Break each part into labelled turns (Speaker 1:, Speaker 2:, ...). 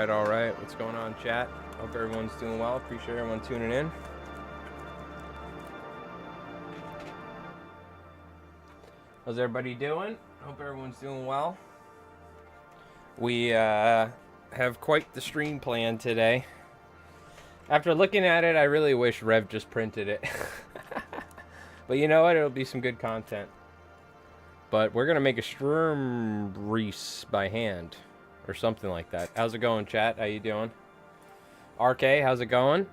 Speaker 1: All right. What's going on, chat? Hope everyone's doing well. Appreciate everyone tuning in. How's everybody doing? Hope everyone's doing well. We have quite the stream planned today. After looking at it, I really wish Rev just printed it. But you know what? It'll be some good content. But we're going to make a Sturmriese by hand. Or something like that. How's it going, chat? How you doing? RK, how's it going?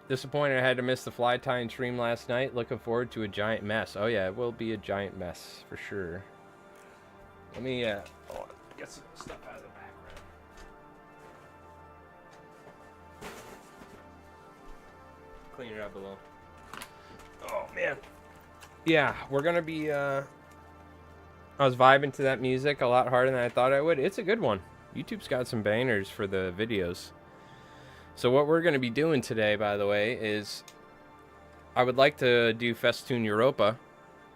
Speaker 1: Disappointed I had to miss the fly tying stream last night. Looking forward to a giant mess. Oh yeah, it will be a giant mess for sure. Let me get some stuff out of the background. Clean it up a little. Oh man. Yeah, we're gonna be I was vibing to that music a lot harder than I thought I would. It's a good one. YouTube's got some bangers for the videos. So what we're going to be doing today, by the way, is I would like to do Festung Europa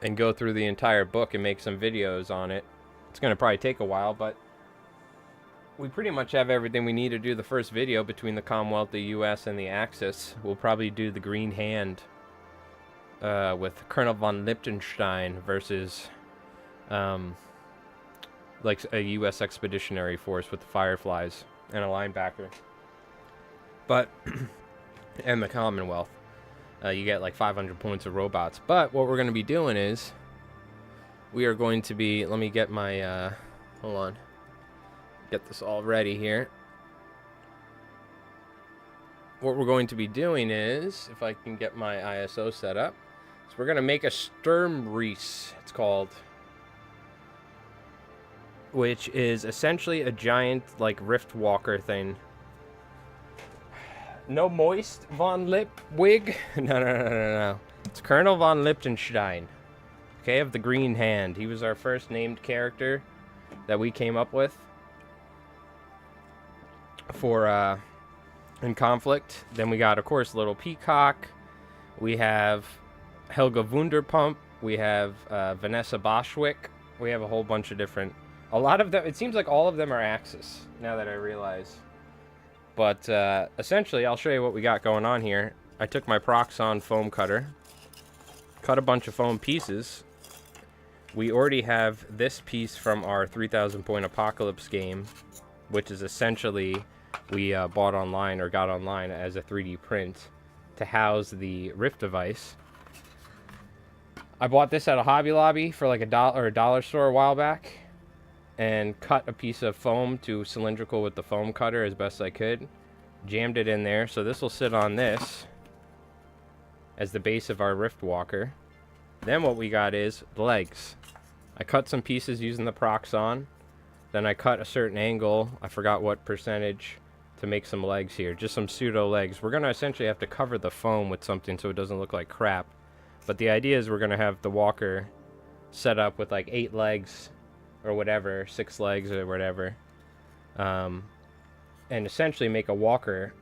Speaker 1: and go through the entire book and make some videos on it. It's going to probably take a while, but we pretty much have everything we need to do the first video between the Commonwealth, the US, and the Axis. We'll probably do the Green Hand with Colonel von Liechtenstein versus like a U.S. expeditionary force with the Fireflies and a linebacker. But, and the Commonwealth. You get like 500 points of robots. But what we're going to be doing is, we are going to be, let me get my, hold on. Get this all ready here. What we're going to be doing is, if I can get my ISO set up, so we're going to make a Sturmriese, it's called, which is essentially a giant, like, rift walker thing. No Moist von Lipwig? No. It's Colonel von Liechtenstein. Okay, of the Green Hand. He was our first named character that we came up with for, in Konflikt. Then we got, of course, Little Peacock. We have Helga Wunderpump. We have Vanessa Boschwick. We have a whole bunch of different... A lot of them, it seems like all of them are Axis, now that I realize. But essentially, I'll show you what we got going on here. I took my Proxxon foam cutter, cut a bunch of foam pieces. We already have this piece from our 3,000 point Apocalypse game, which is essentially, we bought online or got online as a 3D print to house the Rift device. I bought this at a Hobby Lobby for like a dollar store a while back. And cut a piece of foam to cylindrical with the foam cutter as best I could. Jammed it in there. So this will sit on this as the base of our Rift Walker. Then what we got is the legs. I cut some pieces using the Proxxon. Then I cut a certain angle. I forgot what percentage to make some legs here. Just some pseudo legs. We're going to essentially have to cover the foam with something so it doesn't look like crap. But the idea is we're going to have the walker set up with like 8 legs or whatever, 6 legs or whatever. And essentially make a walker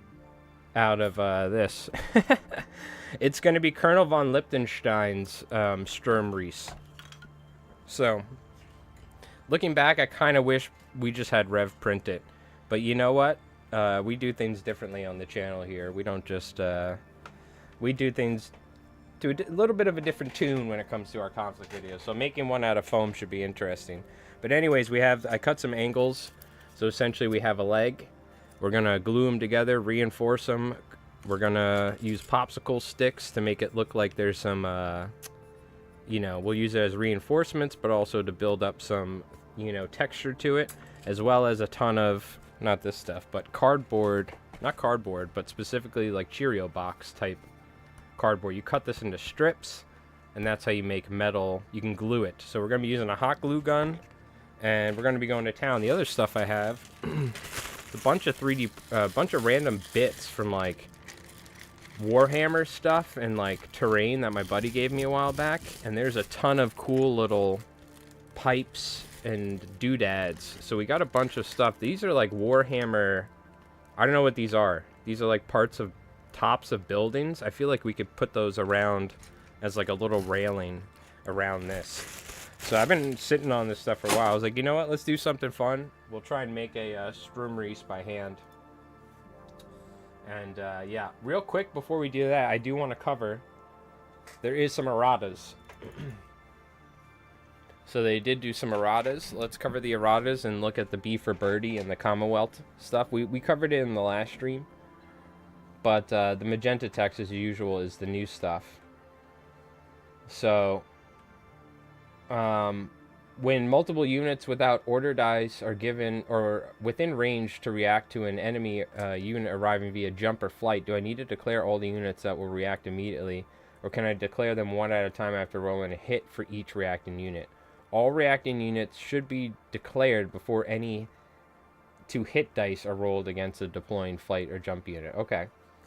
Speaker 1: out of this. It's going to be Colonel von Liechtenstein's Sturmriese. So, looking back, I kind of wish we just had Rev print it. But you know what? We do things differently on the channel here. We don't just... we do things to a little bit of a different tune when it comes to our conflict videos. So making one out of foam should be interesting. But anyways, I cut some angles. So essentially we have a leg. We're going to glue them together, reinforce them. We're going to use popsicle sticks to make it look like there's some, we'll use it as reinforcements, but also to build up some, texture to it, as well as a ton of, not this stuff, but cardboard, not cardboard, but specifically like Cheerio box type cardboard. You cut this into strips, and that's how you make metal. You can glue it. So we're going to be using a hot glue gun, and we're going to be going to town. The other stuff I have, a bunch of bunch of random bits from like Warhammer stuff and like terrain that my buddy gave me a while back, and there's a ton of cool little pipes and doodads. So we got a bunch of stuff. These are like Warhammer, I don't know what these are. These are like parts of tops of buildings. I feel like we could put those around as like a little railing around this. So I've been sitting on this stuff for a while. I was like, you know what, let's do something fun. We'll try and make a Sturmriese by hand. And yeah, real quick before we do that, I do want to cover, there is some erratas. So they did do some erratas. Let's cover the erratas and look at the B for Birdie and the Commonwealth stuff. We covered it in the last stream. But the magenta text, as usual, is the new stuff. So, when multiple units without order dice are given or within range to react to an enemy unit arriving via jump or flight, do I need to declare all the units that will react immediately? Or can I declare them one at a time after rolling a hit for each reacting unit? All reacting units should be declared before any 2 hit dice are rolled against a deploying flight or jump unit. Okay.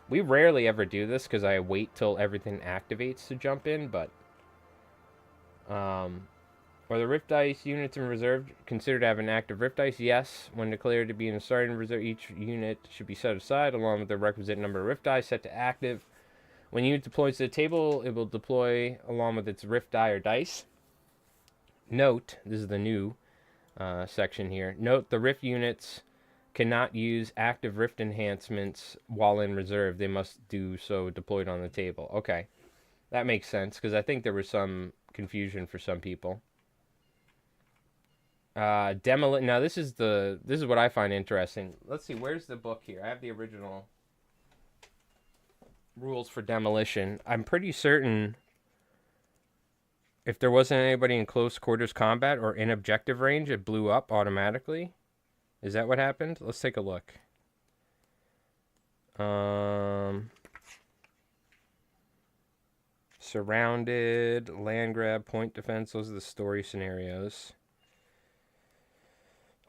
Speaker 1: We rarely ever do this because I wait till everything activates to jump in, but... Are the rift dice units in reserve considered to have an active rift dice? Yes. When declared to be in a starting reserve, each unit should be set aside along with the requisite number of rift dice set to active. When the unit deploys to the table, it will deploy along with its rift die or dice. Note, this is the new section here. Note, the rift units cannot use active rift enhancements while in reserve. They must do so deployed on the table. Okay. That makes sense, because I think there was some confusion for some people. Now this is what I find interesting. Let's see, where's the book here? I have the original rules for demolition. I'm pretty certain if there wasn't anybody in close quarters combat or in objective range, it blew up automatically. Is that what happened? Let's take a look. Surrounded, land grab, point defense. Those are the story scenarios.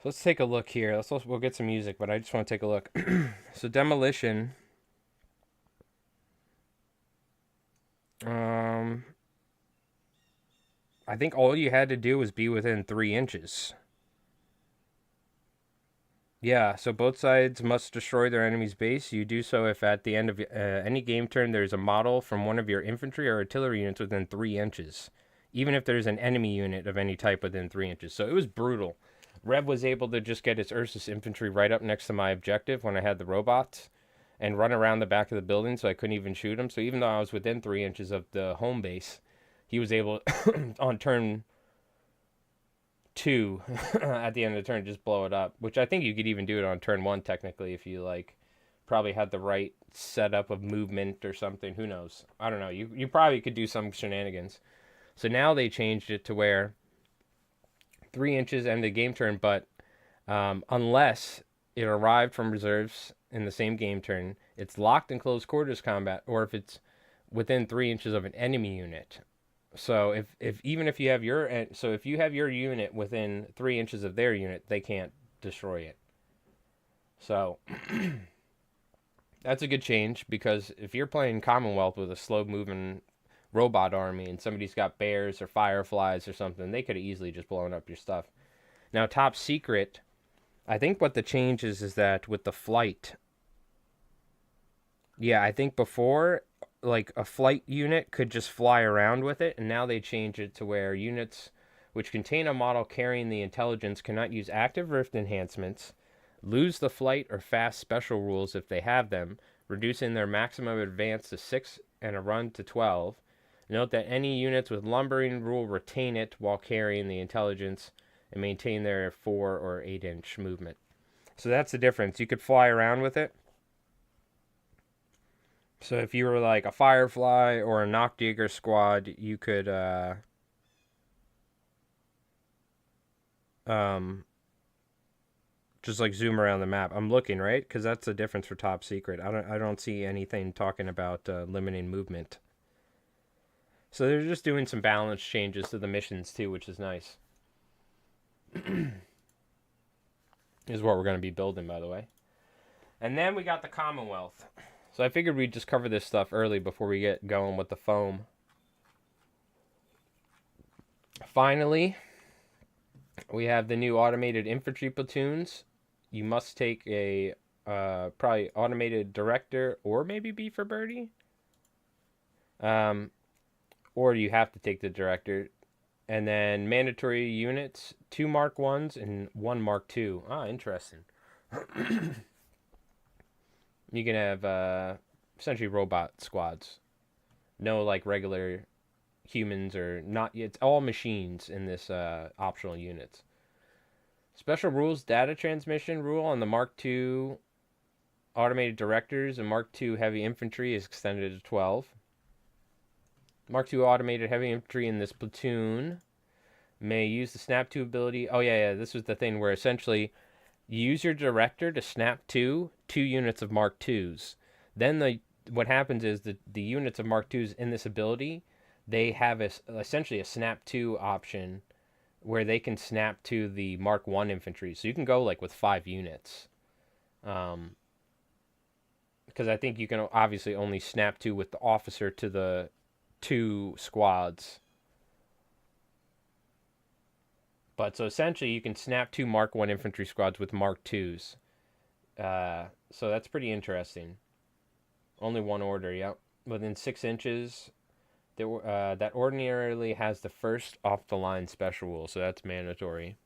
Speaker 1: Let's take a look here. We'll get some music, but I just want to take a look. So demolition. I think all you had to do was be within 3 inches. Yeah, so both sides must destroy their enemy's base. You do so if at the end of any game turn there's a model from one of your infantry or artillery units within 3 inches. Even if there's an enemy unit of any type within 3 inches. So it was brutal. Rev was able to just get his Ursus infantry right up next to my objective when I had the robots and run around the back of the building so I couldn't even shoot him. So even though I was within 3 inches of the home base, he was able on turn 2 at the end of the turn just blow it up, which I think you could even do it on turn 1 technically if you like probably had the right setup of movement or something. Who knows? I don't know. You probably could do some shenanigans. So now they changed it to where 3 inches end the game turn, but unless it arrived from reserves in the same game turn, it's locked in close quarters combat, or if it's within 3 inches of an enemy unit. So if even if you have your so if you have your unit within 3 inches of their unit, they can't destroy it. So that's a good change because if you're playing Commonwealth with a slow moving robot army and somebody's got bears or fireflies or something, they could have easily just blown up your stuff. Now, top secret, I think what the change is that with the flight, yeah, I think before, like a flight unit could just fly around with it, and now they change it to where units which contain a model carrying the intelligence cannot use active rift enhancements, lose the flight or fast special rules if they have them, reducing their maximum advance to 6 and a run to 12. Note that any units with lumbering rule retain it while carrying the intelligence and maintain their 4 or 8-inch movement. So that's the difference. You could fly around with it. So if you were like a Firefly or a Knockdigger squad, you could um, just like zoom around the map. I'm looking, right, because that's the difference for top secret. I don't see anything talking about limiting movement. So they're just doing some balance changes to the missions too, which is nice. Is what we're going to be building, by the way. And then we got the Commonwealth. So I figured we'd just cover this stuff early before we get going with the foam. Finally, we have the new automated infantry platoons. You must take a probably automated director or maybe B for Birdie. Or you have to take the director. And then mandatory units, 2 Mark 1s and 1 Mark 2. Ah, interesting. You can have essentially robot squads. No like regular humans or not. It's all machines in this optional units. Special rules data transmission rule on the Mark II automated directors and Mark II heavy infantry is extended to 12. Mark II automated heavy infantry in this platoon may use the snap to ability. Oh yeah, this was the thing where essentially you use your director to snap to 2 units of Mark IIs. Then what happens is the units of Mark IIs in this ability, they have essentially a snap to option where they can snap to the Mark 1 infantry. So you can go like with 5 units. Because I think you can obviously only snap to with the officer to the 2 squads. But so essentially you can snap 2 Mark 1 infantry squads with Mark 2s. So that's pretty interesting. Only one order, yep. Within 6 inches, that ordinarily has the first off the line special rule, so that's mandatory.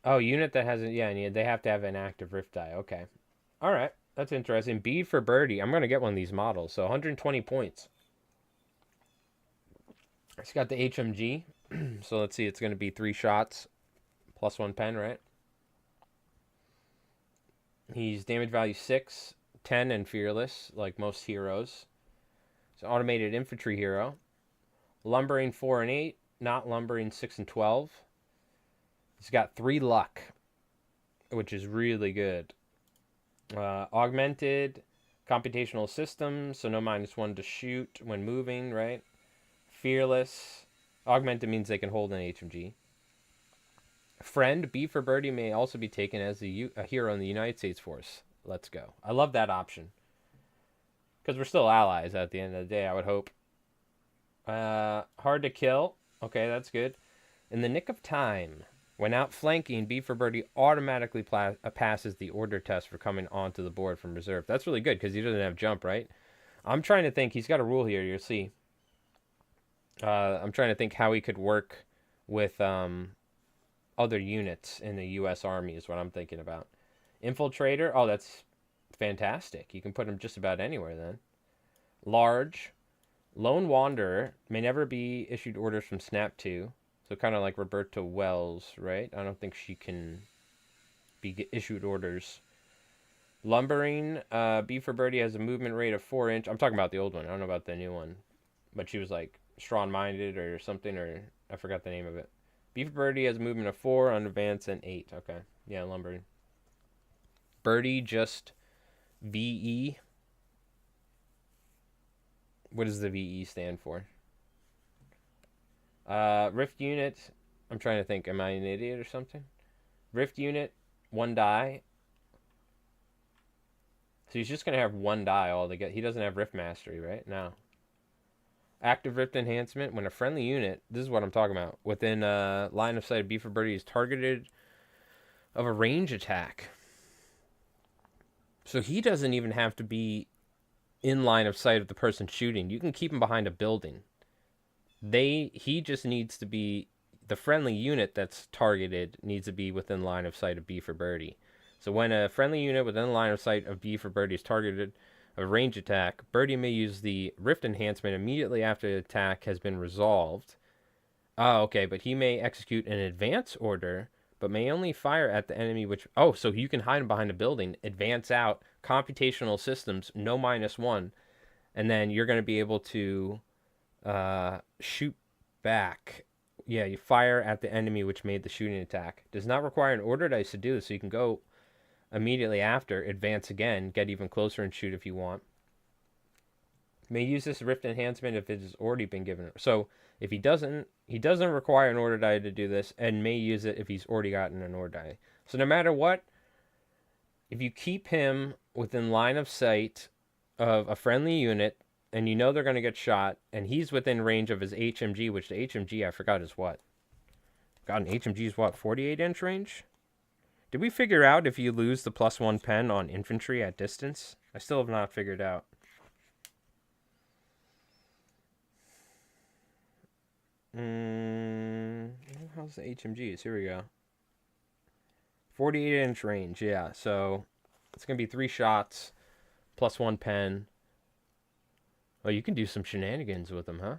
Speaker 1: Oh, unit that hasn't, yeah, they have to have an active rift die. Okay. All right, that's interesting. B for Birdie. I'm going to get one of these models, so 120 points. It's got the HMG, so let's see, it's going to be 3 shots plus 1 pen, right? He's damage value 6, 10, and fearless, like most heroes. He's an automated infantry hero. Lumbering 4 and 8, not lumbering 6 and 12. He's got 3 luck, which is really good. Augmented computational system, so no -1 to shoot when moving, right? Fearless. Augmented means they can hold an HMG. Friend, B for Birdie may also be taken as a hero in the United States Force. Let's go. I love that option. Because we're still allies at the end of the day, I would hope. Hard to kill. Okay, that's good. In the nick of time. When outflanking, B for Birdie automatically passes the order test for coming onto the board from reserve. That's really good because he doesn't have jump, right? I'm trying to think. He's got a rule here. You'll see. I'm trying to think how he could work with other units in the U.S. Army is what I'm thinking about. Infiltrator. Oh, that's fantastic. You can put him just about anywhere then. Large. Lone Wanderer may never be issued orders from Snap 2. So kind of like Roberta Wells, right? I don't think she can be issued orders. Lumbering. B for Birdie has a movement rate of 4 inch. I'm talking about the old one. I don't know about the new one. But she was like strong-minded or something, or I forgot the name of it. B for Birdie has a movement of 4 on advance and 8. Okay. Yeah, lumbering. Birdie just VE. What does the VE stand for? Rift unit. I'm trying to think. Am I an idiot or something? Rift unit, 1 die. So he's just gonna have 1 die all together. He doesn't have Rift Mastery, right? No. Active Rift Enhancement. When a friendly unit, this is what I'm talking about, within line of sight of B for Birdie is targeted of a range attack. So he doesn't even have to be in line of sight of the person shooting. You can keep him behind a building. He just needs to be, the friendly unit that's targeted needs to be within line of sight of B for Birdie. So when a friendly unit within line of sight of B for Birdie is targeted a range attack, Birdie may use the Rift Enhancement immediately after the attack has been resolved. Oh, okay, but he may execute an advance order, but may only fire at the enemy which... Oh, so you can hide him behind a building, advance out, computational systems, no -1, and then you're going to be able to shoot back. Yeah, you fire at the enemy which made the shooting attack. Does not require an order dice to do this, so you can go immediately after, advance again, get even closer and shoot if you want. May use this Rift Enhancement if it has already been given. So if he doesn't require an order die to do this, and may use it if he's already gotten an order die. So no matter what, if you keep him within line of sight of a friendly unit, and you know they're going to get shot, and he's within range of his HMG, which the HMG, I forgot, is what? God, an HMG is what, 48-inch range? Did we figure out if you lose the +1 pen on infantry at distance? I still have not figured out. How's the HMGs? Here we go. 48-inch range, yeah. So it's going to be 3 shots, +1 pen. Oh, you can do some shenanigans with them, huh?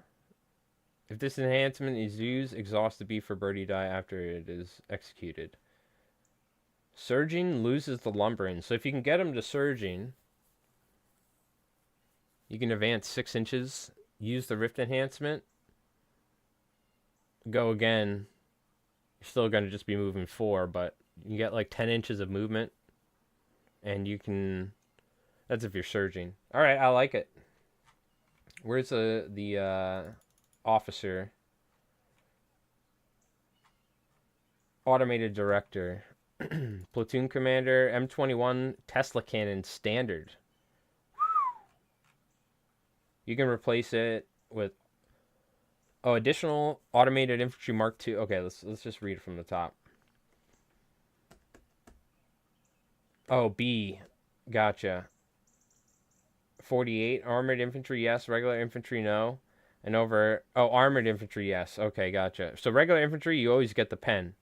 Speaker 1: If this enhancement is used, exhaust the B for Birdie die after it is executed. Surging loses the lumbering. So if you can get him to surging, you can advance 6 inches, use the Rift Enhancement, go again. You're still going to just be moving 4, but you get like 10 inches of movement, and you can... That's if you're surging. All right, I like it. Where's the officer? Automated Director. Platoon Commander, M21 Tesla Cannon Standard. You can replace it with... Oh, additional Automated Infantry Mark II. Okay, let's just read it from the top. Oh, B. Gotcha. 48. Armored Infantry, yes. Regular Infantry, no. And over... Oh, Armored Infantry, yes. Okay, gotcha. So regular Infantry, you always get the pen.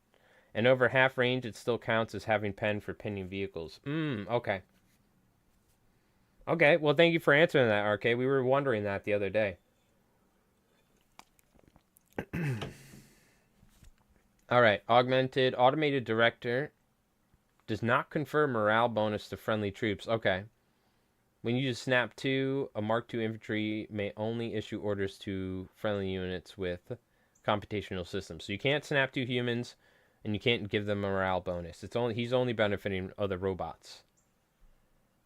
Speaker 1: And over half range, it still counts as having pen for pinning vehicles. Okay. Okay, well, thank you for answering that, RK. We were wondering that the other day. All right, Automated Director does not confer morale bonus to friendly troops. Okay. When you use Snap 2, a Mark II infantry may only issue orders to friendly units with computational systems. So you can't Snap 2 humans, and you can't give them a morale bonus. He's only benefiting other robots.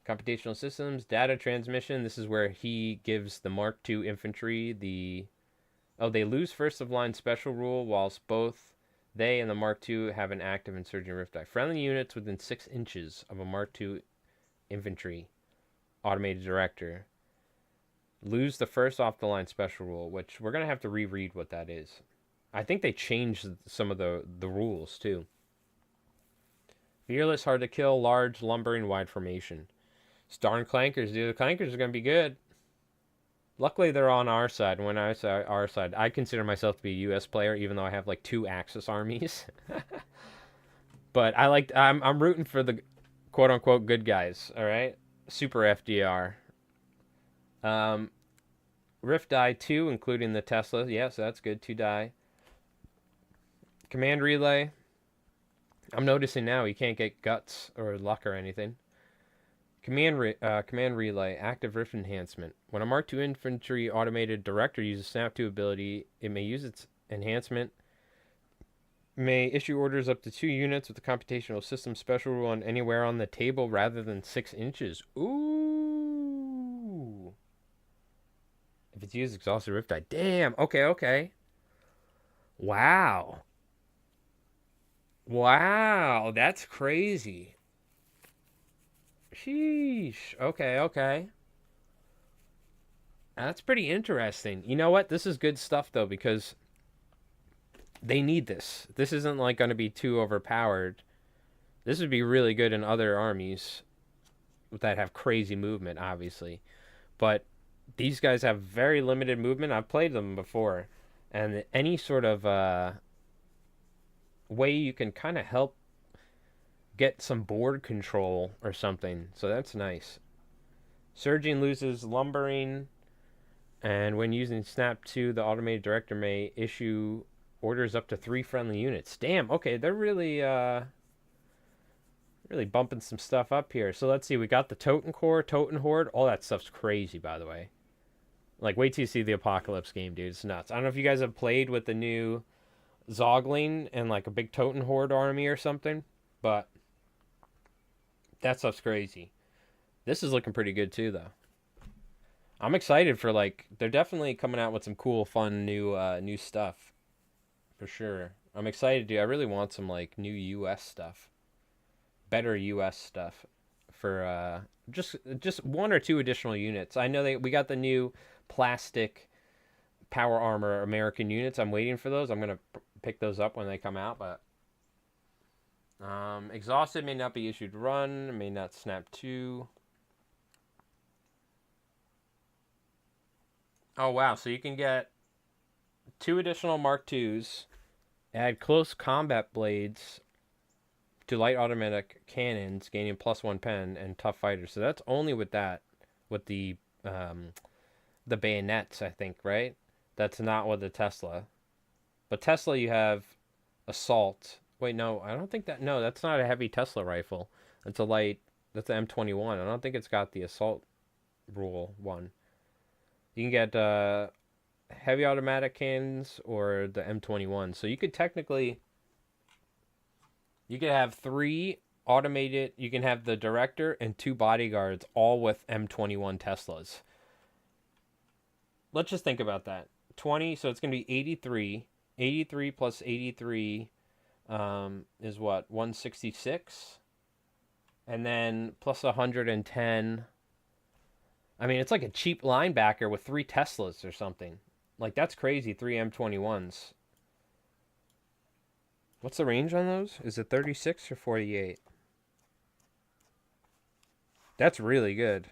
Speaker 1: Computational systems, data transmission. This is where he gives the Mark II infantry the... Oh, they lose first of line special rule, whilst both they and the Mark II have an active and surging rift die. Friendly units within 6 inches of a Mark II infantry automated director lose the first off the line special rule, which we're going to have to reread what that is. I think they changed some of the rules, too. Fearless, hard to kill, large, lumbering, wide formation. Darn clankers, dude. The clankers are going to be good. Luckily, they're on our side. And when I say our side, I consider myself to be a U.S. player, even though I have like 2 Axis armies. But I'm rooting for the quote-unquote good guys, all right? Super FDR. Rift die 2, including the Tesla. Yeah, so that's good. 2 die. Command relay. I'm noticing now he can't get guts or luck or anything. Command relay, active rift enhancement. When a Mark II infantry automated director uses Snap 2 ability, it may use its enhancement. May issue orders up to 2 units with the computational system special rule on anywhere on the table rather than 6 inches. Ooh. If it's used, exhausted riptide. Damn. Okay, okay. Wow. Wow, that's crazy. Sheesh. Okay, okay. That's pretty interesting. You know what? This is good stuff though because they need this. This isn't like going to be too overpowered. This would be really good in other armies that have crazy movement, obviously. But these guys have very limited movement. I've played them before, and any sort of way you can kind of help get some board control or something. So that's nice. Surging loses lumbering, and when using Snap 2, the automated director may issue orders up to 3 friendly units. Damn, okay, they're really really bumping some stuff up here. So let's see, we got the Toten Core, Toten Horde. All that stuff's crazy, by the way. Like, wait till you see the Apocalypse game, dude. It's nuts. I don't know if you guys have played with the new Zogling and like a big Toten Horde army or something, but that stuff's crazy. This is looking pretty good too, though. I'm excited for like they're definitely coming out with some cool, fun new stuff for sure. I'm excited, dude. I really want some like new U.S. stuff, better U.S. stuff for just 1 or 2 additional units. I know we got the new plastic power armor American units. I'm waiting for those. I'm gonna pick those up when they come out, but exhausted may not be issued run, may not snap 2. Oh wow, so you can get 2 additional Mark IIs, add close combat blades to light automatic cannons, gaining +1 pen, and tough fighters. So that's only with that, with the bayonets, I think, right? That's not with the Tesla. But Tesla, you have assault. Wait, no, I don't think that. No, that's not a heavy Tesla rifle. That's a light. That's the M21. I don't think it's got the assault rule one. You can get heavy automatic cannons or the M21. So you could technically, you could have 3 automated. You can have the director and 2 bodyguards, all with M21 Teslas. Let's just think about that. 20. So it's going to be 83. 83 plus 83 is what? 166. And then plus 110. I mean, it's like a cheap linebacker with 3 Teslas or something. Like, that's crazy, 3 M21s. What's the range on those? Is it 36 or 48? That's really good.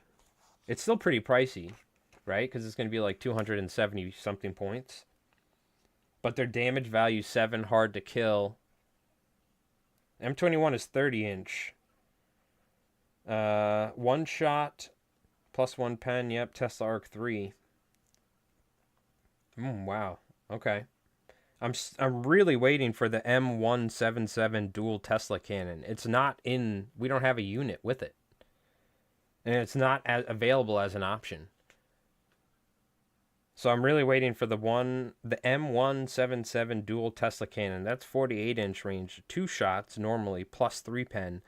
Speaker 1: It's still pretty pricey, right? Because it's going to be like 270 something points. But their damage value 7, hard to kill. M21 is 30-inch. 1 shot, +1 pen. Yep, Tesla Arc 3. Wow. Okay. I'm really waiting for the M177 dual Tesla cannon. It's not in. We don't have a unit with it, and it's not available as an option. So I'm really waiting for the M177 dual Tesla cannon. That's 48-inch range, 2 shots normally, +3 pen,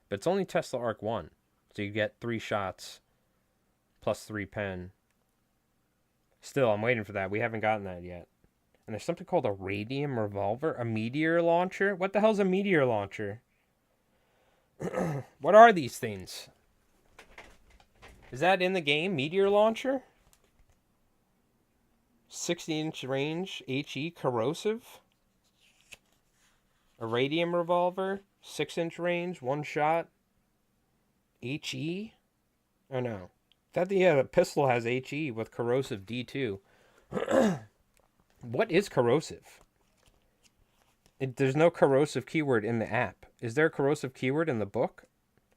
Speaker 1: but it's only Tesla Arc 1, so you get 3 shots, +3 pen. Still, I'm waiting for that. We haven't gotten that yet. And there's something called a radium revolver, a meteor launcher. What the hell's a meteor launcher? What are these things? Is that in the game? Meteor launcher? 60-inch range, HE corrosive. A radium revolver, 6-inch range, 1 shot. HE? Oh no. The pistol has HE with corrosive D2. What is corrosive? There's no corrosive keyword in the app. Is there a corrosive keyword in the book?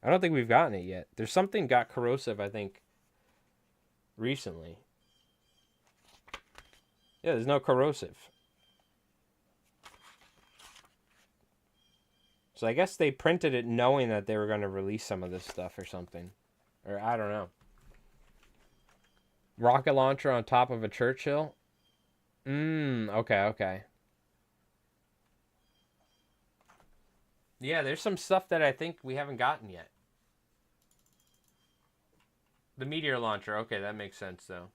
Speaker 1: I don't think we've gotten it yet. There's something got corrosive, I think, recently. Yeah, there's no corrosive. So I guess they printed it knowing that they were going to release some of this stuff or something. Or I don't know. Rocket launcher on top of a Churchill? Okay. Yeah, there's some stuff that I think we haven't gotten yet. The meteor launcher. Okay, that makes sense, though.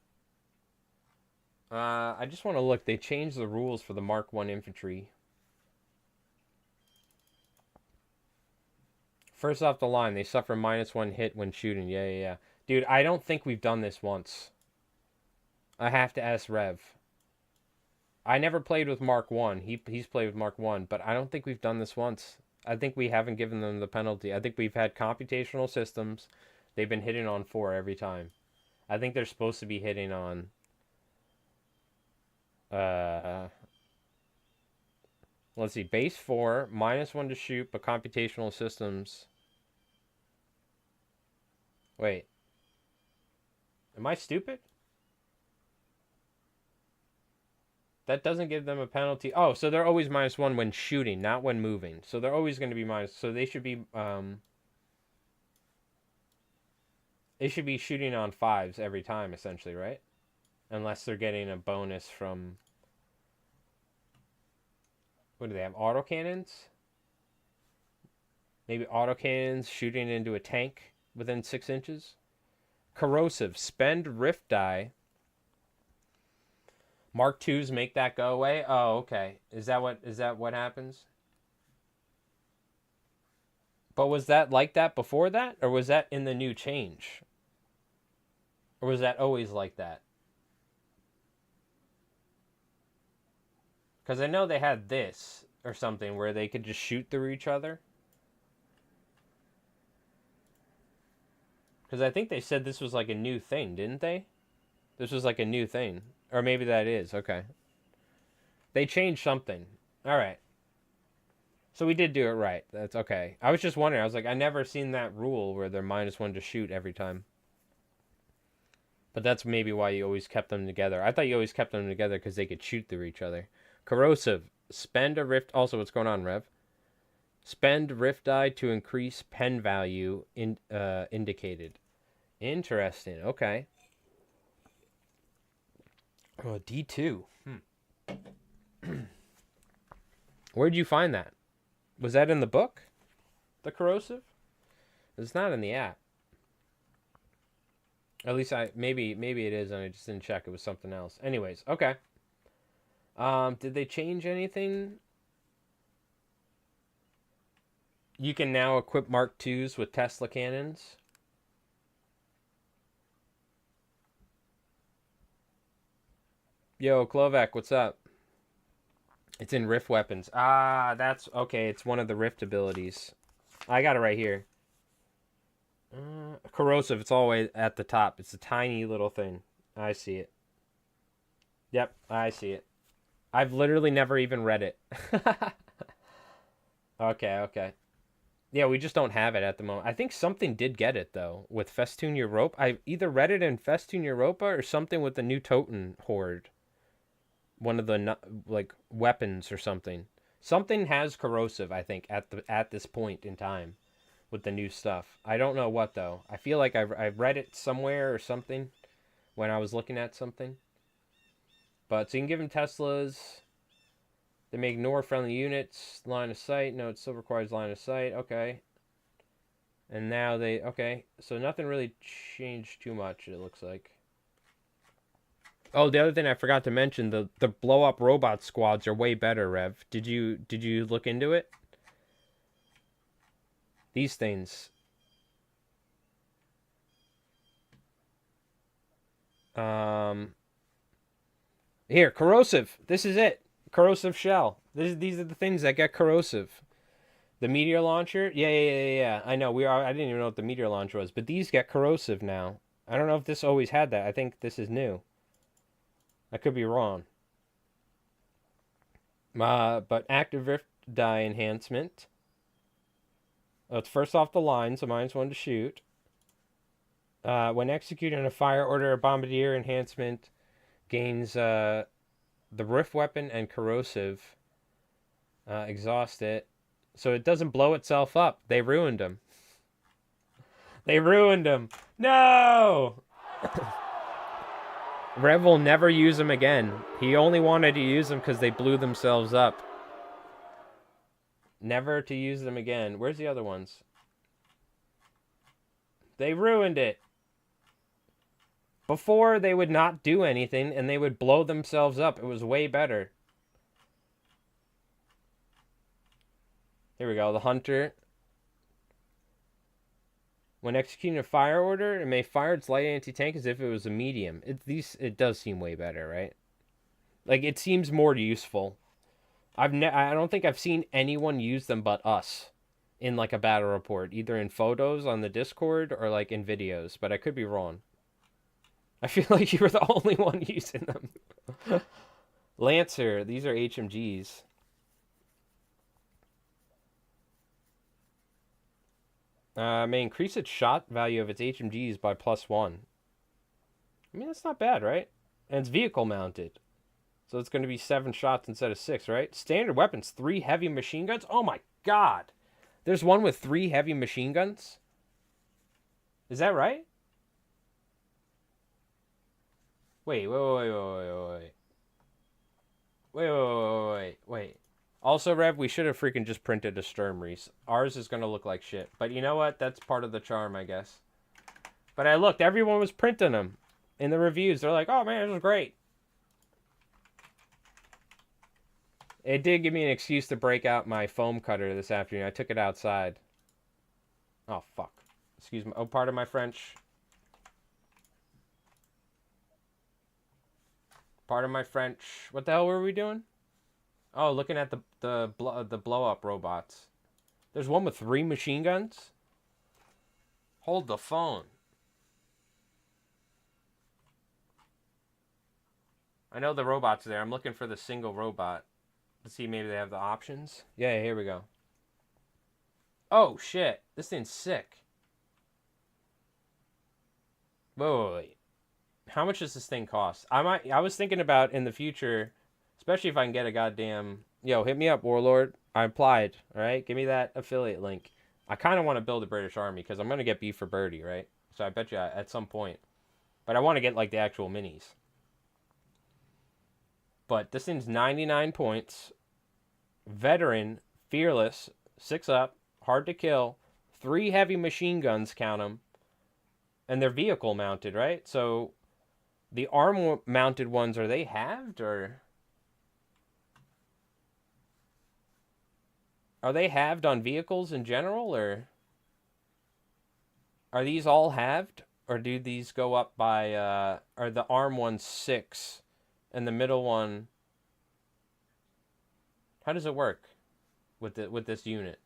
Speaker 1: I just want to look. They changed the rules for the Mark 1 infantry. First off the line, they suffer -1 hit when shooting. Yeah, yeah, yeah. Dude, I don't think we've done this once. I have to ask Rev. I never played with Mark 1. He's played with Mark 1, but I don't think we've done this once. I think we haven't given them the penalty. I think we've had computational systems. They've been hitting on 4 every time. I think they're supposed to be hitting on uh let's see, base 4, -1 to shoot, but computational systems. Wait. Am I stupid? That doesn't give them a penalty. Oh, so they're always -1 when shooting, not when moving. So they're always going to be minus. So they should be shooting on 5s every time, essentially, right? Unless they're getting a bonus from, what do they have? Autocannons? Maybe autocannons shooting into a tank within 6 inches. Corrosive. Spend rift die. Mark 2s make that go away? Oh, okay. Is that what happens? But was that like that before that? Or was that in the new change? Or was that always like that? Because I know they had this or something where they could just shoot through each other. Because I think they said this was like a new thing, didn't they? This was like a new thing. Or maybe that is. Okay. They changed something. All right. So we did do it right. That's okay. I was just wondering. I was like, I never seen that rule where they're -1 to shoot every time. But that's maybe why you always kept them together. I thought you always kept them together because they could shoot through each other. Corrosive. Spend a rift. Also, what's going on, Rev? Spend rift die to increase pen value indicated. Interesting. Okay. Oh, D2. Where'd you find that? Was that in the book? The corrosive? It's not in the app. At least maybe it is, and I just didn't check. It was something else. Anyways, okay. Did they change anything? You can now equip Mark IIs with Tesla cannons. Yo, Klovak, what's up? It's in Rift weapons. Ah, that's okay. It's one of the Rift abilities. I got it right here. Corrosive. It's all the way at the top. It's a tiny little thing. I see it. Yep, I see it. I've literally never even read it. Okay, okay. Yeah, we just don't have it at the moment. I think something did get it though with Festung Europa. I either read it in Festung Europa or something with the new Toten Horde. One of the like weapons or something. Something has corrosive, I think, at this point in time with the new stuff. I don't know what though. I feel like I read it somewhere or something when I was looking at something. But so you can give them Teslas. They make ignore friendly units, line of sight. No, it still requires line of sight. Okay. And now they, okay. So nothing really changed too much, it looks like. Oh, the other thing I forgot to mention, the blow up robot squads are way better, Rev. Did you look into it? These things. Here, corrosive. This is it. Corrosive shell. These are the things that get corrosive. The meteor launcher? Yeah. I know. I didn't even know what the meteor launcher was, but these get corrosive now. I don't know if this always had that. I think this is new. I could be wrong. But active rift die enhancement. Oh, it's first off the line, so -1 to shoot. When executing a fire order, a bombardier enhancement gains the rift weapon and corrosive. Exhaust it. So it doesn't blow itself up. They ruined him. They ruined him. No! Rev will never use them again. He only wanted to use them because they blew themselves up. Never to use them again. Where's the other ones? They ruined it. Before, they would not do anything, and they would blow themselves up. It was way better. Here we go, the Hunter. When executing a fire order, it may fire its light anti-tank as if it was a medium. It does seem way better, right? Like, it seems more useful. I don't think I've seen anyone use them but us in, like, a battle report. Either in photos on the Discord or, like, in videos. But I could be wrong. I feel like you were the only one using them. Lancer. These are HMGs. May increase its shot value of its HMGs by +1. I mean, that's not bad, right? And it's vehicle mounted. So it's going to be 7 shots instead of 6, right? Standard weapons, 3 heavy machine guns. Oh my god. There's one with 3 heavy machine guns? Is that right? Wait. Also, Rev, we should have freaking just printed a Sturmriese. Ours is going to look like shit. But you know what? That's part of the charm, I guess. But I looked. Everyone was printing them. In the reviews, they're like, oh man, this is great. It did give me an excuse to break out my foam cutter this afternoon. I took it outside. Oh, fuck. Excuse me. Oh, pardon my French. Pardon my French. What the hell were we doing? Oh, looking at the blow-up robots. There's one with 3 machine guns? Hold the phone. I know the robot's there. I'm looking for the single robot. Let's see, maybe they have the options. Yeah, here we go. Oh, shit. This thing's sick. Wait. How much does this thing cost? I was thinking about in the future, especially if I can get a goddamn... Yo, hit me up, Warlord. I applied, alright? Give me that affiliate link. I kind of want to build a British Army, because I'm going to get beef for Birdie, right? So I bet you at some point. But I want to get, like, the actual minis. But this thing's 99 points. Veteran, fearless, 6 up, hard to kill, 3 heavy machine guns, count them. And they're vehicle mounted, right? So the arm mounted ones, are they halved or... Are they halved on vehicles in general, or... Are these all halved? Or do these go up by, are the arm ones 6? And the middle one... How does it work with this unit?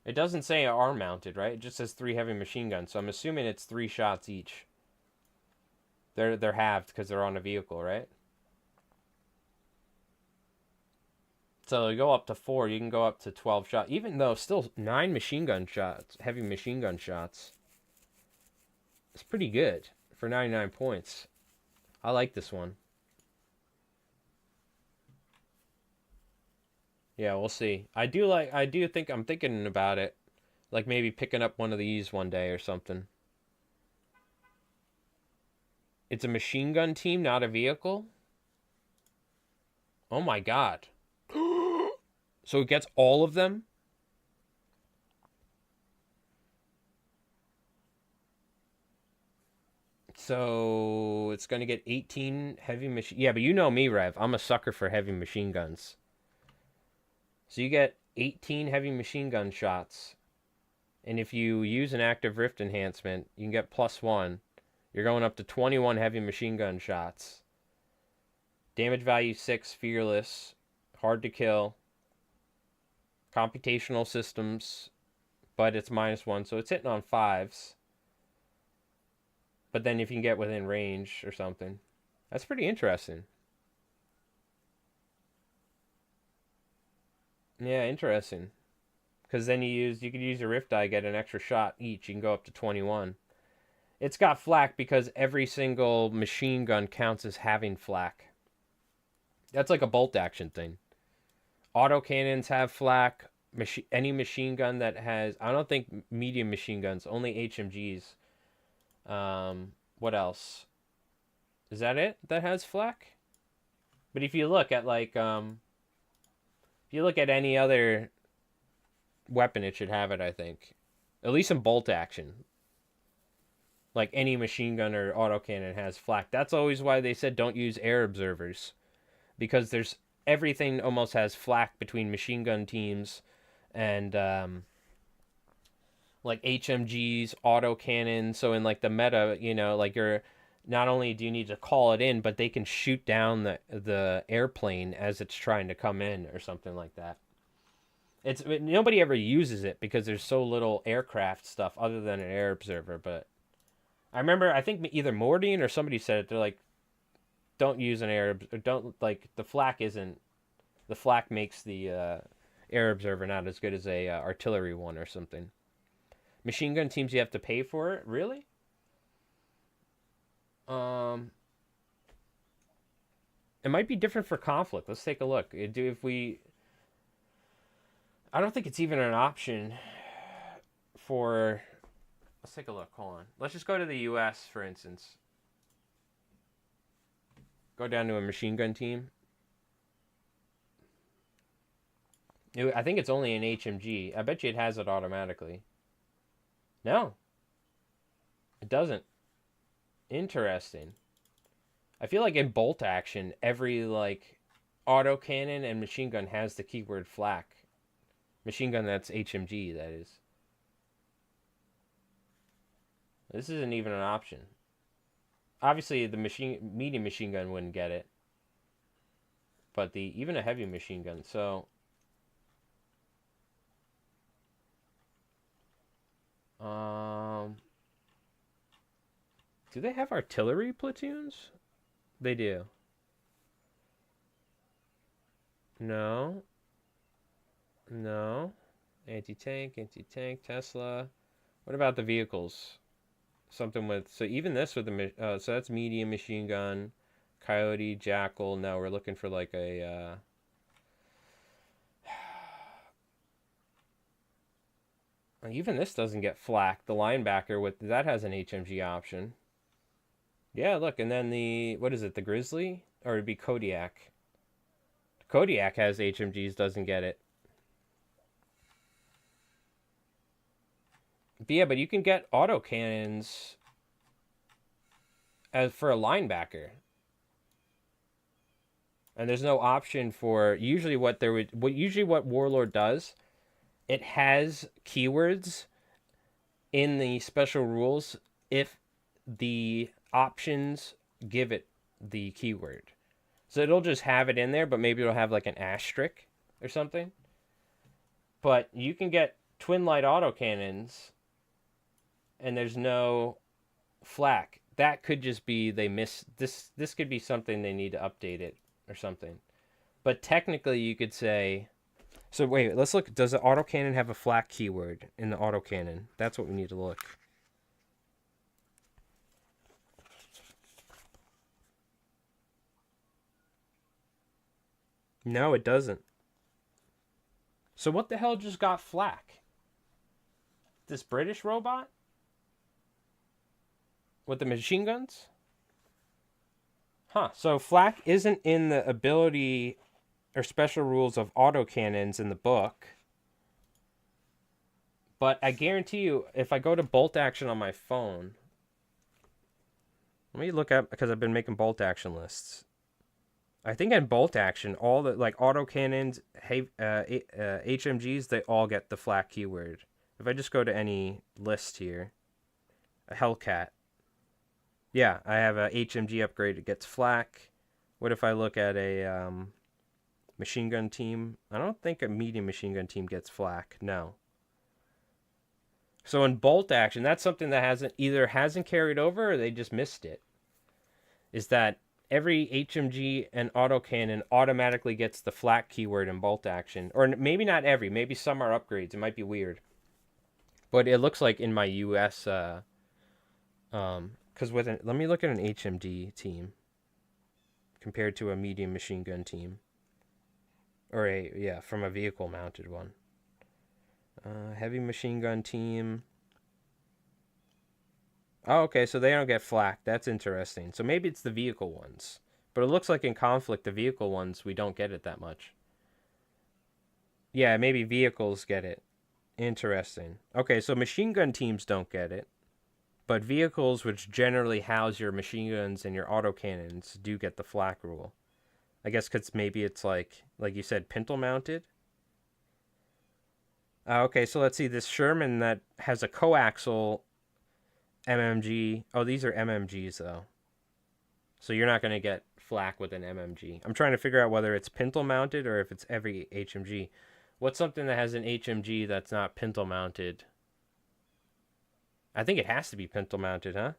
Speaker 1: It doesn't say arm mounted, right? It just says 3 heavy machine guns, so I'm assuming it's 3 shots each. They're halved because they're on a vehicle, right? So you go up to 4, you can go up to 12 shots. Even though still 9 machine gun shots, heavy machine gun shots. It's pretty good for 99 points. I like this one. Yeah, we'll see. I'm thinking about it. Like maybe picking up one of these one day or something. It's a machine gun team, not a vehicle? Oh my god. So it gets all of them? So it's going to get 18 heavy machine... Yeah, but you know me, Rev. I'm a sucker for heavy machine guns. So you get 18 heavy machine gun shots. And if you use an active rift enhancement, you can get +1. You're going up to 21 heavy machine gun shots. Damage value 6, fearless. Hard to kill. Computational systems. But it's -1, so it's hitting on 5s. But then if you can get within range or something. That's pretty interesting. Yeah, interesting. Because then you could use a rift die, get an extra shot each. You can go up to 21. It's got flak because every single machine gun counts as having flak. That's like a bolt action thing. Autocannons have flak. Any machine gun that has... I don't think medium machine guns. Only HMGs. What else? Is that it that has flak? But if you look at like... if you look at any other weapon, it should have it, I think. At least in bolt action. Like any machine gun or autocannon has flak. That's always why they said don't use air observers, because there's everything almost has flak between machine gun teams and like HMGs, autocannon. So in like the meta, like you're not only do you need to call it in, but they can shoot down the airplane as it's trying to come in or something like that. It's nobody ever uses it because there's so little aircraft stuff other than an air observer. But I remember, I think either Mordian or somebody said it. They're like, don't use an air, or don't like the flak makes the air observer not as good as a artillery one or something. Machine gun teams, you have to pay for it. Really? Um, it might be different for conflict. Let's take a look. If we, I don't think it's even an option for. Let's take a look. Hold on. Let's just go to the U.S. for instance. Go down to a machine gun team. I think it's only an HMG. I bet you it has it automatically. No, it doesn't. Interesting. I feel like in bolt action, every like autocannon and machine gun has the keyword flak. Machine gun that's HMG, that is. This isn't even an option. Obviously, the medium machine gun wouldn't get it, but even a heavy machine gun. So, do they have artillery platoons? They do. No. No. Anti-tank, Tesla. What about the vehicles? Something with, so even this with the, so that's medium machine gun, Coyote, Jackal. Now we're looking for like a, even this doesn't get flak. The linebacker that has an HMG option. Yeah, look, and then what is it, the Grizzly? Or it'd be Kodiak. Kodiak has HMGs, doesn't get it. But yeah, but you can get autocannons as for a linebacker. And there's no option for usually what Warlord does, it has keywords in the special rules if the options give it the keyword. So it'll just have it in there, but maybe it'll have like an asterisk or something. But you can get twin light autocannons and there's no flak. That could just be they miss this. This could be something they need to update it or something. But technically, you could say. So wait, let's look. Does the autocannon have a flak keyword in the autocannon? That's what we need to look. No, it doesn't. So what the hell just got flak? This British robot? With the machine guns? Huh. So flak isn't in the ability or special rules of autocannons in the book. But I guarantee you, if I go to bolt action on my phone, let me look up, because I've been making bolt action lists. I think in bolt action, all the like autocannons, HMGs, they all get the flak keyword. If I just go to any list here, a Hellcat. Yeah, I have a HMG upgrade. It gets flak. What if I look at a machine gun team? I don't think a medium machine gun team gets flak. No. So in bolt action, that's something that hasn't carried over or they just missed it. Is that every HMG and autocannon automatically gets the flak keyword in bolt action. Or maybe not every. Maybe some are upgrades. It might be weird. But it looks like in my US... because let me look at an HMD team compared to a medium machine gun team. Or from a vehicle mounted one. Heavy machine gun team. Oh, okay, so they don't get flak. That's interesting. So maybe it's the vehicle ones. But it looks like in conflict, the vehicle ones, we don't get it that much. Yeah, maybe vehicles get it. Interesting. Okay, so machine gun teams don't get it. But vehicles which generally house your machine guns and your autocannons do get the flak rule. I guess because maybe it's like you said, pintle mounted. Okay, so let's see. This Sherman that has a coaxial MMG. Oh, these are MMGs, though. So you're not going to get flak with an MMG. I'm trying to figure out whether it's pintle mounted or if it's every HMG. What's something that has an HMG that's not pintle mounted? I think it has to be pintle mounted, huh?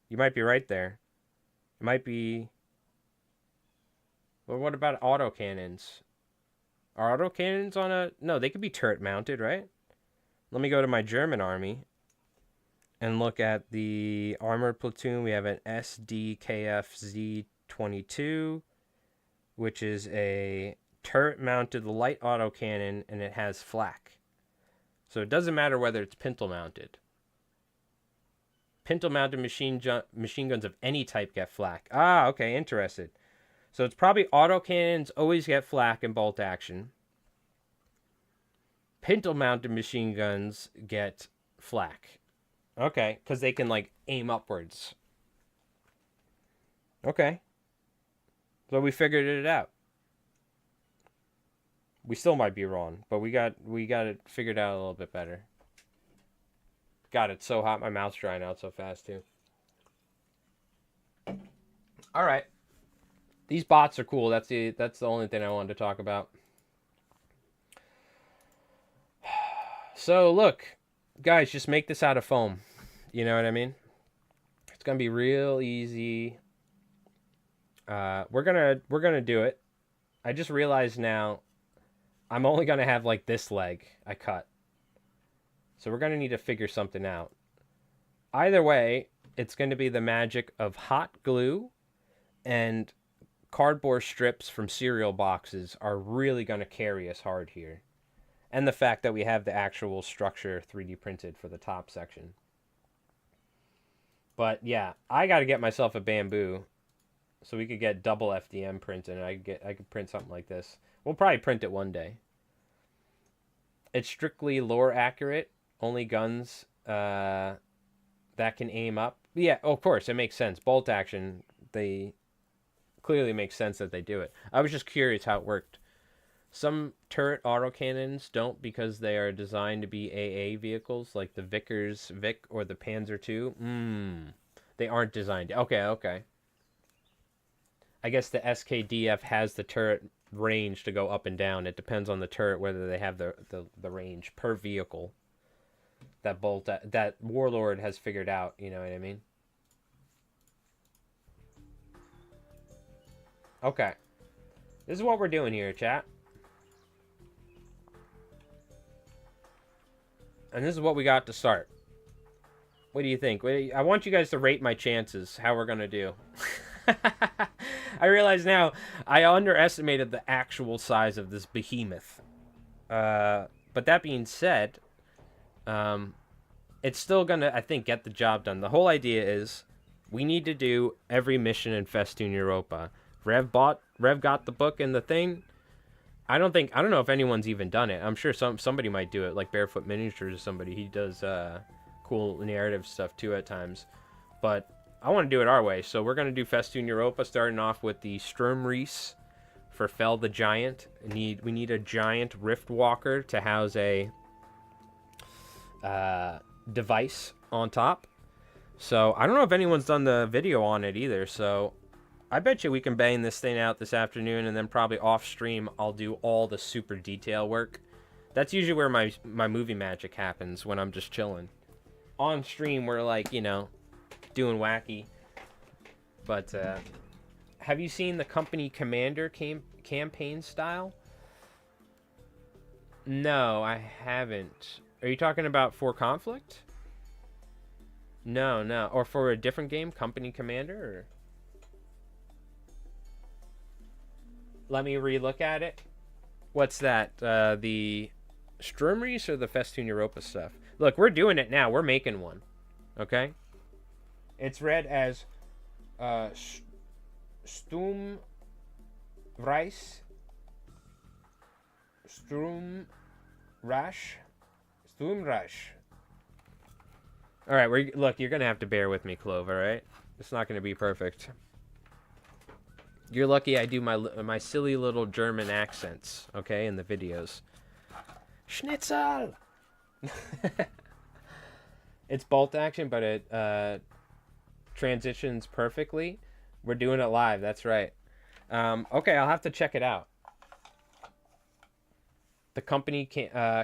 Speaker 1: You might be right there. It might be... Well, what about autocannons? Are autocannons on a... No, they could be turret mounted, right? Let me go to my German army and look at the armored platoon. We have an SDKF Z22, which is a turret-mounted light autocannon, and it has flak. So it doesn't matter whether it's pintle-mounted. Pintle-mounted machine guns of any type get flak. Ah, okay, interested. So it's probably autocannons always get flak and bolt action. Pintle-mounted machine guns get flak. Okay, because they can, like, aim upwards. Okay. So we figured it out. We still might be wrong, but we got it figured out a little bit better. God, it's so hot. My mouth's drying out so fast, too. All right. These bots are cool. That's the only thing I wanted to talk about. So, look. Guys, just make this out of foam. You know what I mean? It's going to be real easy. We're gonna do it. I just realized now I'm only going to have, like, this leg I cut. So we're going to need to figure something out. Either way, it's going to be the magic of hot glue, and cardboard strips from cereal boxes are really going to carry us hard here. And the fact that we have the actual structure 3D printed for the top section. But yeah, I got to get myself a bamboo so we could get double FDM printed, and I could print something like this. We'll probably print it one day. It's strictly lore accurate. Only guns that can aim up. Yeah, of course, it makes sense. Bolt action, they clearly makes sense that they do it. I was just curious how it worked. Some turret autocannons don't because they are designed to be AA vehicles, like the Vickers Vic or the Panzer II. They aren't designed. Okay. I guess the SKDF has the turret range to go up and down. It depends on the turret whether they have the range per vehicle. That Warlord has figured out, you know what I mean? Okay. This is what we're doing here, chat. And this is what we got to start. What do you think? I want you guys to rate my chances, how we're going to do. I realize now I underestimated the actual size of this behemoth. But that being said, it's still going to, I think, get the job done. The whole idea is we need to do every mission in Festung Europa. Rev got the book and the thing. I don't know if anyone's even done it. I'm sure somebody might do it, like Barefoot Miniatures or somebody. He does cool narrative stuff too at times. But I want to do it our way. So we're going to do Festung Europa, starting off with the Sturmriese for Fell the Giant. We need a giant Rift Walker to house a device on top. So I don't know if anyone's done the video on it either. So I bet you we can bang this thing out this afternoon, and then probably off stream I'll do all the super detail work. That's usually where my movie magic happens, when I'm just chilling. On stream we're like, you know, doing wacky. But have you seen the Company Commander campaign style? No, I haven't. Are you talking about for Konflikt? No. Or for a different game, Company Commander? Or... Let me relook at it. What's that? The Sturmriese or the Festung Europa stuff? Look, we're doing it now. We're making one. Okay? It's read as Sturmriese. Sturmriese. All right, look, you're going to have to bear with me, Clove, all right? It's not going to be perfect. You're lucky I do my silly little German accents, okay, in the videos. Schnitzel! It's bolt action, but it transitions perfectly. We're doing it live, that's right. Okay, I'll have to check it out. The company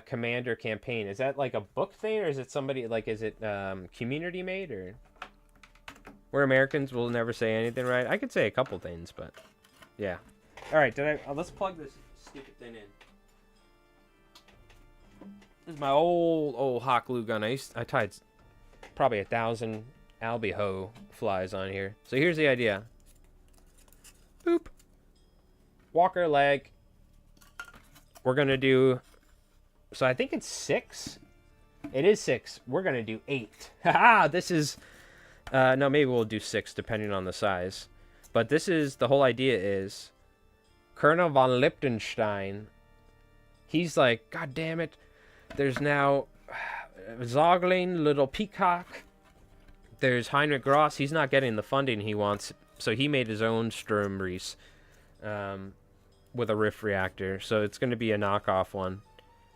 Speaker 1: commander campaign, is that like a book thing, or is it somebody, like, is it community made, or? We're Americans, we'll never say anything right. I could say a couple things, but yeah. All right, let's plug this stupid thing in. This is my old hot glue gun. I tied probably 1,000 albiho flies on here. So here's the idea. Boop. Walker leg. We're gonna do. So I think it's 6. It is 6. We're gonna do 8. Haha! This is. No, maybe we'll do 6 depending on the size. But this is the whole idea is. Colonel von Liechtenstein. He's like, God damn it. There's now Zogling, Little Peacock. There's Heinrich Gross. He's not getting the funding he wants, so he made his own Sturmriese with a Rift reactor. So it's going to be a knockoff one.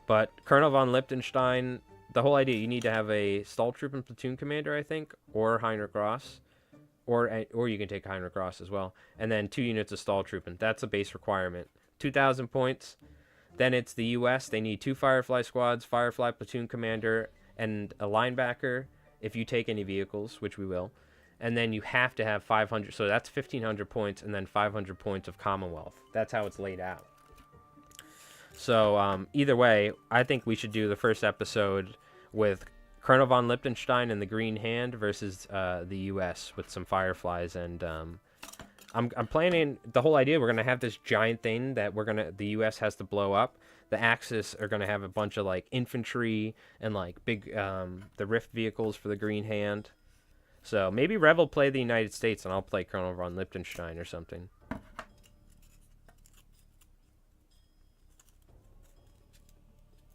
Speaker 1: But Colonel von Liechtenstein, the whole idea, you need to have a Stalltrooper platoon commander, I think, or Heinrich Gross. Or you can take Heinrich Gross as well. And then 2 units of Stalltrooper. That's a base requirement. 2,000 points. Then it's the U.S. They need 2 Firefly squads, Firefly platoon commander, and a linebacker if you take any vehicles, which we will. And then you have to have 500. So that's 1,500 points and then 500 points of Commonwealth. That's how it's laid out. So either way, I think we should do the first episode with Colonel von Liechtenstein and the Green Hand versus the U.S. with some Fireflies. And I'm planning the whole idea. We're gonna have this giant thing that the U.S. has to blow up. The Axis are gonna have a bunch of like infantry and like big the Rift vehicles for the Green Hand. So maybe Rev will play the United States and I'll play Colonel von Liechtenstein or something.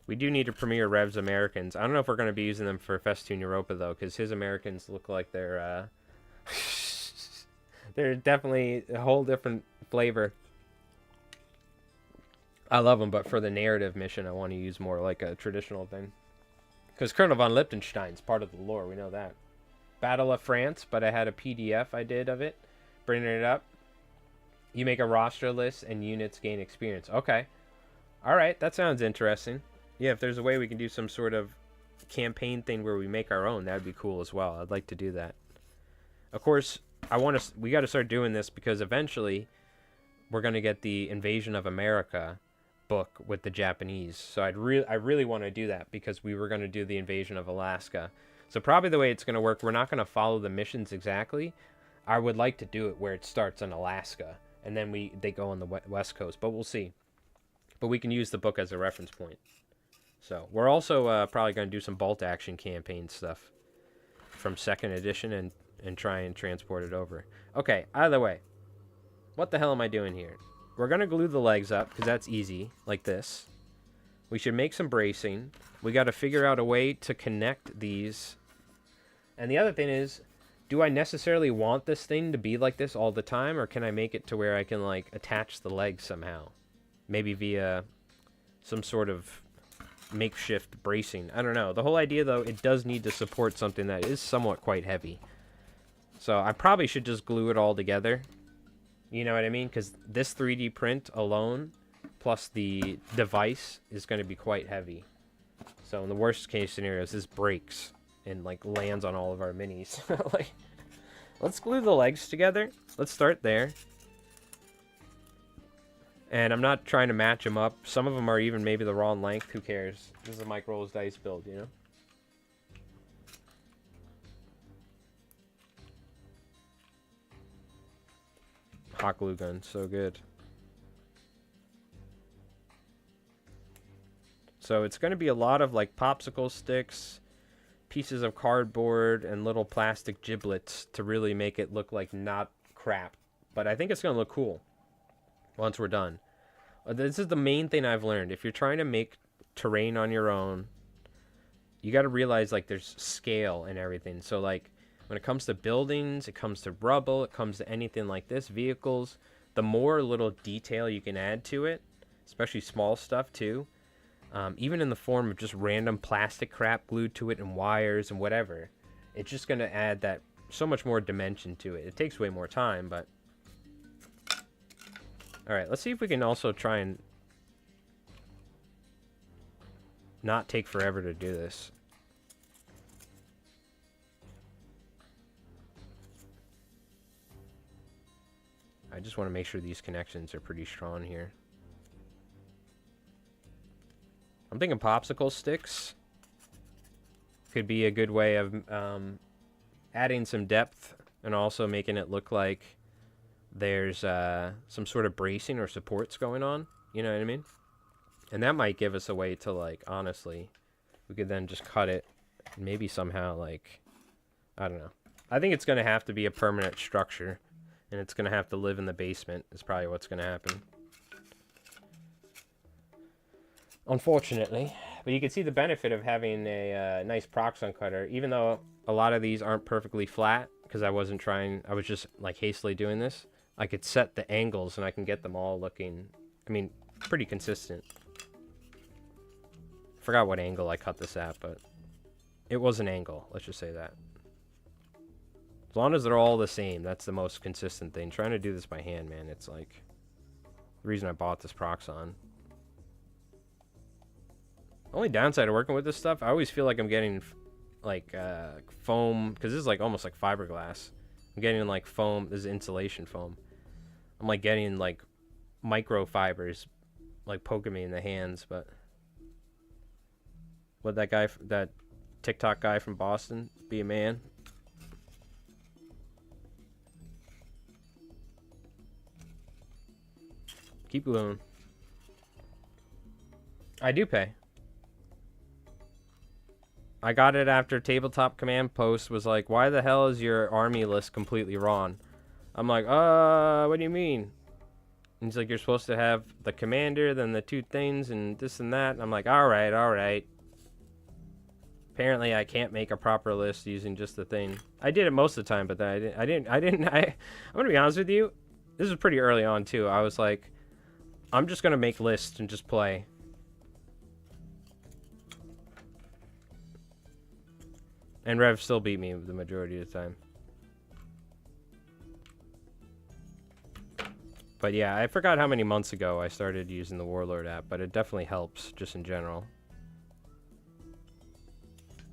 Speaker 1: We do need to premiere Rev's Americans. I don't know if we're gonna be using them for Festung Europa though, because his Americans look like they're they're definitely a whole different flavor. I love them, but for the narrative mission, I want to use more like a traditional thing. Because Colonel von Liechtenstein's part of the lore, we know that. Battle of France, but I had a PDF I did of it. Bringing it up. You make a roster list and units gain experience. Okay. Alright, that sounds interesting. Yeah, if there's a way we can do some sort of campaign thing where we make our own, that would be cool as well. I'd like to do that. Of course, we got to start doing this because eventually we're going to get the Invasion of America book with the Japanese. So I really want to do that because we were going to do the Invasion of Alaska. So probably the way it's going to work, we're not going to follow the missions exactly. I would like to do it where it starts in Alaska and then they go on the West Coast, but we'll see. But we can use the book as a reference point. So we're also probably going to do some bolt action campaign stuff from 2nd edition and try and transport it over. Okay, either way, what the hell am I doing here? We're going to glue the legs up because that's easy, like this. We should make some bracing. We got to figure out a way to connect these. And the other thing is, do I necessarily want this thing to be like this all the time, or can I make it to where I can like attach the legs somehow? Maybe via some sort of makeshift bracing. I don't know. The whole idea, though, it does need to support something that is somewhat quite heavy. So I probably should just glue it all together. You know what I mean? Because this 3D print alone, plus the device, is going to be quite heavy. So in the worst case scenarios, this breaks and like lands on all of our minis. Like, let's glue the legs together. Let's start there. And I'm not trying to match them up. Some of them are even maybe the wrong length. Who cares? This is a Mike Rolls dice build, you know? Hot glue gun, so good. So it's going to be a lot of like popsicle sticks, pieces of cardboard, and little plastic giblets to really make it look like not crap. But I think it's going to look cool once we're done. This is the main thing I've learned. If you're trying to make terrain on your own, you got to realize like there's scale and everything. So like when it comes to buildings, it comes to rubble, it comes to anything like this, vehicles, the more little detail you can add to it, especially small stuff too, even in the form of just random plastic crap glued to it and wires and whatever, it's just going to add that so much more dimension to it. It takes way more time, but all right, let's see if we can also try and not take forever to do this. I just want to make sure these connections are pretty strong here. I'm thinking popsicle sticks could be a good way of adding some depth and also making it look like there's some sort of bracing or supports going on. You know what I mean? And that might give us a way to, like, honestly, we could then just cut it and maybe somehow, like, I don't know. I think it's going to have to be a permanent structure, and it's going to have to live in the basement is probably what's going to happen. Unfortunately. But you can see the benefit of having a nice Proxxon cutter, even though a lot of these aren't perfectly flat, because I was just, like, hastily doing this. I could set the angles, and I can get them all looking, I mean, pretty consistent. Forgot what angle I cut this at, but it was an angle. Let's just say that. As long as they're all the same, that's the most consistent thing. Trying to do this by hand, man, it's like the reason I bought this Proxxon. Only downside of working with this stuff, I always feel like I'm getting like foam, because this is like almost like fiberglass. I'm getting like foam. This is insulation foam. I'm like getting like microfibers like poking me in the hands. But would that guy, that TikTok guy from Boston, be a man? Keep gluing. I do pay. I got it after Tabletop Command Post was like, why the hell is your army list completely wrong? I'm like, what do you mean? And he's like, you're supposed to have the commander, then the two things, and this and that. And I'm like, all right. Apparently, I can't make a proper list using just the thing. I did it most of the time, but then I'm gonna be honest with you. This was pretty early on too. I was like, I'm just gonna make lists and just play. And Rev still beat me the majority of the time. But yeah, I forgot how many months ago I started using the Warlord app, but it definitely helps just in general.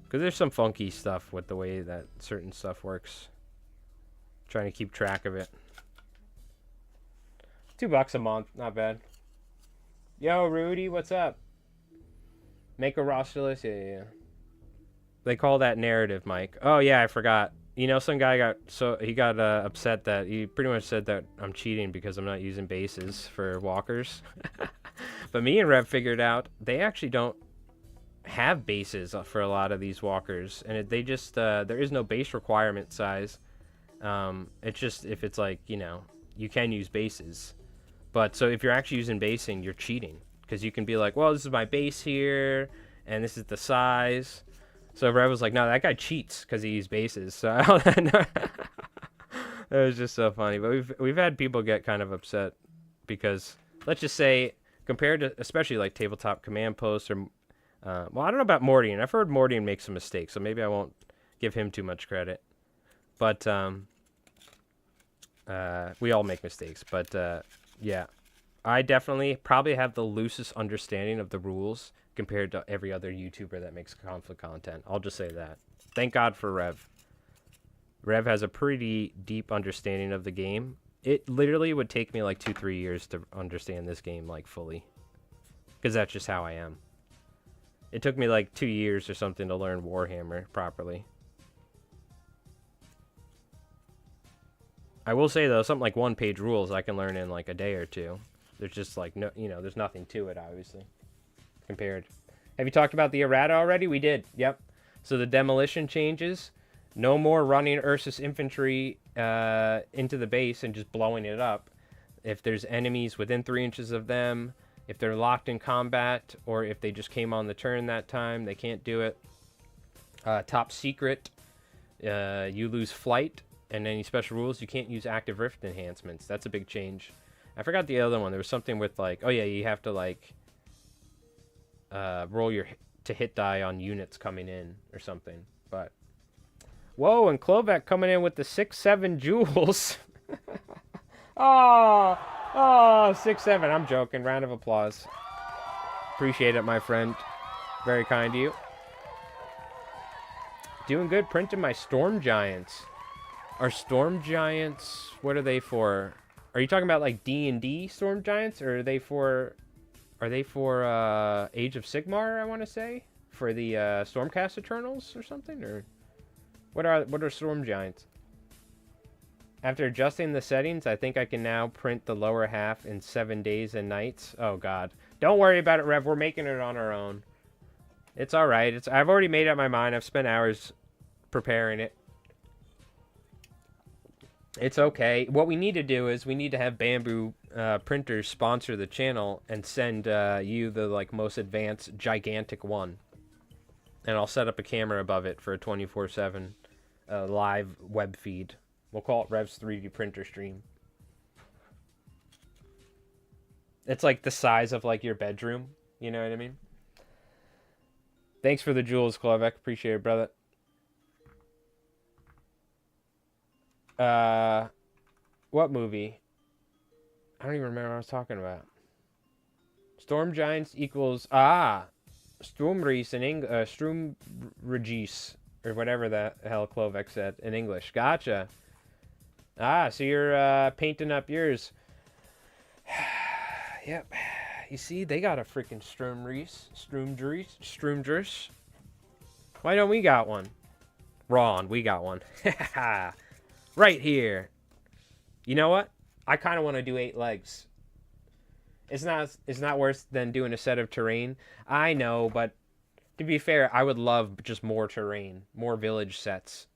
Speaker 1: Because there's some funky stuff with the way that certain stuff works. Trying to keep track of it. $2 a month, not bad. Yo, Rudy, what's up? Make a roster list? Yeah. They call that narrative, Mike. Oh, yeah, I forgot. You know, some guy got upset that he pretty much said that I'm cheating because I'm not using bases for walkers. But me and Rev figured out they actually don't have bases for a lot of these walkers, and they just there is no base requirement size. It's just if it's like, you know, you can use bases. But so if you're actually using basing, you're cheating because you can be like, well, this is my base here, and this is the size. So Rev was like, no, that guy cheats because he used bases. So it was just so funny. But we've had people get kind of upset because, let's just say, compared to especially like Tabletop Command Post or, well, I don't know about Mordian. I've heard Mordian make some mistakes, so maybe I won't give him too much credit. But we all make mistakes. But yeah, I definitely probably have the loosest understanding of the rules compared to every other YouTuber that makes conflict content. I'll just say that. Thank God for Rev. Rev has a pretty deep understanding of the game. It literally would take me like 2-3 years to understand this game like fully. Because that's just how I am. It took me like 2 years or something to learn Warhammer properly. I will say though, something like 1-page rules I can learn in like a day or two. There's just like no, you know, there's nothing to it obviously. Compared. Have you talked about the errata already? We did. Yep. So the demolition changes. No more running Ursus infantry into the base and just blowing it up. If there's enemies within 3 inches of them, if they're locked in combat, or if they just came on the turn that time, they can't do it. Top secret, you lose flight, and any special rules, you can't use active rift enhancements. That's a big change. I forgot the other one. There was something with like, oh yeah, you have to like roll your to hit die on units coming in or something. But whoa, and Klovek coming in with the 6-7 jewels. Oh, 6-7. I'm joking. Round of applause. Appreciate it, my friend. Very kind of you. Doing good printing my Storm Giants. Are Storm Giants, what are they for? Are you talking about like D&D Storm Giants, or are they for Age of Sigmar, I want to say? For the Stormcast Eternals or something? Or what are Storm Giants? After adjusting the settings, I think I can now print the lower half in 7 days and nights. Oh god. Don't worry about it, Rev. We're making it on our own. It's alright. I've already made up my mind. I've spent hours preparing it. It's okay. What we need to do is we need to have Bamboo printers sponsor the channel and send you the like most advanced gigantic one. And I'll set up a camera above it for a 24/7 live web feed. We'll call it Rev's 3D printer stream. It's like the size of like your bedroom. You know what I mean? Thanks for the jewels, Klovek. Appreciate it, brother. What movie? I don't even remember what I was talking about. Storm Giants equals Sturmriese in English, Sturmriese, or whatever the hell Klovek said in English. Gotcha. So you're painting up yours. Yep. You see, they got a freaking Sturmriese. Why don't we got one? Ron, we got one. Right here. You know what? I kind of want to do 8 legs. It's not worse than doing a set of terrain. I know, but to be fair, I would love just more terrain, more village sets.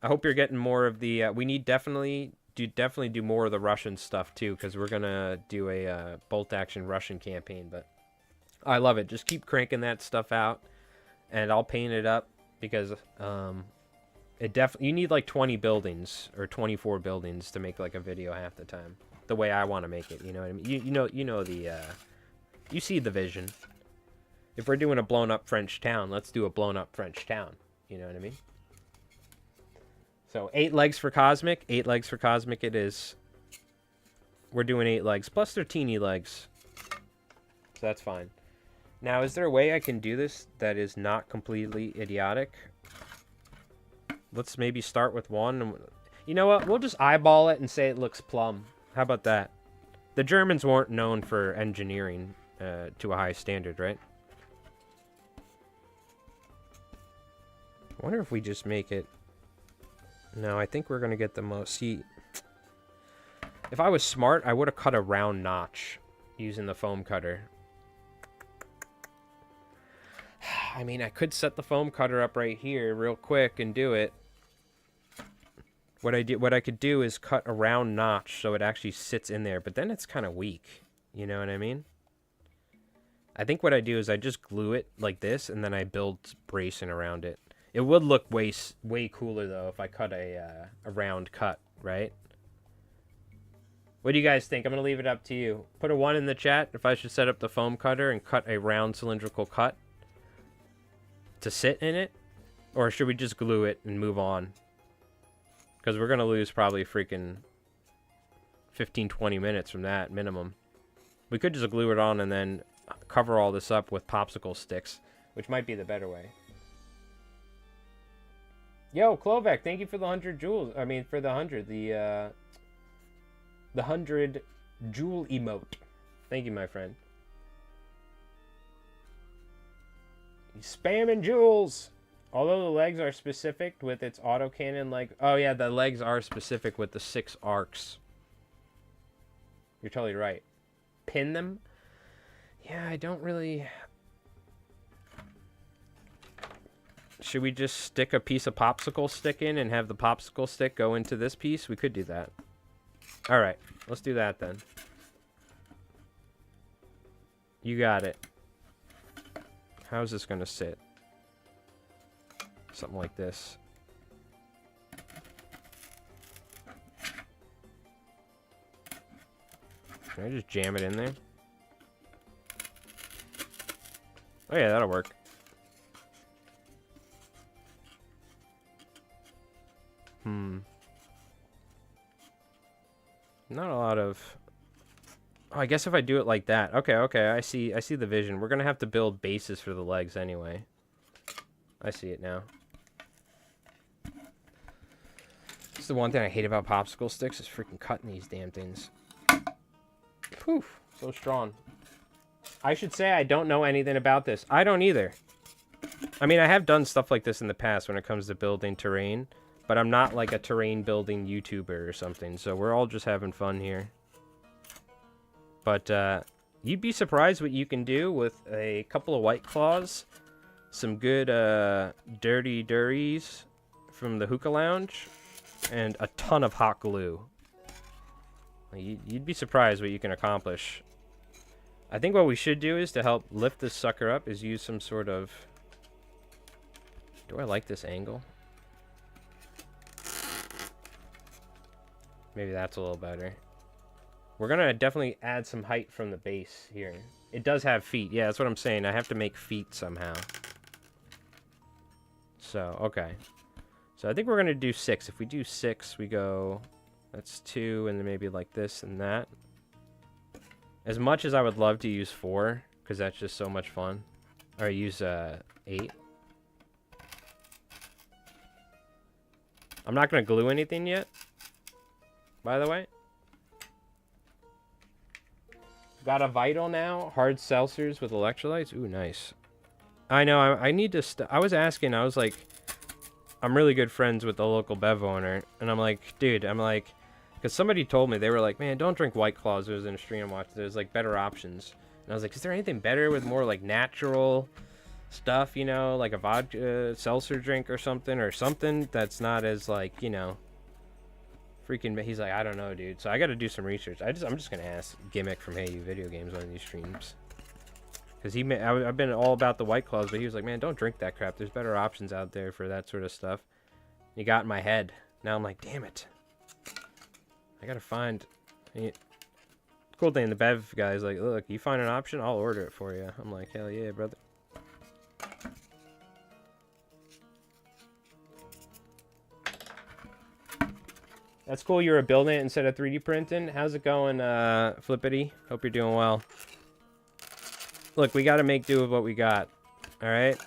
Speaker 1: I hope you're getting more of the. We need definitely do more of the Russian stuff too, because we're gonna do a bolt action Russian campaign. But I love it. Just keep cranking that stuff out, and I'll paint it up because you need like 20 buildings or 24 buildings to make like a video half the time. The way I want to make it, you know what I mean? You see the vision. If we're doing a blown up French town, let's do a blown up French town. You know what I mean? So 8 legs for Cosmic. 8 legs for Cosmic it is. We're doing 8 legs. Plus they're teeny legs. So that's fine. Now, is there a way I can do this that is not completely idiotic? Let's maybe start with one. You know what? We'll just eyeball it and say it looks plumb. How about that? The Germans weren't known for engineering to a high standard, right? I wonder if we just make it... No, I think we're going to get the most... See, if I was smart, I would have cut a round notch using the foam cutter. I mean, I could set the foam cutter up right here real quick and do it. What I could do is cut a round notch so it actually sits in there, but then it's kind of weak. You know what I mean? I think what I do is I just glue it like this, and then I build bracing around it. It would look way cooler, though, if I cut a round cut, right? What do you guys think? I'm going to leave it up to you. Put a 1 in the chat if I should set up the foam cutter and cut a round cylindrical cut to sit in it. Or should we just glue it and move on? Because we're going to lose probably freaking 15-20 minutes from that, minimum. We could just glue it on and then cover all this up with popsicle sticks, which might be the better way. Yo, Klovek, thank you for the 100 jewels. I mean, for the 100, the 100 jewel emote. Thank you, my friend. He's spamming jewels. Although the legs are specific with its autocannon, like... Oh, yeah, the legs are specific with the 6 arcs. You're totally right. Pin them? Yeah, I don't really... Should we just stick a piece of popsicle stick in and have the popsicle stick go into this piece? We could do that. Alright, let's do that then. You got it. How's this gonna sit? something like this. Can I just jam it in there? Oh yeah, that'll work. Not a lot of... Oh, I guess if I do it like that. Okay, I see the vision. We're gonna have to build bases for the legs anyway. I see it now. This is the one thing I hate about popsicle sticks, is freaking cutting these damn things. Poof, so strong. I should say I don't know anything about this. I don't either. I mean, I have done stuff like this in the past when it comes to building terrain, but I'm not like a terrain building YouTuber or something, so we're all just having fun here. But you'd be surprised what you can do with a couple of White Claws, some good dirty dirties from the hookah lounge, and a ton of hot glue. You'd be surprised what you can accomplish. I think what we should do is, to help lift this sucker up, is use some sort of... Do I like this angle? Maybe that's a little better. We're gonna definitely add some height from the base here. It does have feet. Yeah, that's what I'm saying. I have to make feet somehow. So, okay. So I think we're gonna do 6. If we do 6, we go... That's 2, and then maybe like this and that. As much as I would love to use 4, because that's just so much fun. Or use 8. I'm not gonna glue anything yet, by the way. Got a Vital now. Hard seltzers with electrolytes. Ooh, nice. I know, I need to... I was asking, I was like... I'm really good friends with the local Bev owner. And I'm like, dude, I'm like... Because somebody told me, they were like, man, don't drink White Claws. It was in a stream watch. There's like better options. And I was like, is there anything better with more like natural stuff, you know? Like a vodka seltzer drink or something that's not as like, you know... Freaking... He's like, I don't know, dude. So I got to do some research. I'm just going to ask Gimmick from Hey You Video Games on these streams. Because I've been all about the White Claws, but he was like, man, don't drink that crap. There's better options out there for that sort of stuff. He got in my head. Now I'm like, damn it. I gotta find... Cool thing, the Bev guy's like, look, you find an option, I'll order it for you. I'm like, hell yeah, brother. That's cool, you were building it instead of 3D printing. How's it going, Flippity? Hope you're doing well. Look, we gotta make do with what we got. Alright?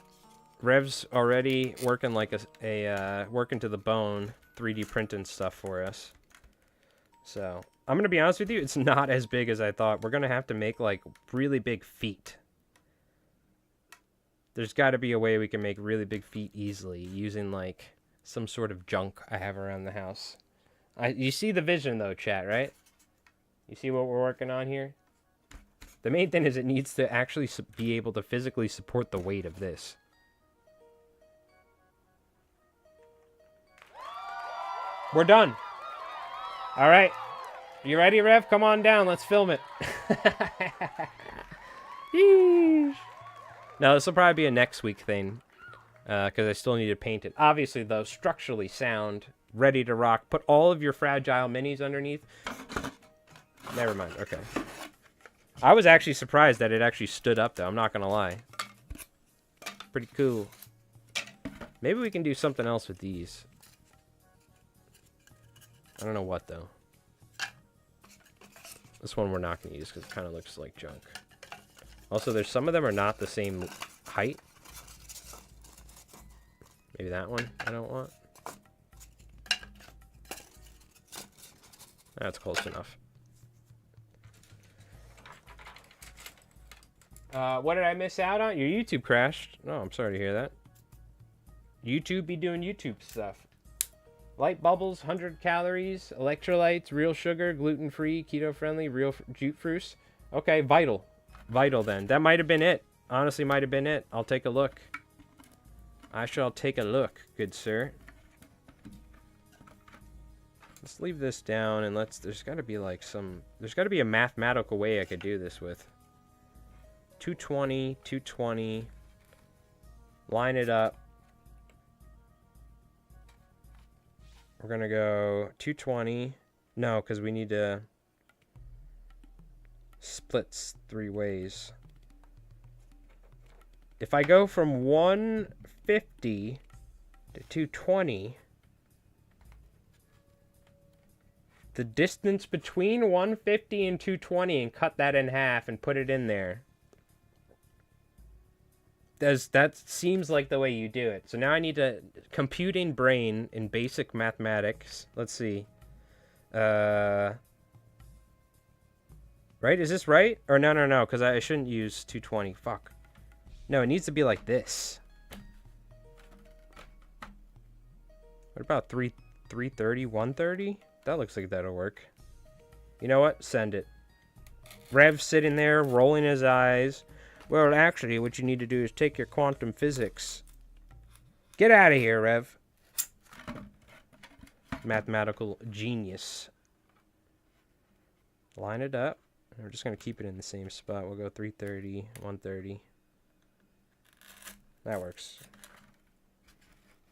Speaker 1: Rev's already working like working to the bone, 3D printing stuff for us. So, I'm gonna be honest with you, it's not as big as I thought. We're gonna have to make, like, really big feet. There's gotta be a way we can make really big feet easily, using, like, some sort of junk I have around the house. You see the vision, though, chat, right? You see what we're working on here? The main thing is it needs to actually be able to physically support the weight of this. We're done. All right. You ready, Rev? Come on down. Let's film it. Yeesh. No, this will probably be a next week thing. Because I still need to paint it. Obviously, though, structurally sound, ready to rock. Put all of your fragile minis underneath. Never mind. Okay. I was actually surprised that it actually stood up, though. I'm not going to lie. Pretty cool. Maybe we can do something else with these. I don't know what, though. This one we're not going to use because it kind of looks like junk. Also, there's some of them are not the same height. Maybe that one I don't want. That's close enough. What did I miss out on? Your YouTube crashed. Oh, I'm sorry to hear that. YouTube be doing YouTube stuff. Light bubbles, 100 calories, electrolytes, real sugar, gluten-free, keto-friendly, real jute fruits. Okay, Vital. Vital, then. That might have been it. Honestly, might have been it. I'll take a look. I shall take a look, good sir. Let's leave this down, and there's got to be, like, there's got to be a mathematical way I could do this with. 220, 220. Line it up. We're going to go 220. No, because we need to split 3 ways. If I go from 150 to 220, the distance between 150 and 220, and cut that in half and put it in there. That seems like the way you do it. So now I need to computing brain in basic mathematics. Let's see. Right? Is this right? Or no, because I shouldn't use 220. Fuck. No, it needs to be like this. What about 330, 130? That looks like that'll work. You know what? Send it. Rev's sitting there, rolling his eyes. Well, actually, what you need to do is take your quantum physics. Get out of here, Rev. Mathematical genius. Line it up. We're just going to keep it in the same spot. We'll go 330, 130. That works.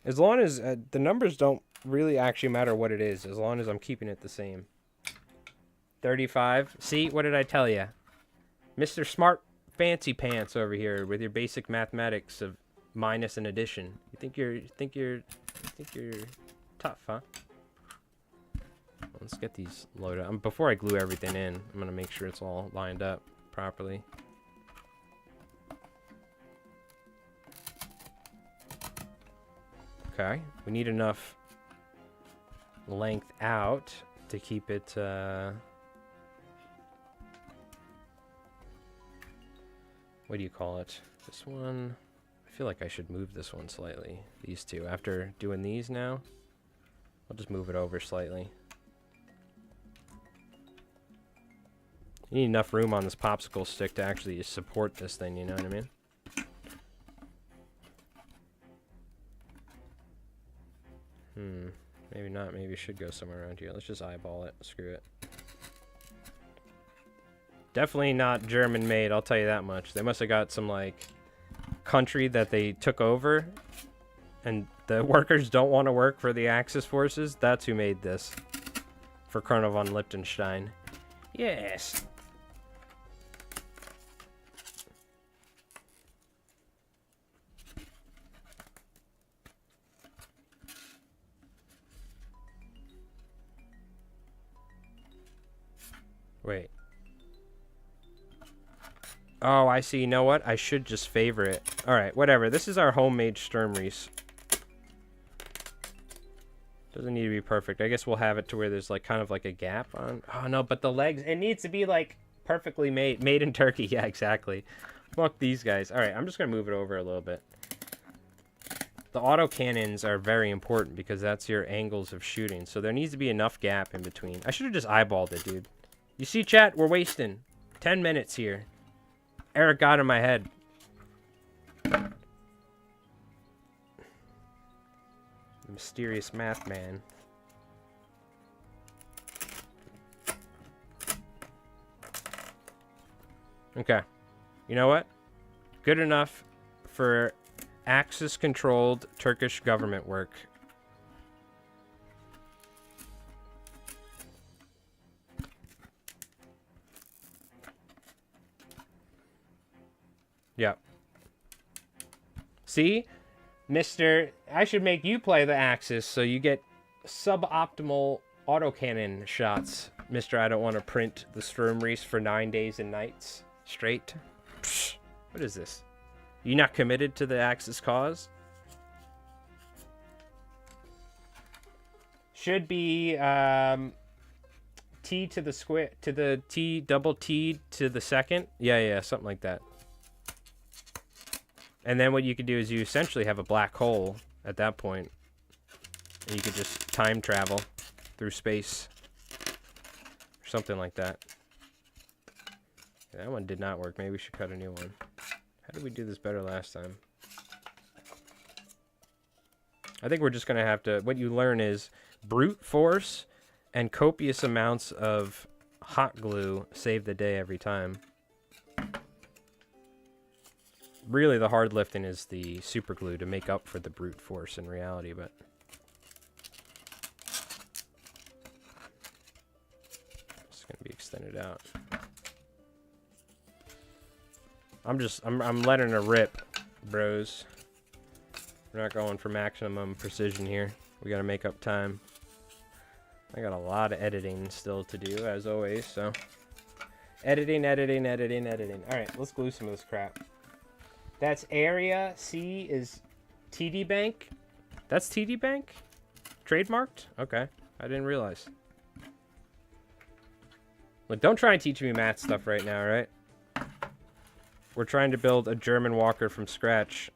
Speaker 1: As long as the numbers don't really actually matter what it is, as long as I'm keeping it the same. 35. See, what did I tell you? Mr. Smart Fancy Pants over here with your basic mathematics of minus and addition. You think you're tough, huh? Let's get these loaded. Before I glue everything in, I'm gonna make sure it's all lined up properly. Okay, we need enough length out to keep it what do you call it? This one, I feel like I should move this one slightly. These two, after doing these now, I'll just move it over slightly. You need enough room on this popsicle stick to actually support this thing, you know what I mean? Maybe not. Maybe it should go somewhere around here. Let's just eyeball it. Screw it. Definitely not German made, I'll tell you that much. They must have got some, like, country that they took over, and the workers don't want to work for the Axis forces. That's who made this. For Colonel von Liechtenstein. Yes. Wait. Oh, I see. You know what? I should just favor it. Alright, whatever. This is our homemade Sturmriese. Doesn't need to be perfect. I guess we'll have it to where there's like kind of like a gap on. Oh, no, but the legs. It needs to be like perfectly made. Made in Turkey. Yeah, exactly. Fuck these guys. Alright, I'm just going to move it over a little bit. The autocannons are very important because that's your angles of shooting. So there needs to be enough gap in between. I should have just eyeballed it, dude. You see, chat? We're wasting 10 minutes here. Eric got in my head. The mysterious math man. Okay. You know what? Good enough for Axis-controlled Turkish government work. Yep. See? Mr. I should make you play the Axis so you get suboptimal autocannon shots. Mr. I don't want to print the Sturmriese for 9 days and nights straight. Psh, what is this? You not committed to the Axis cause? Should be T to the square to the T double T to the second. Yeah, something like that. And then what you could do is you essentially have a black hole at that point. And you could just time travel through space. Or something like that. That one did not work. Maybe we should cut a new one. How did we do this better last time? I think we're just going to have to... What you learn is brute force and copious amounts of hot glue save the day every time. Really, the hard lifting is the super glue to make up for the brute force in reality, but... maxing it out. I'm letting it rip, bros. We're not going for maximum precision here. We gotta make up time. I got a lot of editing still to do, as always, so. Editing. Alright, let's glue some of this crap. That's area. C is TD Bank. That's TD Bank? Trademarked? Okay. I didn't realize. Look, don't try and teach me math stuff right now, right? We're trying to build a German walker from scratch.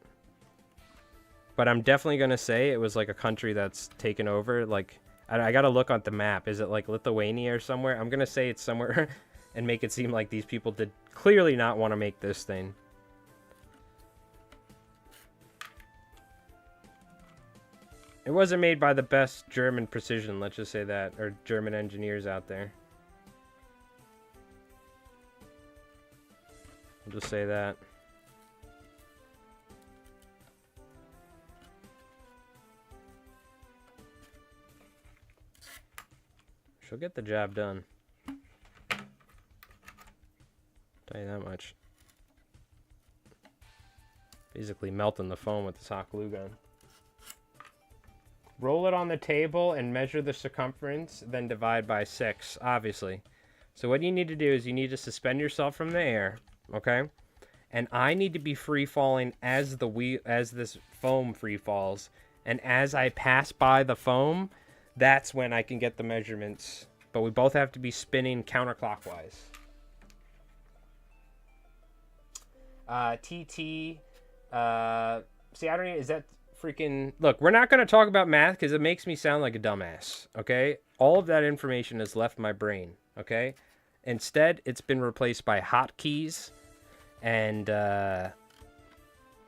Speaker 1: But I'm definitely going to say it was like a country that's taken over. Like, I got to look on the map. Is it like Lithuania or somewhere? I'm going to say it's somewhere and make it seem like these people did clearly not want to make this thing. It wasn't made by the best German precision, let's just say that, or German engineers out there. I'll just say that. She'll get the job done. Tell you that much. Basically melting the foam with this hot glue gun. Roll it on the table and measure the circumference, then divide by 6, obviously. So what you need to do is you need to suspend yourself from the air, okay? And I need to be free falling as this foam free falls. And as I pass by the foam, that's when I can get the measurements. But we both have to be spinning counterclockwise. TT. See, I don't even... Is that freaking... Look, we're not going to talk about math because it makes me sound like a dumbass, okay? All of that information has left my brain, okay? Instead, it's been replaced by hotkeys and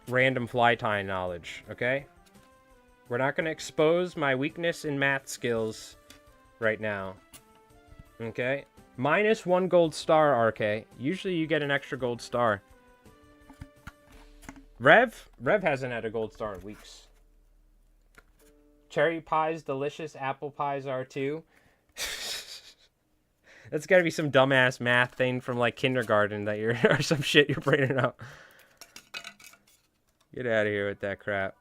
Speaker 1: random fly tying knowledge, okay? We're not going to expose my weakness in math skills right now. Okay? -1 gold star, RK. Usually you get an extra gold star. Rev hasn't had a gold star in weeks. Cherry pie's delicious. Apple pies are too. That's got to be some dumbass math thing from like kindergarten that you're or some shit you're bringing up. Get out of here with that crap.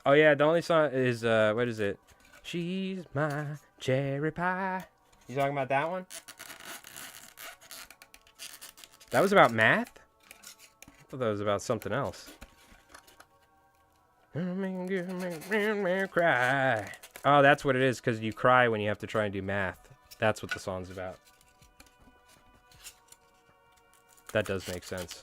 Speaker 1: Oh yeah, the only song is what is it? She's my cherry pie. You talking about that one? That was about math? I thought that was about something else. Cry. Oh, that's what it is, because you cry when you have to try and do math. That's what the song's about. That does make sense.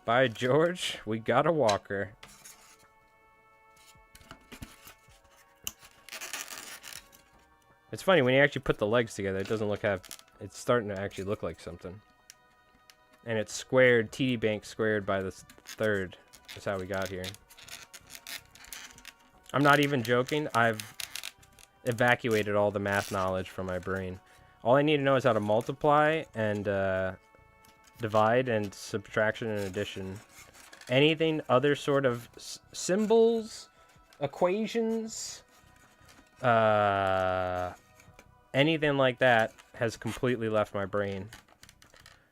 Speaker 1: By George, we got a walker. It's funny, when you actually put the legs together, it doesn't look it's starting to actually look like something. And it's squared, TD Bank squared by the third. That's how we got here. I'm not even joking. I've evacuated all the math knowledge from my brain. All I need to know is how to multiply and divide and subtraction and addition. Anything other sort of symbols, equations, anything like that has completely left my brain.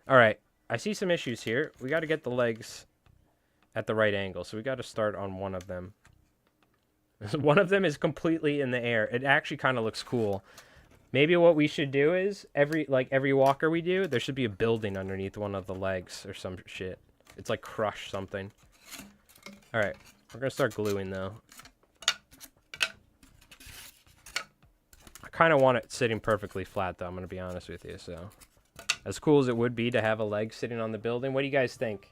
Speaker 1: All right, I see some issues here. We got to get the legs at the right angle, so we got to start on one of them. One of them is completely in the air. It actually kind of looks cool. Maybe what we should do is every walker we do, there should be a building underneath one of the legs or some shit. It's like crush something. All right, we're gonna start gluing though. I kind of want it sitting perfectly flat though, I'm gonna be honest with you. So as cool as it would be to have a leg sitting on the building, what do you guys think?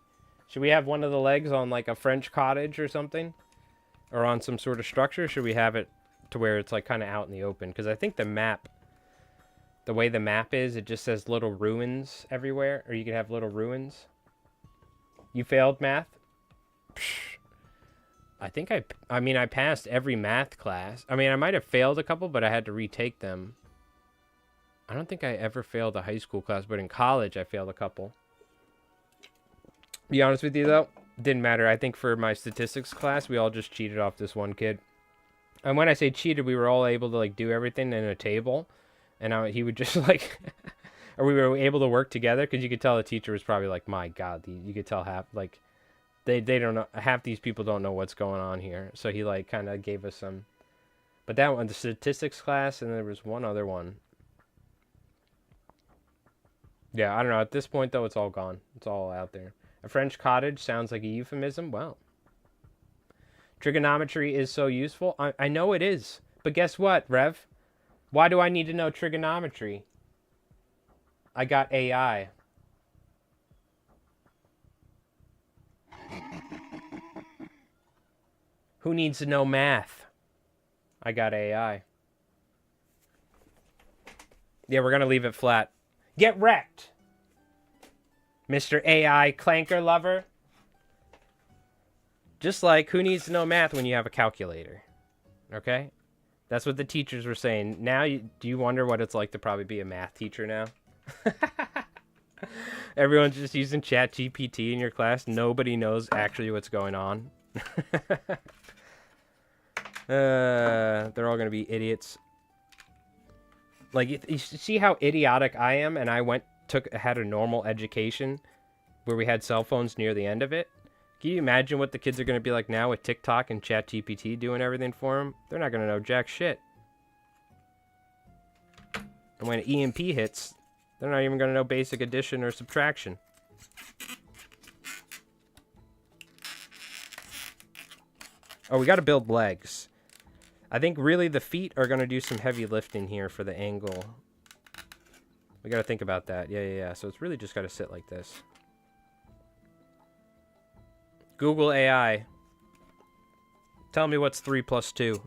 Speaker 1: Should we have one of the legs on like a French cottage or something? Or on some sort of structure? Should we have it to where it's like kind of out in the open? Because I think the map, the way the map is, it just says little ruins everywhere. Or you could have little ruins. You failed math? Psh. I think I mean, I passed every math class. I mean, I might have failed a couple, but I had to retake them. I don't think I ever failed a high school class, but in college I failed a couple. Be honest with you though, didn't matter. I think for my statistics class, we all just cheated off this one kid. And when I say cheated, we were all able to like do everything in a table, and he would just like, or we were able to work together because you could tell the teacher was probably like, my God, you could tell half like they don't know, half these people don't know what's going on here. So he like kind of gave us some, but that one, the statistics class, and there was one other one. Yeah, I don't know. At this point though, it's all gone. It's all out there. A French cottage sounds like a euphemism. Well, trigonometry is so useful. I know it is. But guess what, Rev? Why do I need to know trigonometry? I got AI. Who needs to know math? I got AI. Yeah, we're going to leave it flat. Get wrecked, Mr. AI clanker lover. Just like, who needs to know math when you have a calculator? Okay? That's what the teachers were saying. Now, do you wonder what it's like to probably be a math teacher now? Everyone's just using ChatGPT in your class. Nobody knows actually what's going on. They're all going to be idiots. Like, you see how idiotic I am, and I had a normal education where we had cell phones near the end of it? Can you imagine what the kids are going to be like now with TikTok and ChatGPT doing everything for them? They're not going to know jack shit. And when EMP hits, they're not even going to know basic addition or subtraction. Oh, we got to build legs. I think really the feet are going to do some heavy lifting here for the angle. We got to think about that. Yeah. So it's really just got to sit like this. Google AI. Tell me what's 3 plus 2.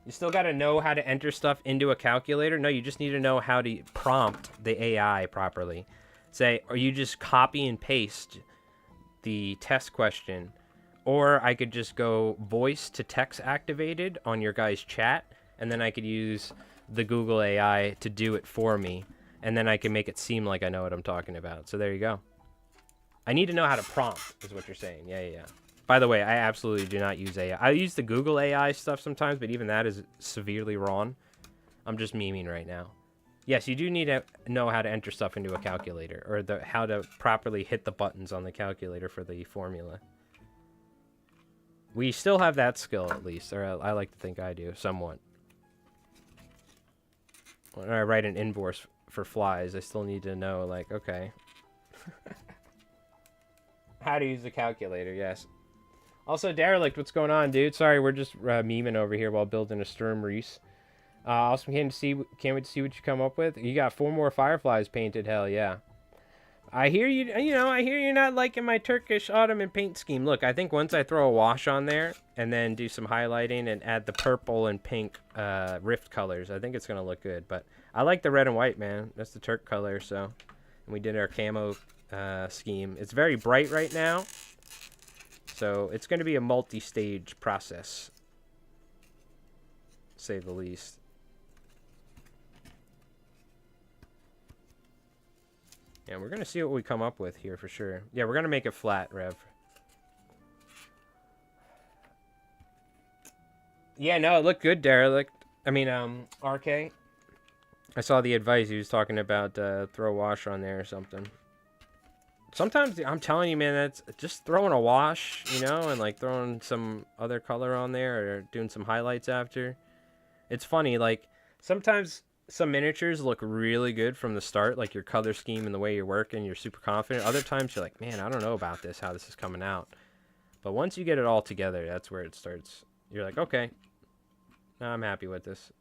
Speaker 1: You still got to know how to enter stuff into a calculator? No, you just need to know how to prompt the AI properly. Say, or you just copy and paste the test question. Or I could just go voice to text activated on your guys' chat, and then I could use the Google AI to do it for me, and then I can make it seem like I know what I'm talking about. So there you go. I need to know how to prompt, is what you're saying. Yeah. By the way, I absolutely do not use AI. I use the Google AI stuff sometimes, but even that is severely wrong. I'm just memeing right now. Yes, you do need to know how to enter stuff into a calculator, or how to properly hit the buttons on the calculator for the formula. We still have that skill, at least, or I like to think I do, somewhat. When I write an invoice for flies, I still need to know, like, okay. How to use the calculator, yes. Also, Derelict, what's going on, dude? Sorry, we're just memeing over here while building a Sturmriese. Also, can't wait to see what you come up with. You got 4 more fireflies painted, hell yeah. I hear I hear you're not liking my Turkish Ottoman paint scheme. Look, I think once I throw a wash on there and then do some highlighting and add the purple and pink rift colors, I think it's going to look good. But I like the red and white, man. That's the Turk color, so. And we did our camo scheme. It's very bright right now, so it's going to be a multi-stage process, to say the least. Yeah, we're going to see what we come up with here for sure. Yeah, we're going to make it flat, Rev. Yeah, no, it looked good, Derelict. I mean, RK. I saw the advice he was talking about, throw a wash on there or something. Sometimes, I'm telling you, man, that's just throwing a wash, and like throwing some other color on there or doing some highlights after. It's funny, like, sometimes some miniatures look really good from the start, like your color scheme and the way you're working, you're super confident. Other times you're like, man, I don't know about this, how this is coming out. But once you get it all together, that's where it starts. You're like, okay, now I'm happy with this.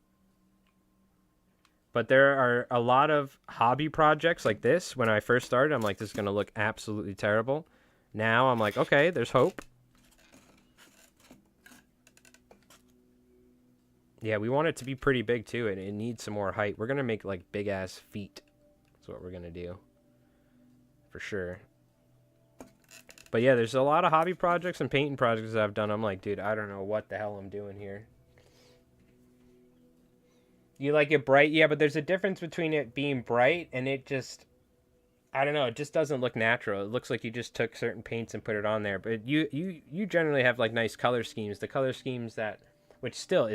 Speaker 1: But there are a lot of hobby projects like this. When I first started, I'm like, this is going to look absolutely terrible. Now I'm like, okay, there's hope. Yeah, we want it to be pretty big, too, and it needs some more height. We're going to make, like, big-ass feet. That's what we're going to do. For sure. But, yeah, there's a lot of hobby projects and painting projects that I've done. I'm like, dude, I don't know what the hell I'm doing here. You like it bright? Yeah, but there's a difference between it being bright and it just... I don't know, it just doesn't look natural. It looks like you just took certain paints and put it on there. But you generally have, like, nice color schemes. The color schemes that which still,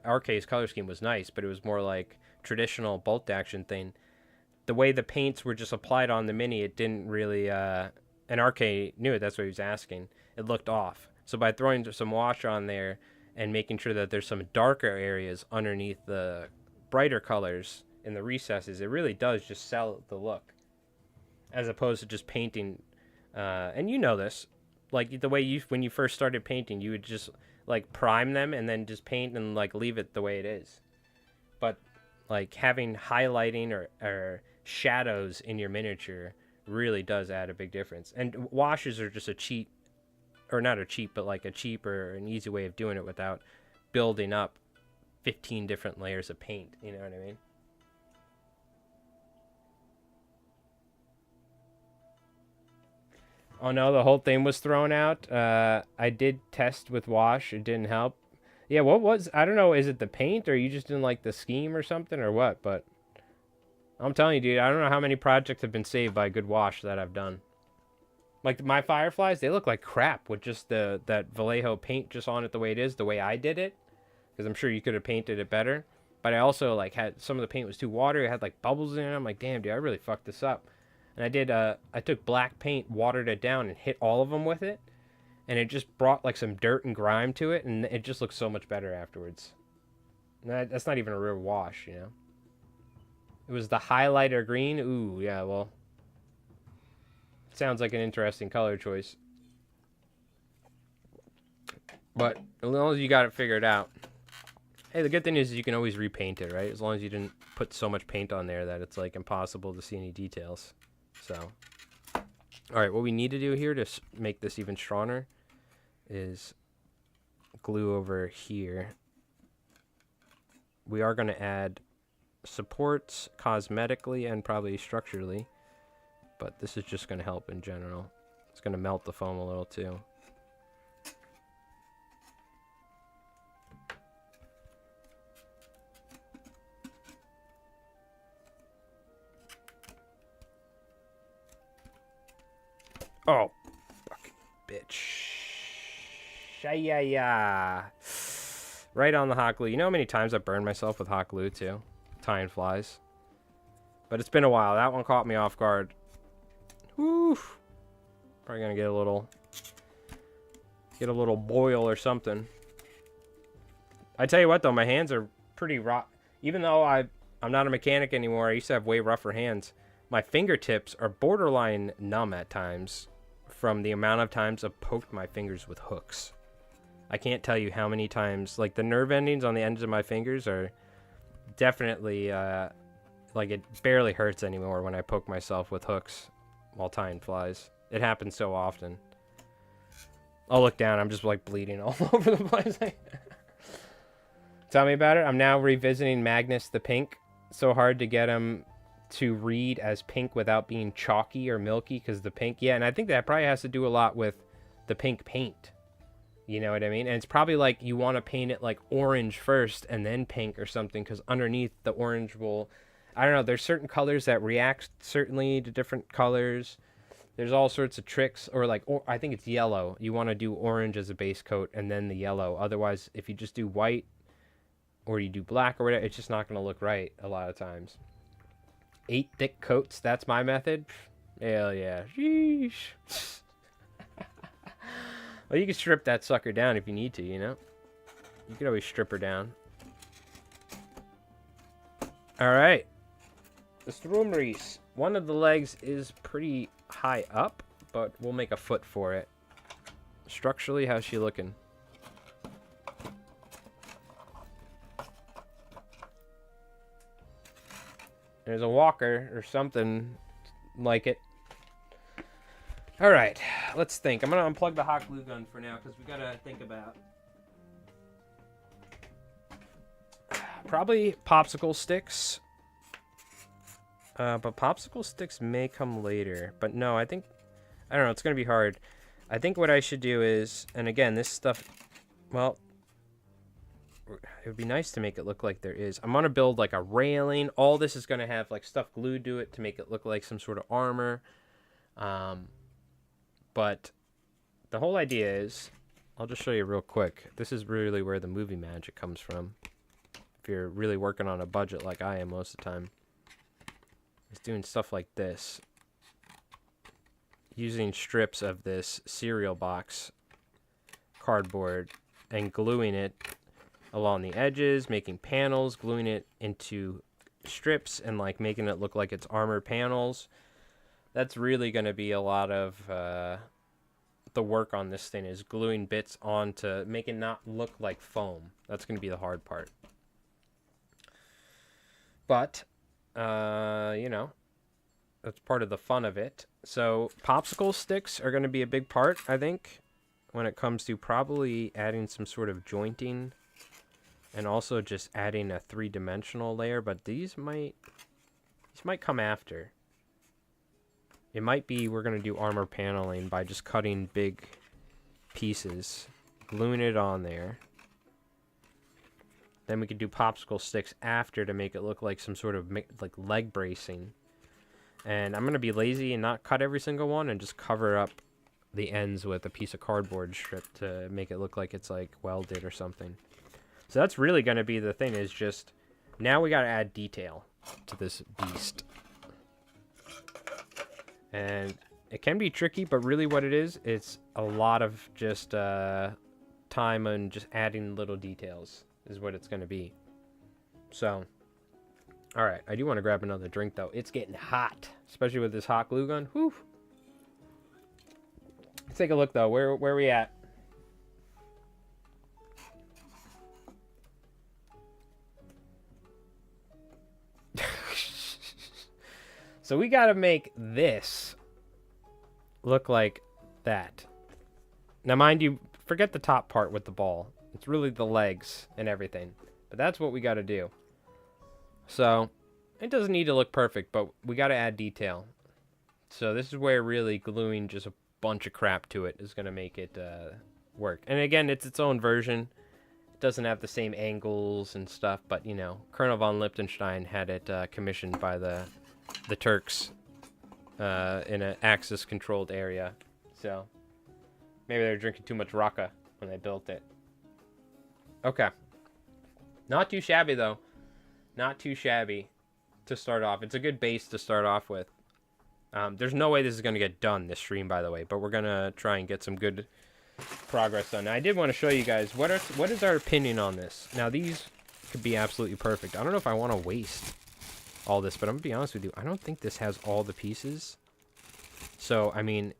Speaker 1: RK's color scheme was nice, but it was more like traditional bolt action thing. The way the paints were just applied on the Mini, it didn't really, and RK knew it, that's what he was asking. It looked off. So by throwing some wash on there and making sure that there's some darker areas underneath the brighter colors in the recesses, it really does just sell the look. As opposed to just painting, and you know this, like the way when you first started painting, you would just like prime them and then just paint and like leave it the way it is. But like having highlighting or shadows in your miniature really does add a big difference. And washes are just a cheap, or not a cheap, but like a cheap or an easy way of doing it without building up 15 different layers of paint. You know what I mean? Oh no, the whole thing was thrown out. I did test with wash. It didn't help. Yeah, I don't know, is it the paint or you just didn't like the scheme or something or what? But I'm telling you, dude, I don't know how many projects have been saved by good wash that I've done. Like my Fireflies, they look like crap with just that Vallejo paint just on it the way it is, the way I did it. Because I'm sure you could have painted it better. But I also like had some of the paint was too watery. It had like bubbles in it. I'm like, damn, dude, I really fucked this up. And I took black paint, watered it down, and hit all of them with it. And it just brought like some dirt and grime to it, and it just looks so much better afterwards. And that's not even a real wash, you know? It was the highlighter green. Ooh, yeah, well. Sounds like an interesting color choice. But as long as you got it figured out. Hey, the good thing is you can always repaint it, right? As long as you didn't put so much paint on there that it's like impossible to see any details. So, all right, what we need to do here to make this even stronger is glue over here. We are going to add supports cosmetically and probably structurally, but this is just going to help in general. It's going to melt the foam a little too. Oh, fucking bitch. Yeah. Right on the hot glue. You know how many times I've burned myself with hot glue, too? Tying flies. But it's been a while. That one caught me off guard. Whew. Probably gonna get a little boil or something. I tell you what, though, my hands are pretty raw. Even though I'm not a mechanic anymore, I used to have way rougher hands. My fingertips are borderline numb at times from the amount of times I've poked my fingers with hooks. I can't tell you how many times, like the nerve endings on the ends of my fingers are definitely, like it barely hurts anymore when I poke myself with hooks while tying flies. It happens so often. I'll look down, I'm just like bleeding all over the place. Tell me about it. I'm now revisiting Magnus the Pink. So hard to get him to read as pink without being chalky or milky because the pink, yeah, and I think that probably has to do a lot with the pink paint. You know what I mean? And it's probably like you want to paint it like orange first and then pink or something because underneath the orange will, I don't know, there's certain colors that react certainly to different colors. There's all sorts of tricks, or like, I think it's yellow. You want to do orange as a base coat and then the yellow. Otherwise, if you just do white or you do black or whatever, it's just not going to look right a lot of times. 8 thick coats, that's my method. Hell yeah. Sheesh. Well, you can strip that sucker down if you need to, you know? You can always strip her down. Alright. The Sturmriese. One of the legs is pretty high up, but we'll make a foot for it. Structurally, how's she looking? There's a walker or something like it. All right, let's think. I'm going to unplug the hot glue gun for now because we got to think about probably popsicle sticks. But popsicle sticks may come later. But no, I don't know. It's going to be hard. I think what I should do is, and again, this stuff, well, it would be nice to make it look like there is. I'm going to build like a railing. All this is going to have like stuff glued to it to make it look like some sort of armor. But the whole idea is I'll just show you real quick. This is really where the movie magic comes from. If you're really working on a budget like I am most of the time. It's doing stuff like this. Using strips of this cereal box cardboard and gluing it along the edges, making panels, gluing it into strips and like making it look like it's armor panels. That's really going to be a lot of the work on this thing, is gluing bits on to make it not look like foam. That's going to be the hard part. But, you know, that's part of the fun of it. So popsicle sticks are going to be a big part, I think, when it comes to probably adding some sort of jointing and also just adding a three-dimensional layer. But these might come after. It might be we're going to do armor paneling by just cutting big pieces, gluing it on there. Then we could do popsicle sticks after to make it look like some sort of like leg bracing. And I'm going to be lazy and not cut every single one and just cover up the ends with a piece of cardboard strip to make it look like it's like welded or something. So that's really going to be the thing, is just now we got to add detail to this beast. And it can be tricky, but really what it is, it's a lot of just time and just adding little details is what it's going to be. So, all right, I do want to grab another drink, though. It's getting hot, especially with this hot glue gun. Whew. Let's take a look, though. Where are we at? So we got to make this look like that. Now, mind you, forget the top part with the ball. It's really the legs and everything. But that's what we got to do. So it doesn't need to look perfect, but we got to add detail. So this is where really gluing just a bunch of crap to it is going to make it work. And again, it's its own version. It doesn't have the same angles and stuff, but, you know, Colonel von Liechtenstein had it commissioned by the Turks in an Axis-controlled area. So maybe they were drinking too much Raka when they built it. Okay. Not too shabby, though. Not too shabby to start off. It's a good base to start off with. There's no way this is going to get done this stream, by the way, but we're going to try and get some good progress done. Now, I did want to show you guys what is our opinion on this. Now, these could be absolutely perfect. I don't know if I want to waste all this, but I'm going to be honest with you. I don't think this has all the pieces. So, I mean,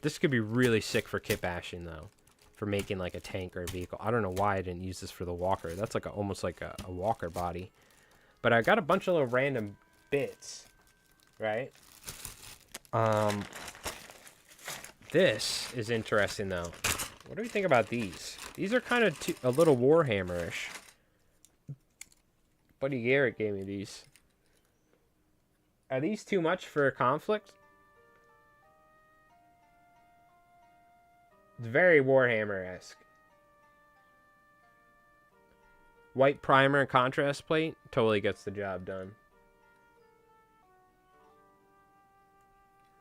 Speaker 1: this could be really sick for kit bashing, though, for making like a tank or a vehicle. I don't know why I didn't use this for the walker. That's like almost like a walker body. But I got a bunch of little random bits, right? This is interesting, though. What do we think about these? These are kind of a little Warhammer-ish. Buddy Garrett gave me these. Are these too much for Konflikt? It's very Warhammer-esque. White primer and contrast plate totally gets the job done.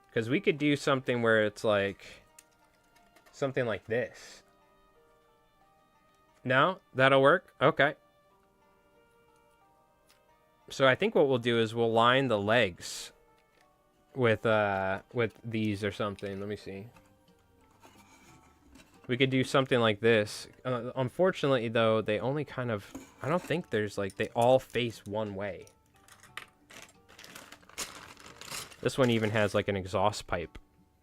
Speaker 1: Because we could do something where it's like something like this. No? That'll work? Okay. So I think what we'll do is we'll line the legs with these or something. Let me see. We could do something like this. Unfortunately, though, they only kind of... I don't think there's, like... They all face one way. This one even has, like, an exhaust pipe.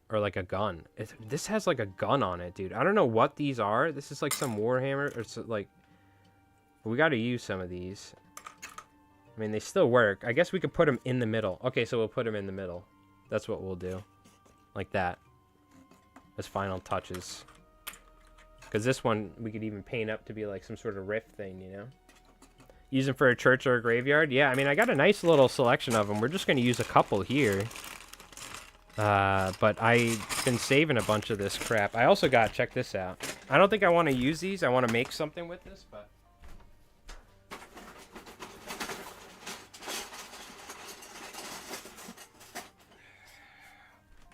Speaker 1: Or, like, a gun. This has, like, a gun on it, dude. I don't know what these are. This is, like, some Warhammer... Or, so, like... We gotta use some of these. I mean, they still work. I guess we could put them in the middle. Okay, so we'll put them in the middle. That's what we'll do. Like that. As final touches. Because this one, we could even paint up to be like some sort of rift thing, you know? Use them for a church or a graveyard? Yeah, I mean, I got a nice little selection of them. We're just going to use a couple here. But I've been saving a bunch of this crap. I also got, check this out. I don't think I want to use these. I want to make something with this, but...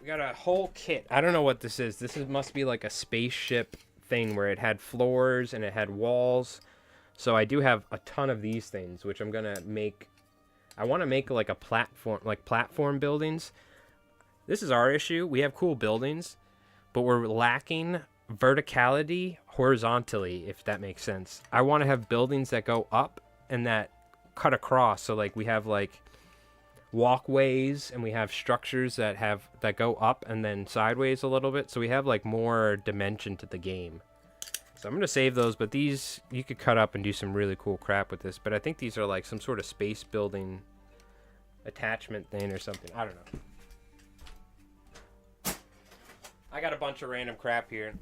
Speaker 1: We got a whole kit. I don't know what this is. Must be like a spaceship thing where it had floors and it had walls. So I do have a ton of these things, which I'm gonna make. I want to make like a platform buildings. This is our issue. We have cool buildings, but we're lacking verticality horizontally, if that makes sense. I want to have buildings that go up and that cut across. So like we have like walkways and we have structures that go up and then sideways a little bit. So we have like more dimension to the game. So I'm going to save those, but these you could cut up and do some really cool crap with this. But I think these are like some sort of space building attachment thing or something. I don't know. I got a bunch of random crap here.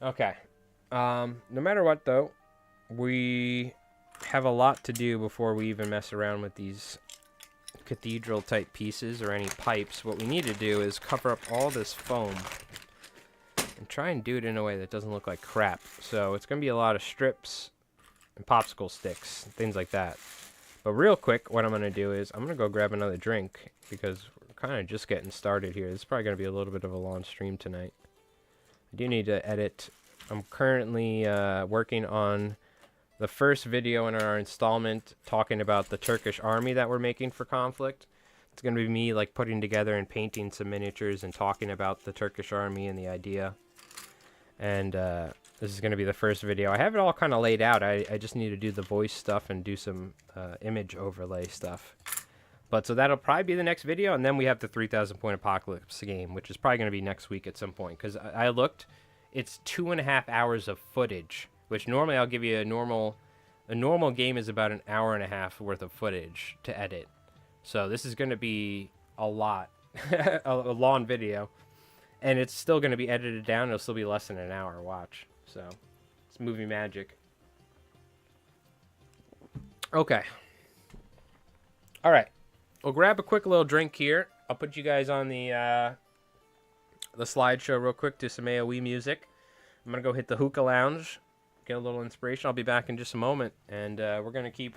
Speaker 1: Okay. No matter what, though, we have a lot to do before we even mess around with these cathedral type pieces or any pipes. What we need to do is cover up all this foam and try and do it in a way that doesn't look like crap. So it's going to be a lot of strips and popsicle sticks, things like that. But real quick, what I'm going to do is I'm going to go grab another drink because we're kind of just getting started here. This is probably going to be a little bit of a long stream tonight. I do need to edit. I'm currently working on the first video in our installment talking about the Turkish army that we're making for Konflikt. It's going to be me like putting together and painting some miniatures and talking about the Turkish army and the idea. And this is going to be the first video. I have it all kind of laid out. I just need to do the voice stuff and do some image overlay stuff. But so that'll probably be the next video. And then we have the 3,000 point apocalypse game, which is probably going to be next week at some point. Because I looked, it's 2.5 hours of footage. Which normally I'll give you a normal game is about an hour and a half worth of footage to edit. So this is going to be a lot, a long video, and it's still going to be edited down. It'll still be less than an hour watch. So it's movie magic. Okay. All right. We'll grab a quick little drink here. I'll put you guys on the slideshow real quick to some AOE music. I'm going to go hit the hookah lounge. Get a little inspiration. I'll be back in just a moment, and we're going to keep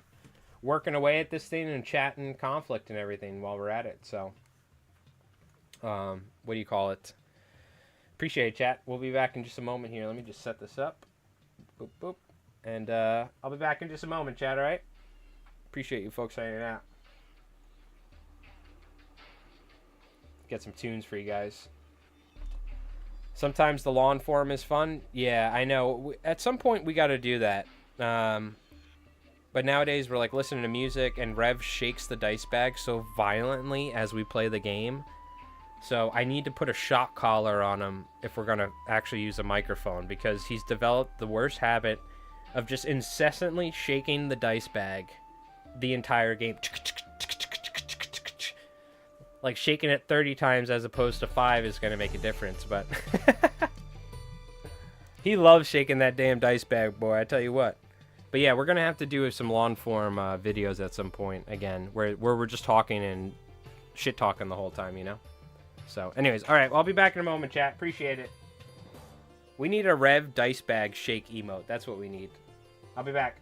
Speaker 1: working away at this thing and chatting Konflikt and everything while we're at it. So, what do you call it? Appreciate it, chat. We'll be back in just a moment here. Let me just set this up. Boop, boop. And I'll be back in just a moment, chat, all right? Appreciate you folks hanging out. Get some tunes for you guys. Sometimes the lawn form is fun. Yeah, I know. At some point, we got to do that. But nowadays, we're like listening to music, and Rev shakes the dice bag so violently as we play the game. So I need to put a shock collar on him if we're going to actually use a microphone, because he's developed the worst habit of just incessantly shaking the dice bag the entire game. Like, shaking it 30 times as opposed to 5 is going to make a difference, but... He loves shaking that damn dice bag, boy, I tell you what. But yeah, we're going to have to do some long form videos at some point, again, where we're just talking and shit-talking the whole time, you know? So, anyways, alright, well, I'll be back in a moment, chat. Appreciate it. We need a Rev dice bag shake emote. That's what we need. I'll be back.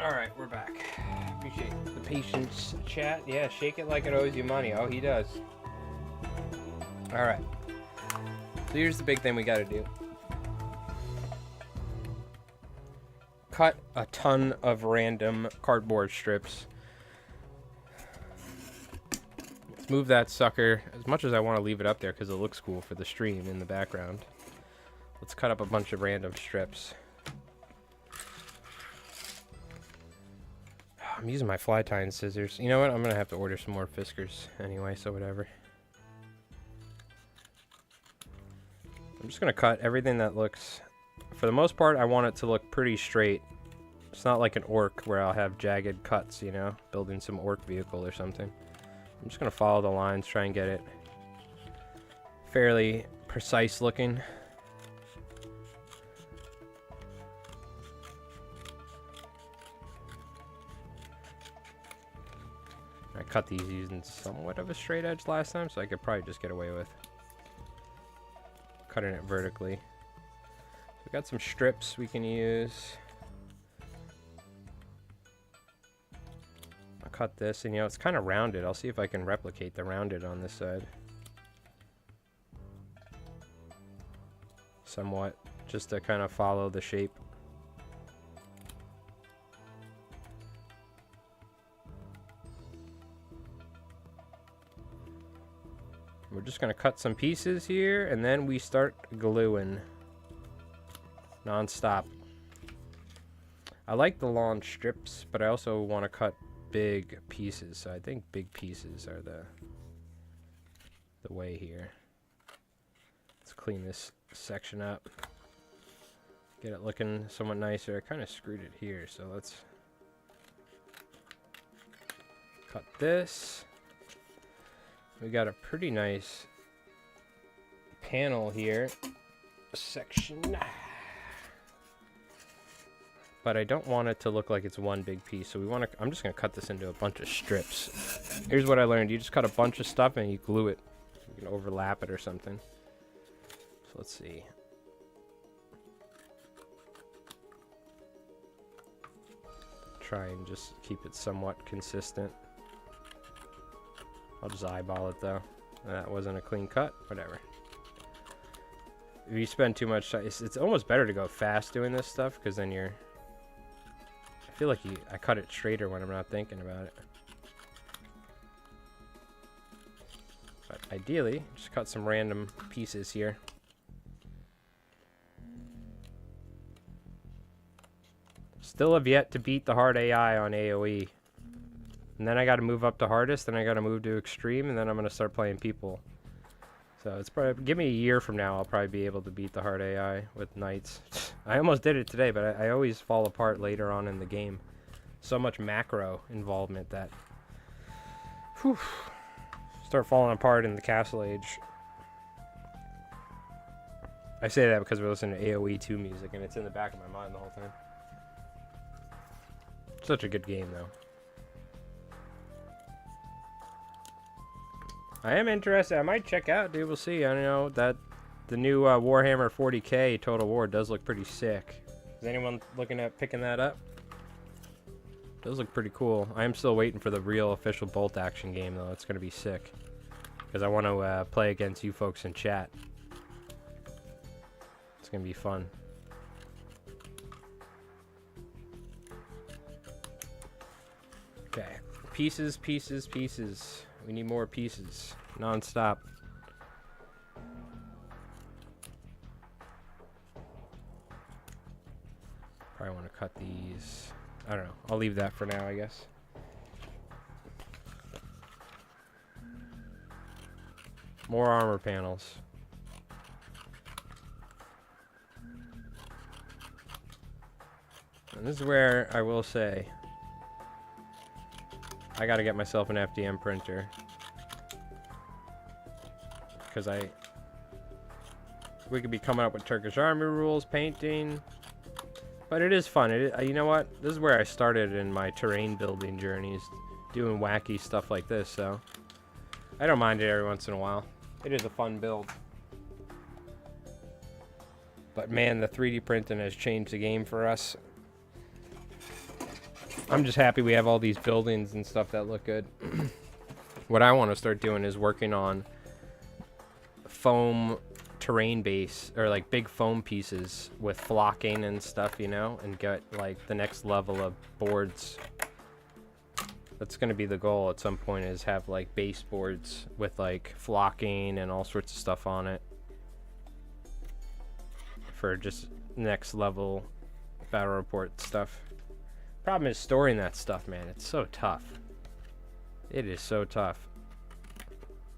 Speaker 1: Alright, we're back. Appreciate the patience, chat. Yeah, shake it like it owes you money. Oh, he does. Alright. So here's the big thing we gotta do. Cut a ton of random cardboard strips. Let's move that sucker, as much as I want to leave it up there because it looks cool for the stream in the background. Let's cut up a bunch of random strips. I'm using my fly tying scissors. You know what? I'm going to have to order some more Fiskars anyway, so whatever. I'm just going to cut everything that looks... For the most part, I want it to look pretty straight. It's not like an orc where I'll have jagged cuts, you know? Building some orc vehicle or something. I'm just going to follow the lines, try and get it fairly precise looking. I cut these using somewhat of a straight edge last time, so I could probably just get away with cutting it vertically. We got some strips we can use. I'll cut this, and you know, it's kind of rounded. I'll see if I can replicate the rounded on this side. Somewhat, just to kind of follow the shape. We're just going to cut some pieces here, and then we start gluing non-stop. I like the long strips, but I also want to cut big pieces, so I think big pieces are the way here. Let's clean this section up, get it looking somewhat nicer. I kind of screwed it here, so let's cut this. We got a pretty nice panel here, section, but I don't want it to look like it's one big piece, so I'm just gonna cut this into a bunch of strips. Here's what I learned: you just cut a bunch of stuff and you glue it. You can overlap it or something. So let's see. Try and just keep it somewhat consistent. I'll just eyeball it though. That wasn't a clean cut. Whatever. If you spend too much time, it's almost better to go fast doing this stuff, because then you're... I feel like I cut it straighter when I'm not thinking about it. But ideally, just cut some random pieces here. Still have yet to beat the hard AI on AoE. And then I got to move up to hardest, then I got to move to extreme, and then I'm going to start playing people. So it's probably, give me a year from now, I'll probably be able to beat the hard AI with knights. I almost did it today, but I always fall apart later on in the game. So much macro involvement that... Whew, start falling apart in the castle age. I say that because we're listening to AoE 2 music, and it's in the back of my mind the whole time. Such a good game, though. I am interested. I might check out, dude. We'll see. I don't know that the new Warhammer 40k Total War does look pretty sick. Is anyone looking at picking that up? Does look pretty cool. I am still waiting for the real official bolt action game, though. It's going to be sick. Because I want to play against you folks in chat. It's going to be fun. Okay. Pieces, pieces, pieces. We need more pieces. Non-stop. Probably want to cut these. I don't know. I'll leave that for now, I guess. More armor panels. And this is where I will say I gotta get myself an FDM printer, because we could be coming up with Turkish army rules, painting, but it is fun. You know what? This is where I started in my terrain building journeys, doing wacky stuff like this, so I don't mind it every once in a while. It is a fun build. But man, the 3D printing has changed the game for us. I'm just happy we have all these buildings and stuff that look good. What I want to start doing is working on foam terrain base, or like big foam pieces with flocking and stuff, you know, and get like the next level of boards. That's going to be the goal at some point, is have like baseboards with like flocking and all sorts of stuff on it for just next level battle report stuff. Problem is storing that stuff, man. It's so tough. It is so tough.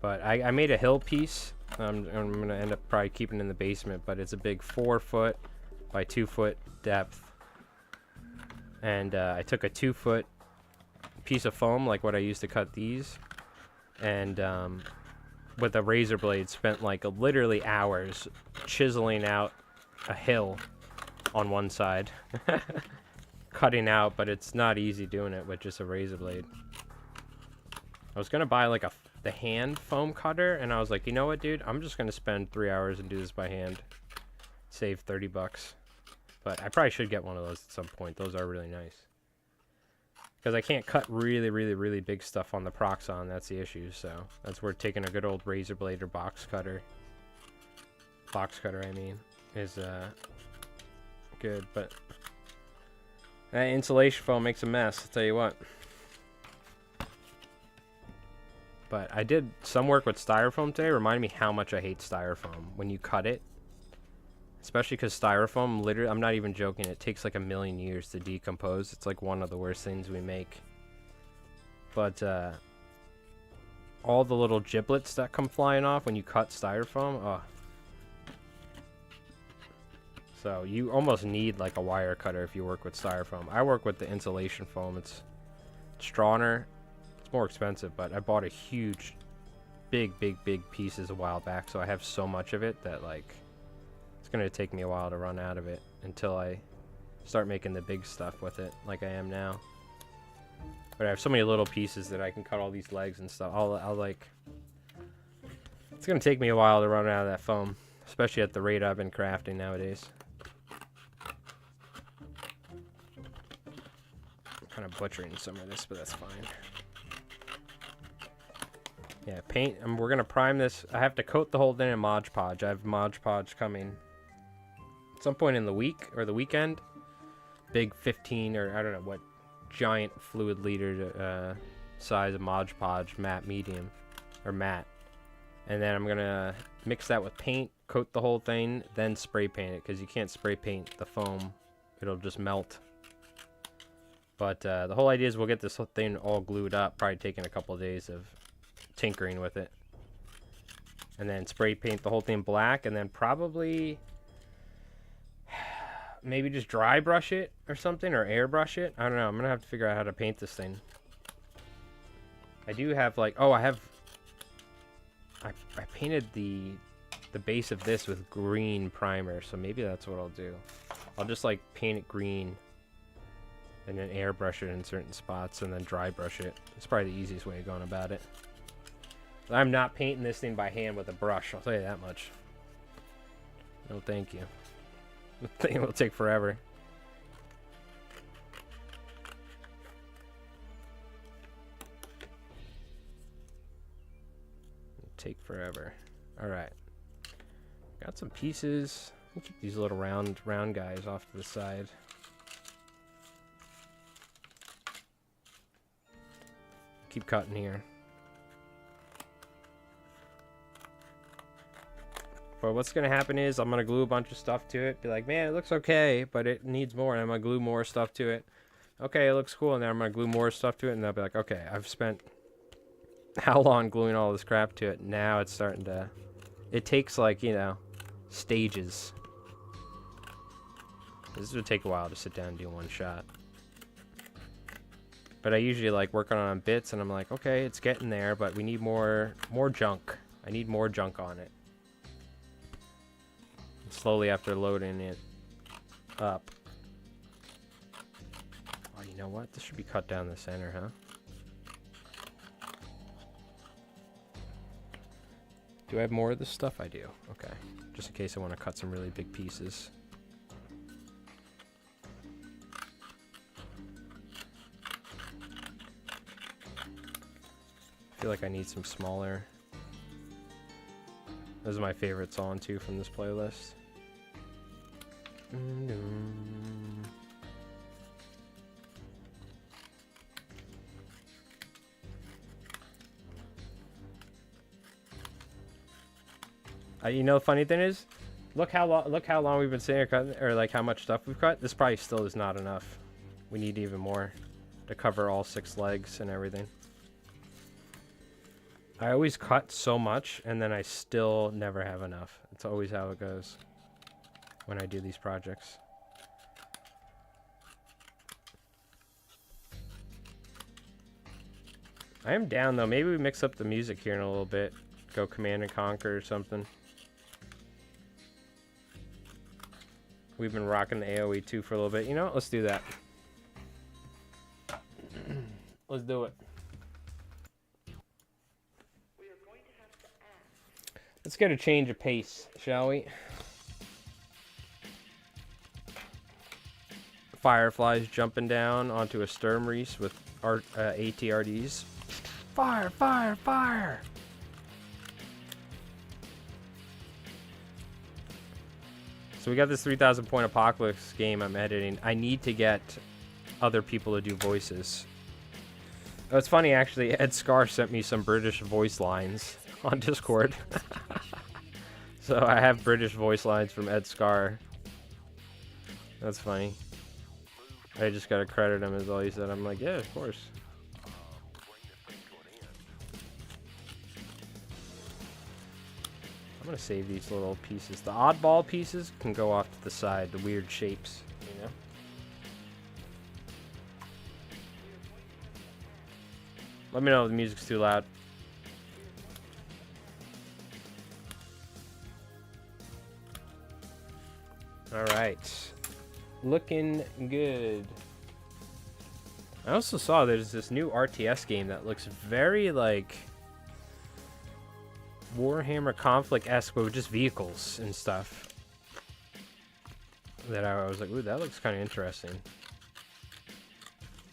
Speaker 1: But I made a hill piece. I'm going to end up probably keeping it in the basement, but it's a big 4-foot by 2-foot depth. And I took a 2-foot piece of foam, like what I used to cut these, and with a razor blade spent like literally hours chiseling out a hill on one side. Cutting out, but it's not easy doing it with just a razor blade. I was gonna buy like the hand foam cutter, and I was like, you know what, dude, I'm just gonna spend 3 hours and do this by hand, save $30. But I probably should get one of those at some point. Those are really nice, because I can't cut really big stuff on the Proxxon. That's the issue. So that's where taking a good old razor blade or box cutter I mean, is good. But that insulation foam makes a mess, I'll tell you what. But I did some work with styrofoam today. Reminded me how much I hate styrofoam when you cut it. Especially because styrofoam, literally, I'm not even joking, it takes like 1,000,000 years to decompose. It's like one of the worst things we make. But all the little giblets that come flying off when you cut styrofoam, oh. So you almost need like a wire cutter if you work with styrofoam. I work with the insulation foam. It's stronger. It's more expensive, but I bought a huge, big pieces a while back, so I have so much of it that like it's gonna take me a while to run out of it until I start making the big stuff with it like I am now. But I have so many little pieces that I can cut all these legs and stuff. I'll like, it's gonna take me a while to run out of that foam, especially at the rate I've been crafting nowadays. I'm kind of butchering some of this, but that's fine. Yeah, paint. We're gonna prime this. I have to coat the whole thing in Mod Podge. I have Mod Podge coming at some point in the week or the weekend. Big 15 or I don't know what giant fluid liter size of Mod Podge matte medium or matte, and then I'm gonna mix that with paint, coat the whole thing, then spray paint it, because you can't spray paint the foam; it'll just melt. But the whole idea is we'll get this whole thing all glued up, probably taking a couple of days of tinkering with it, and then spray paint the whole thing black, and then probably maybe just dry brush it or something, or airbrush it. I don't know. I'm gonna have to figure out how to paint this thing. I do have like, oh, I painted the base of this with green primer, so maybe that's what I'll do. I'll just like paint it green and then airbrush it in certain spots and then dry brush it. It's probably the easiest way of going about it. I'm not painting this thing by hand with a brush, I'll tell you that much. No thank you. The thing will take forever. Take forever. Alright. Got some pieces. I'll keep these little round guys off to the side. Keep cutting here. But what's going to happen is I'm going to glue a bunch of stuff to it. Be like, man, it looks okay, but it needs more. And I'm going to glue more stuff to it. Okay, it looks cool. And then I'm going to glue more stuff to it. And I'll be like, okay, I've spent how long gluing all this crap to it? Now it's starting to... It takes like, you know, stages. This would take a while to sit down and do one shot. But I usually like working on bits, and I'm like, okay, it's getting there, but we need more junk. I need more junk on it. And slowly after loading it up. Oh, you know what? This should be cut down the center, huh? Do I have more of this stuff? I do. Okay. Just in case I want to cut some really big pieces. feel like I need some smaller. This is my favorite song too from this playlist. You know, the funny thing is, look how long we've been sitting here cutting, or like how much stuff we've cut. This probably still is not enough. We need even more to cover all 6 legs and everything. I always cut so much, and then I still never have enough. It's always how it goes when I do these projects. I am down though. Maybe we mix up the music here in a little bit. Go Command and Conquer or something. We've been rocking the AoE 2 for a little bit. You know what? Let's do that. Let's do it. Let's get a change of pace, shall we? Fireflies jumping down onto a Sturmriese with ATRDs. Fire, fire, fire! So we got this 3,000 point Apocalypse game I'm editing. I need to get other people to do voices. Oh, it's funny actually, Ed Scar sent me some British voice lines on Discord. So I have British voice lines from Ed Scar. That's funny. I just gotta credit him as all he said. I'm like, yeah, of course. I'm gonna save these little pieces. The oddball pieces can go off to the side, the weird shapes, you know? Let me know if the music's too loud. Alright. Looking good. I also saw there's this new RTS game that looks very like Warhammer Konflikt-esque, but with just vehicles and stuff. That I was like, ooh, that looks kind of interesting.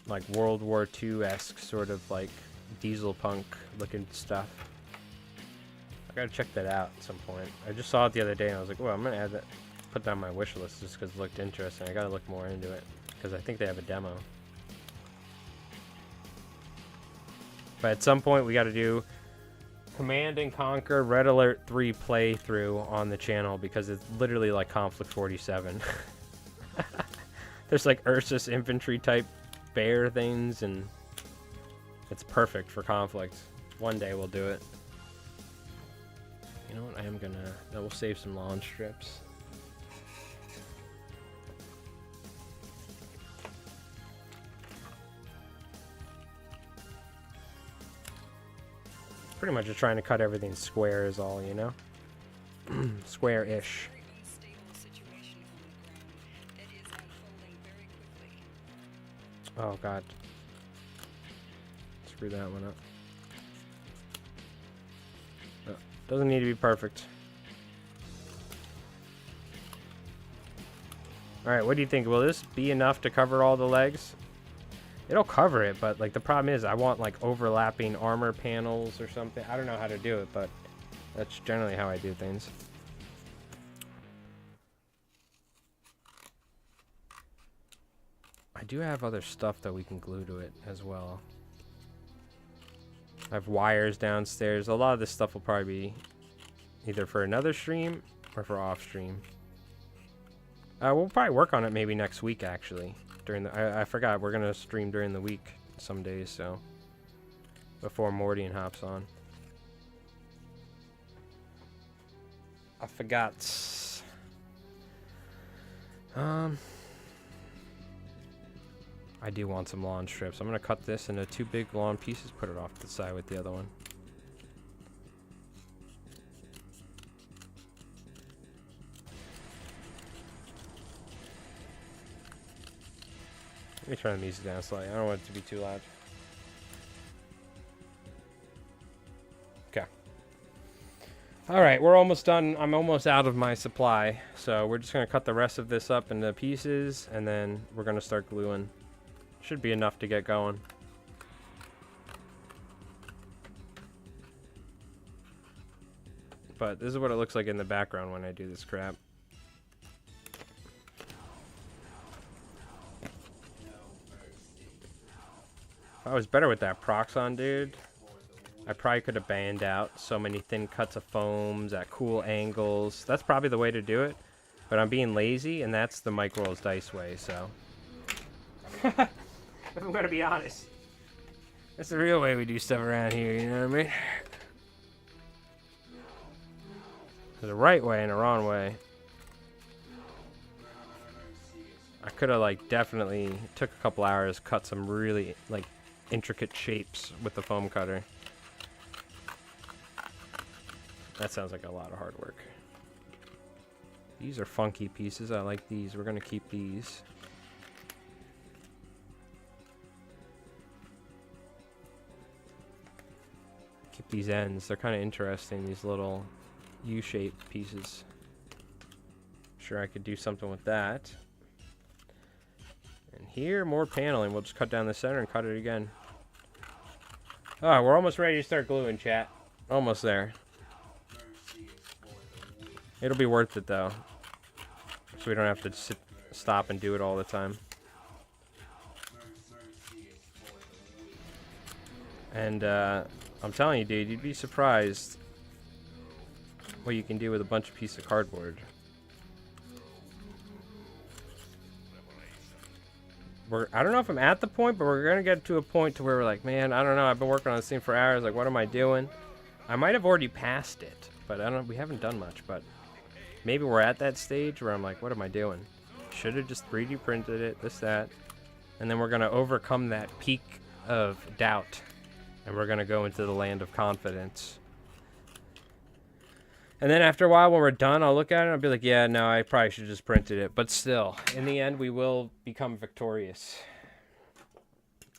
Speaker 1: Like World War II-esque, sort of like diesel punk looking stuff. I gotta check that out at some point. I just saw it the other day and I was like, well, I'm gonna add that, put that on my wish list just because it looked interesting. I gotta look more into it because I think they have a demo. But at some point we gotta do Command and Conquer Red Alert 3 playthrough on the channel because it's literally like Konflikt 47. There's like Ursus infantry type bear things and it's perfect for Konflikt. One day we'll do it. You know what? I am gonna... That will save some lawn strips. Pretty much just trying to cut everything square is all, you know? Square-ish. Oh, God. Screw that one up. Oh, doesn't need to be perfect. Alright, what do you think? Will this be enough to cover all the legs? It'll cover it, but like the problem is I want like overlapping armor panels or something. I don't know how to do it, but that's generally how I do things. I do have other stuff that we can glue to it as well. I have wires downstairs. A lot of this stuff will probably be either for another stream or for off stream. We'll probably work on it maybe next week actually. During the I forgot we're gonna stream during the week some days, so before Morty hops on. I forgot. I do want some lawn strips. I'm gonna cut this into 2 big lawn pieces, put it off to the side with the other one. Let me turn the music down slightly. I don't want it to be too loud. Okay. Alright, we're almost done. I'm almost out of my supply. So we're just going to cut the rest of this up into pieces. And then we're going to start gluing. Should be enough to get going. but this is what it looks like in the background when I do this crap. If I was better with that Proxon, dude, I probably could have banned out so many thin cuts of foams at cool angles. That's probably the way to do it, but I'm being lazy, and that's the Mike Rolls Dice way, so. If I'm gonna be honest. That's the real way we do stuff around here, you know what I mean? There's a right way and a wrong way. I could have, like, definitely took a couple hours, cut some really, like, intricate shapes with the foam cutter. That sounds like a lot of hard work. These are funky pieces. I like these. We're going to keep these. Keep these ends. They're kind of interesting, these little U-shaped pieces. Sure, I could do something with that. And here, more paneling. We'll just cut down the center and cut it again. Oh, we're almost ready to start gluing, chat. Almost there. It'll be worth it, though. So we don't have to stop and do it all the time. And, I'm telling you, dude, you'd be surprised what you can do with a bunch of pieces of cardboard. I don't know if I'm at the point, but we're going to get to a point to where we're like, man, I don't know, I've been working on this thing for hours, like, what am I doing? I might have already passed it, but I don't know, we haven't done much, but maybe we're at that stage where I'm like, what am I doing? Should have just 3D printed it, this, that, and then we're going to overcome that peak of doubt, and we're going to go into the land of confidence. And then after a while, when we're done, I'll look at it and I'll be like, yeah, no, I probably should have just printed it. But still, in the end, we will become victorious.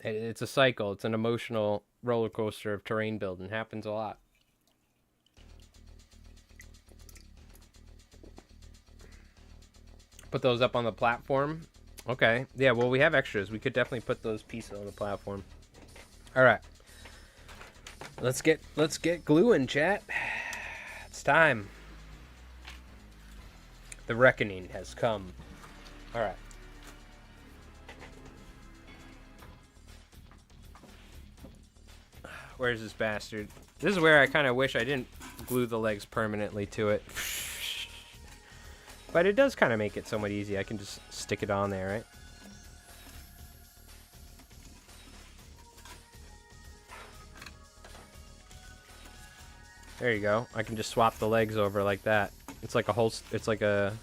Speaker 1: It's a cycle. It's an emotional roller coaster of terrain building. Happens a lot. Put those up on the platform. Okay. Yeah, well, we have extras. We could definitely put those pieces on the platform. All right. Let's get gluing, chat. It's time. The reckoning has come. All right. Where's this bastard? This is where I kind of wish I didn't glue the legs permanently to it. But it does kind of make it somewhat easy. I can just stick it on there, right? There you go. I can just swap the legs over like that. It's like a whole... It's like a...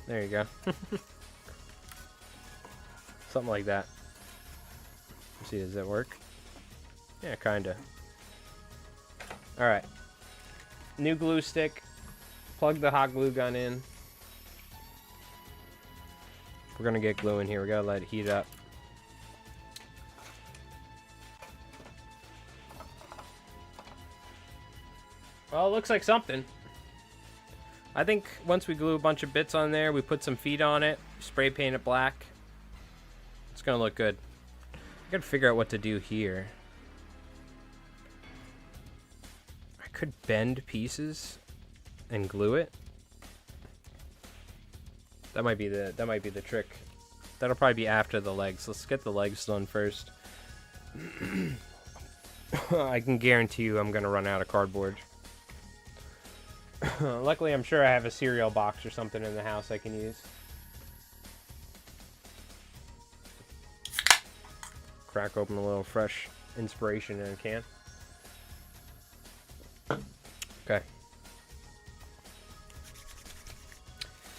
Speaker 1: There you go. Something like that. Let's see, does that work? Yeah, kinda. Alright. New glue stick. Plug the hot glue gun in. We're gonna get glue in here. We gotta let it heat up. Well, it looks like something. I think once we glue a bunch of bits on there, we put some feet on it, spray paint it black. It's gonna look good. I gotta figure out what to do here. I could bend pieces and glue it. That might be the trick. That'll probably be after the legs. Let's get the legs done first. I can guarantee you I'm gonna run out of cardboard. Luckily, I'm sure I have a cereal box or something in the house I can use. Crack open a little fresh inspiration in a can. Okay.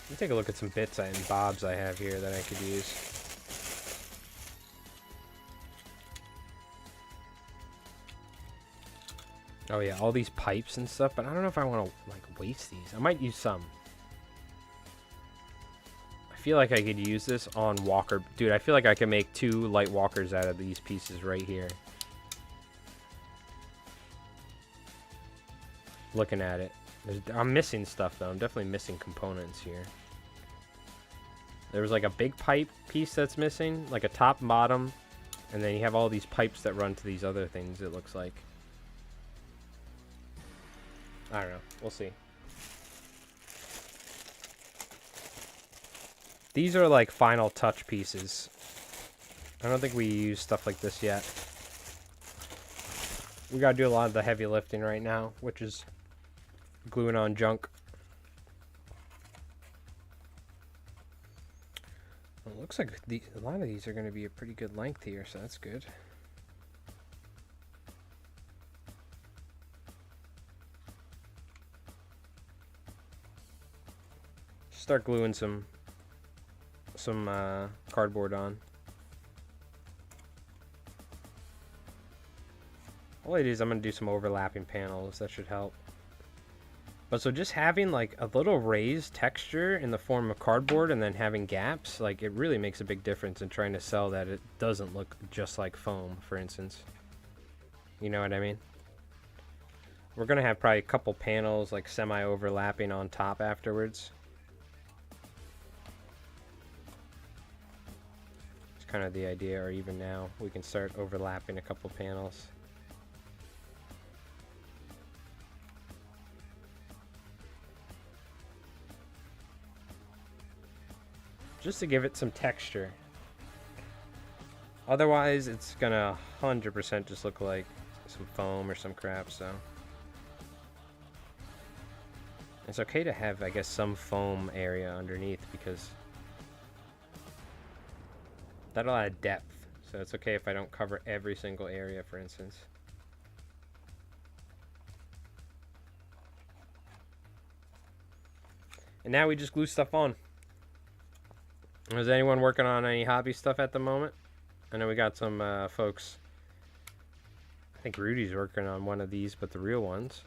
Speaker 1: Let me take a look at some bits and bobs I have here that I could use. Oh yeah, all these pipes and stuff, but I don't know if I want to like waste these. I might use some. I feel like I could use this on walker. Dude, I feel like I can make 2 light walkers out of these pieces right here. Looking at it. I'm missing stuff though. I'm definitely missing components here. There was like a big pipe piece that's missing, like a top and bottom, and then you have all these pipes that run to these other things, it looks like. I don't know. We'll see. These are like final touch pieces. I don't think we use stuff like this yet. We gotta do a lot of the heavy lifting right now, which is gluing on junk. Well, it looks like a lot of these are going to be a pretty good length here, so that's good. Start gluing some cardboard on. All it is, I'm going to do some overlapping panels. That should help. But so just having like a little raised texture in the form of cardboard and then having gaps, like it really makes a big difference in trying to sell that it doesn't look just like foam, for instance. You know what I mean? We're going to have probably a couple panels like semi-overlapping on top afterwards. It's kind of the idea, or even now we can start overlapping a couple panels. Just to give it some texture. Otherwise, it's gonna 100% just look like some foam or some crap, so. It's okay to have, I guess, some foam area underneath because that'll add depth. So it's okay if I don't cover every single area, for instance. And now we just glue stuff on. Is anyone working on any hobby stuff at the moment? I know we got some folks. I think Rudy's working on one of these, but the real ones.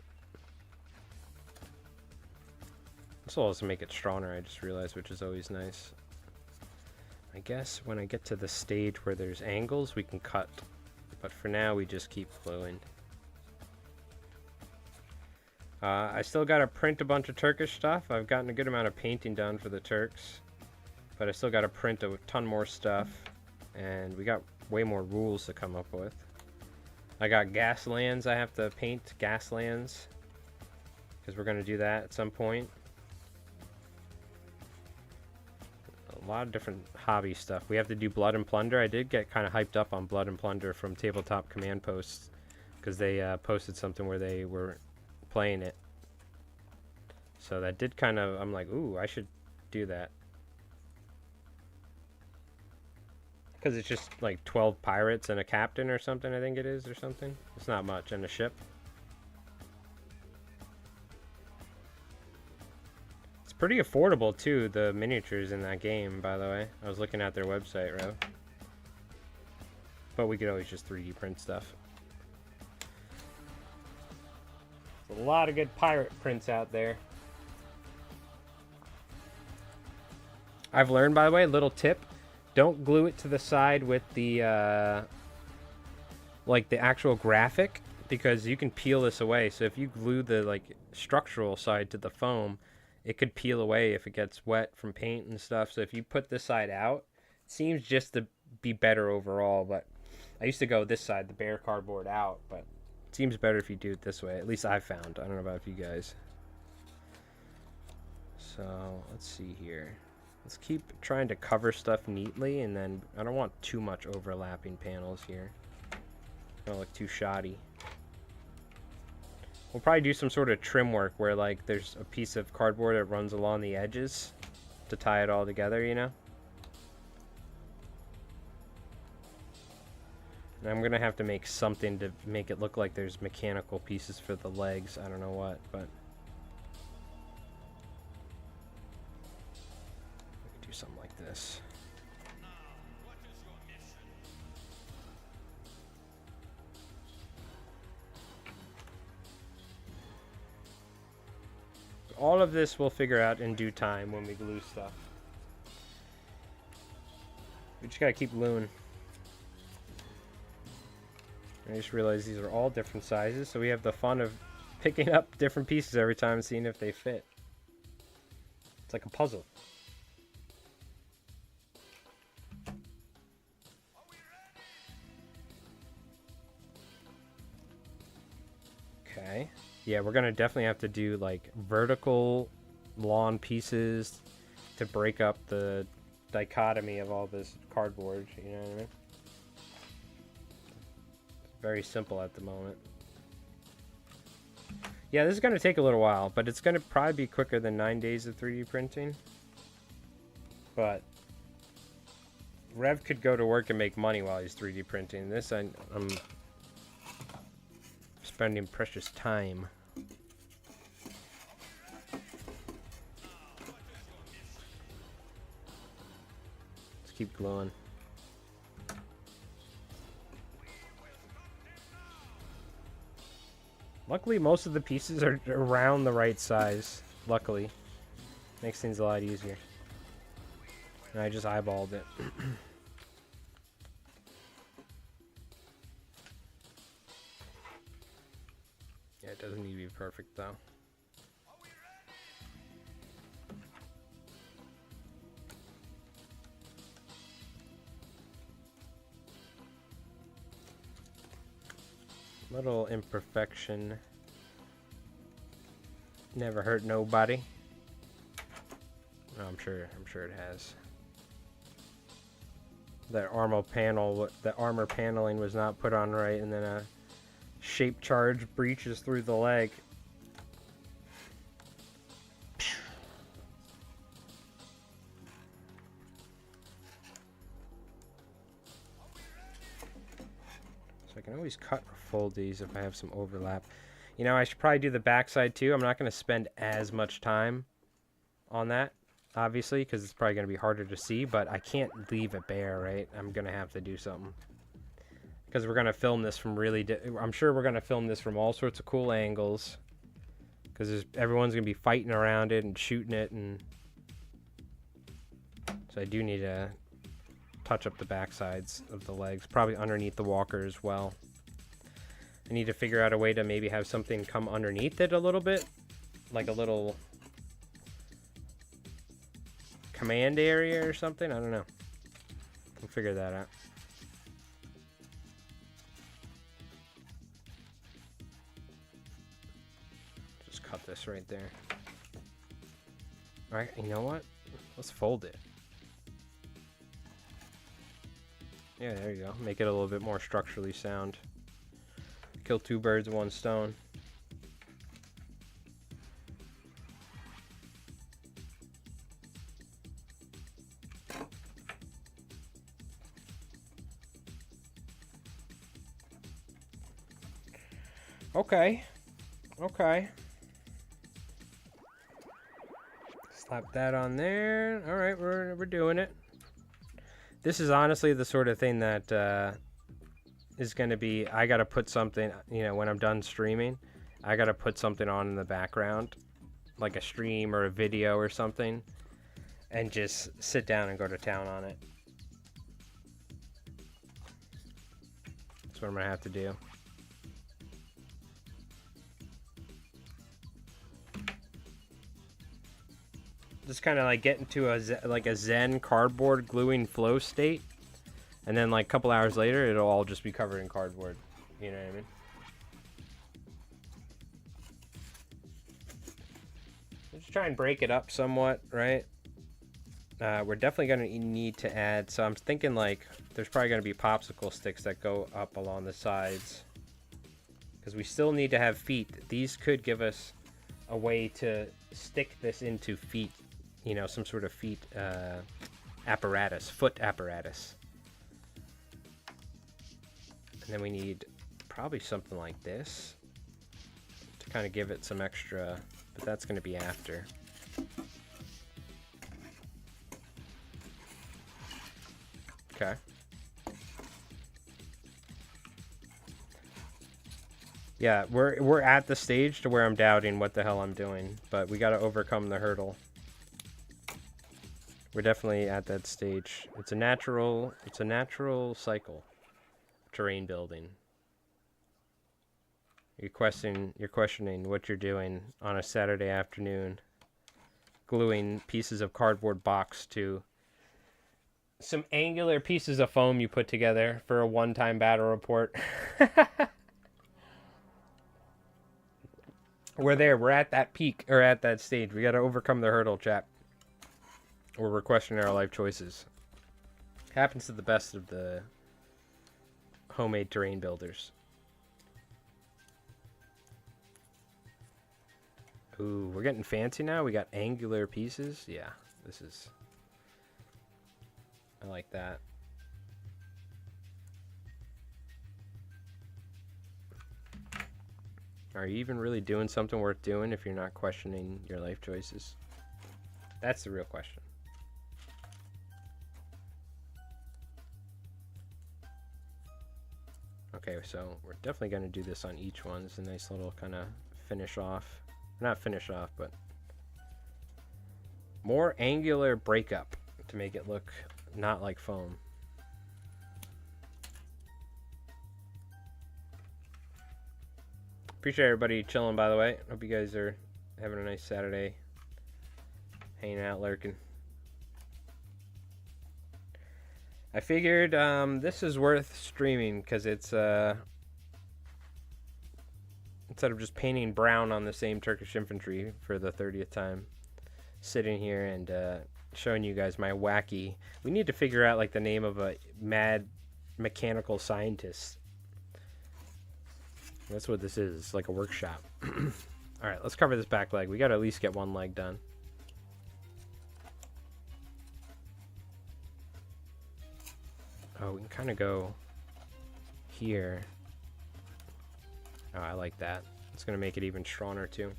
Speaker 1: This will also make it stronger, I just realized, which is always nice. I guess when I get to the stage where there's angles, we can cut. But for now, we just keep gluing. I still got to print a bunch of Turkish stuff. I've gotten a good amount of painting done for the Turks. But I still got to print a ton more stuff, and we got way more rules to come up with. I got gas lands I have to paint, gas lands, because we're going to do that at some point. A lot of different hobby stuff. We have to do Blood and Plunder. I did get kind of hyped up on Blood and Plunder from Tabletop Command Posts, because they posted something where they were playing it. So that did kind of, I'm like, ooh, I should do that. Because it's just like 12 pirates and a captain or something, I think it is, or something. It's not much, and a ship. It's pretty affordable, too, the miniatures in that game, by the way. I was looking at their website, right? But we could always just 3D print stuff. There's a lot of good pirate prints out there. I've learned, by the way, little tip. Don't glue it to the side with the, like the actual graphic, because you can peel this away. So if you glue the, like, structural side to the foam, it could peel away if it gets wet from paint and stuff. So if you put this side out, it seems just to be better overall. But I used to go this side, the bare cardboard out, but it seems better if you do it this way. At least I've found. I don't know about you guys. So let's see here. Let's keep trying to cover stuff neatly, and then I don't want too much overlapping panels here. I don't look too shoddy. We'll probably do some sort of trim work where like there's a piece of cardboard that runs along the edges to tie it all together, you know? And I'm gonna have to make something to make it look like there's mechanical pieces for the legs. I don't know what, but do something like this. All of this we'll figure out in due time when we glue stuff. We just gotta keep gluing. I just realized these are all different sizes, so we have the fun of picking up different pieces every time and seeing if they fit. It's like a puzzle. Okay. Yeah, we're gonna definitely have to do like vertical lawn pieces to break up the dichotomy of all this cardboard, you know what I mean? It's very simple at the moment. Yeah, this is going to take a little while, but it's going to probably be quicker than 9 days of 3D printing. But Rev could go to work and make money while he's 3D printing. This, I'm spending precious time. Let's keep gluing. Luckily, most of the pieces are around the right size. Luckily. Makes things a lot easier. And I just eyeballed it. Yeah, it doesn't need to be perfect, though. Little imperfection. Never hurt nobody. No, I'm sure it has. That armor paneling was not put on right, and then a shape charge breaches through the leg. So I can always cut or fold these if I have some overlap. You know, I should probably do the backside too. I'm not going to spend as much time on that, obviously, because it's probably going to be harder to see, but I can't leave it bare, right? I'm going to have to do something. Because we're going to film this from I'm sure we're going to film this from all sorts of cool angles. Because everyone's going to be fighting around it and shooting it. And so I do need to touch up the back sides of the legs. Probably underneath the walker as well. I need to figure out a way to maybe have something come underneath it a little bit. Like a little command area or something. I don't know. We'll figure that out. Just cut this right there. Alright, you know what? Let's fold it. Yeah, there you go. Make it a little bit more structurally sound. Kill two birds with one stone. Okay. Okay. Slap that on there. All right, we're doing it. This is honestly the sort of thing that is going to be, I got to put something, you know, when I'm done streaming, I got to put something on in the background, like a stream or a video or something, and just sit down and go to town on it. That's what I'm going to have to do. Just kind of like get into a Zen cardboard gluing flow state. And then like a couple hours later, it'll all just be covered in cardboard. You know what I mean? Just try and break it up somewhat, right? We're definitely going to need to add, so I'm thinking like there's probably going to be popsicle sticks that go up along the sides. Because we still need to have feet. These could give us a way to stick this into feet. You know, some sort of feet apparatus, foot apparatus. And then we need probably something like this to kind of give it some extra, but that's going to be after. Okay. Yeah, we're at the stage to where I'm doubting what the hell I'm doing, but we got to overcome the hurdle. We're definitely at that stage. It's a natural cycle. Terrain building. You're questioning what you're doing on a Saturday afternoon, gluing pieces of cardboard box to some angular pieces of foam you put together for a one-time battle report. We're there. We're at that peak, or at that stage. We got to overcome the hurdle, chap. where we're questioning our life choices. Happens to the best of the homemade terrain builders. Ooh, we're getting fancy now. We got angular pieces. Yeah, this is... I like that. Are you even really doing something worth doing if you're not questioning your life choices? That's the real question. Okay, so we're definitely going to do this on each one. It's a nice little kind of finish off. Not finish off, but more angular breakup to make it look not like foam. Appreciate everybody chilling, by the way. Hope you guys are having a nice Saturday. Hanging out, lurking. I figured this is worth streaming because it's instead of just painting brown on the same Turkish infantry for the 30th time, sitting here and showing you guys my wacky... We need to figure out like the name of a mad mechanical scientist. That's what this is. It's like a workshop. Alright, let's cover this back leg. We gotta at least get one leg done. Oh, we can kind of go here. Oh, I like that. It's going to make it even stronger, too.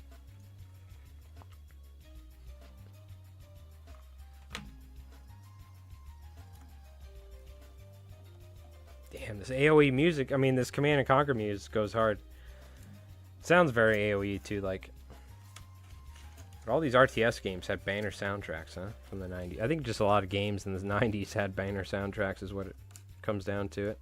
Speaker 1: Damn, this AoE music, I mean, this Command and Conquer music goes hard. It sounds very AoE, too, like... All these RTS games had banner soundtracks, huh? From the 90s. I think just a lot of games in the 90s had banner soundtracks is what it comes down to it.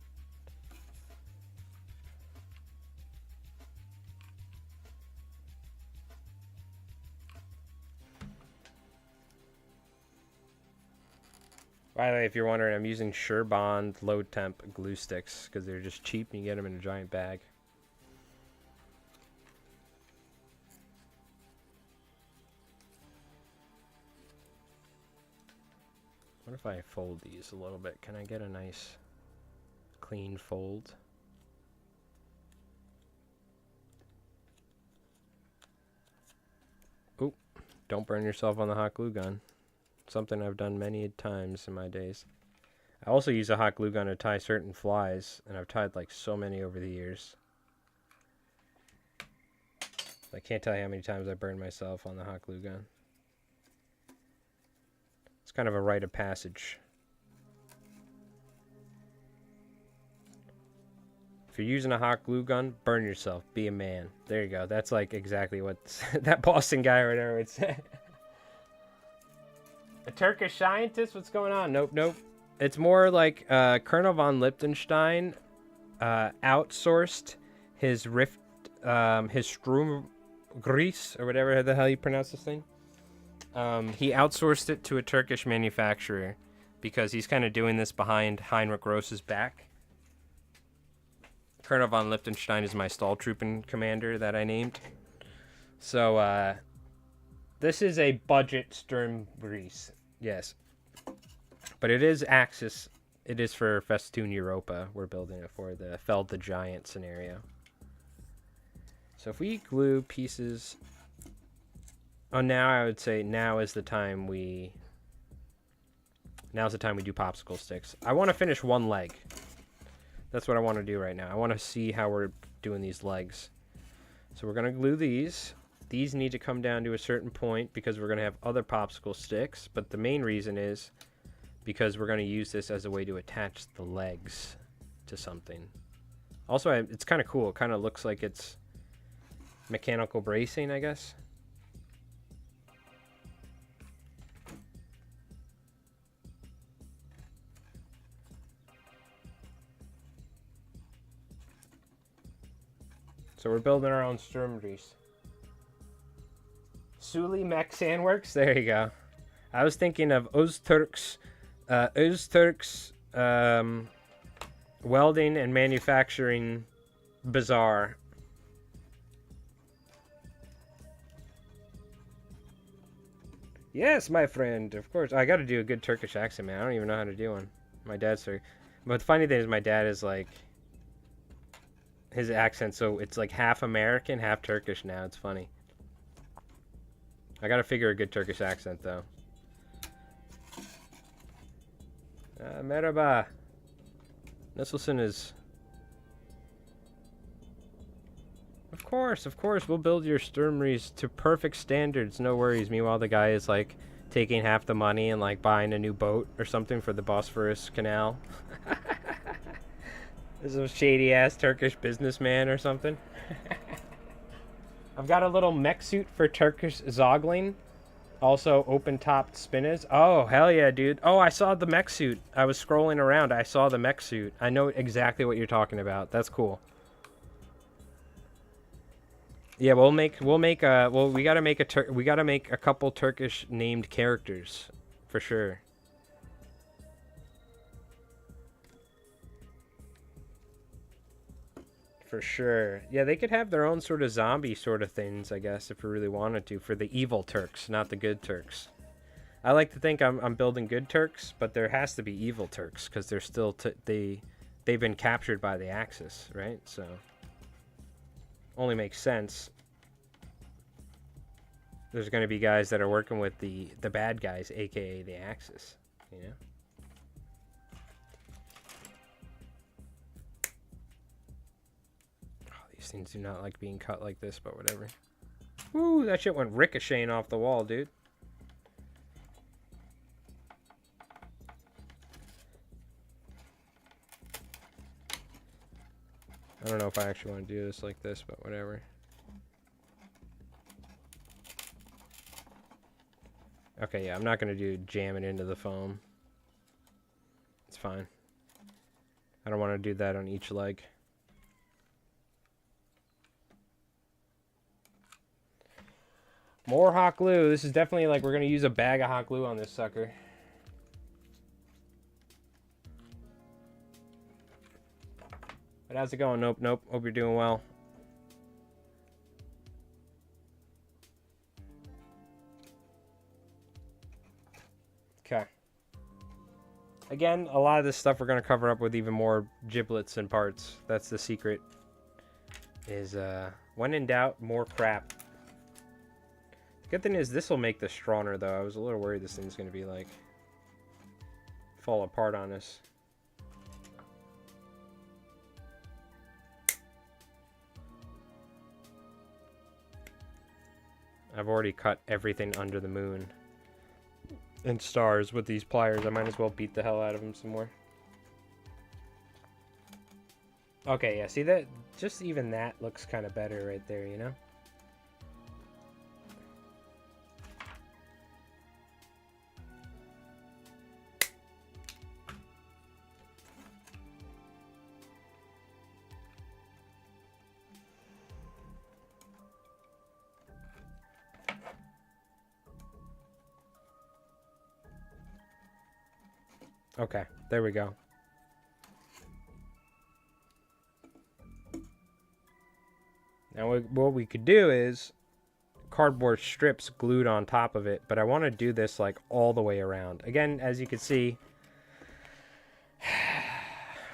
Speaker 1: By the way, if you're wondering, I'm using Surebond low temp glue sticks because they're just cheap and you get them in a giant bag. What if I fold these a little bit? Can I get a nice clean fold? Oop, don't burn yourself on the hot glue gun. Something I've done many times in my days. I also use a hot glue gun to tie certain flies, and I've tied like so many over the years. I can't tell you how many times I burned myself on the hot glue gun. It's kind of a rite of passage. If you're using a hot glue gun, burn yourself. Be a man. There you go. That's like exactly what that Boston guy or whatever would say. A Turkish scientist? What's going on? Nope, nope. It's more like Colonel von Liechtenstein outsourced his his Sturmriese, or whatever the hell you pronounce this thing. He outsourced it to a Turkish manufacturer because he's kind of doing this behind Heinrich Ross's back. Colonel von Liechtenstein is my Stalltroopen commander that I named. So, this is a budget Sturmriese. Yes. But it is Axis. It is for Festung Europa. We're building it for the Feld the Giant scenario. So if we glue pieces... Oh, now I would say now is the time we... Now's the time we do popsicle sticks. I want to finish one leg. That's what I want to do right now. I want to see how we're doing these legs. So we're going to glue these. These need to come down to a certain point because we're going to have other popsicle sticks. But the main reason is because we're going to use this as a way to attach the legs to something. Also, it's kind of cool. It kind of looks like it's mechanical bracing, I guess. So we're building our own Sturmriese. Suli Mech Sandworks? There you go. I was thinking of Öztürk's welding and manufacturing bazaar. Yes, my friend. Of course. I got to do a good Turkish accent, man. I don't even know how to do one. My dad's Turkish. But the funny thing is, my dad is like his accent, so it's like half American, half Turkish now. It's funny. I got to figure a good Turkish accent though. Merhaba. Nisselson is. Of course, we'll build your Sturmriese to perfect standards, no worries. Meanwhile, the guy is like taking half the money and like buying a new boat or something for the Bosphorus Canal. This is a shady ass Turkish businessman or something. I've got a little mech suit for Turkish Zogling. Also, open-topped spinners. Oh, hell yeah, dude. Oh, I saw the mech suit. I was scrolling around. I saw the mech suit. I know exactly what you're talking about. That's cool. Yeah, we gotta make a couple Turkish named characters, for sure. For sure. Yeah, they could have their own sort of zombie sort of things, I guess, if we really wanted to, for the evil Turks, not the good Turks. I like to think I'm building good Turks, but there has to be evil Turks because they're still they've been captured by the Axis, right? So only makes sense. There's going to be guys that are working with the bad guys, aka the Axis, you know. Oh, these things do not like being cut like this, but whatever. Woo, that shit went ricocheting off the wall, dude. I don't know if I actually want to do this like this, but whatever. Okay, yeah, I'm not going to do jamming into the foam. It's fine. I don't want to do that on each leg. More hot glue. This is definitely like we're going to use a bag of hot glue on this sucker. But how's it going? Nope. Hope you're doing well. Okay. Again, a lot of this stuff we're going to cover up with even more giblets and parts. That's the secret. Is, when in doubt, more crap. The good thing is this will make this stronger, though. I was a little worried this thing's going to be, like, fall apart on us. I've already cut everything under the moon and stars with these pliers. I might as well beat the hell out of them some more. Okay, yeah, see that? Just even that looks kind of better right there, you know? Okay, there we go. Now what we could do is cardboard strips glued on top of it, but I want to do this like all the way around. Again, as you can see,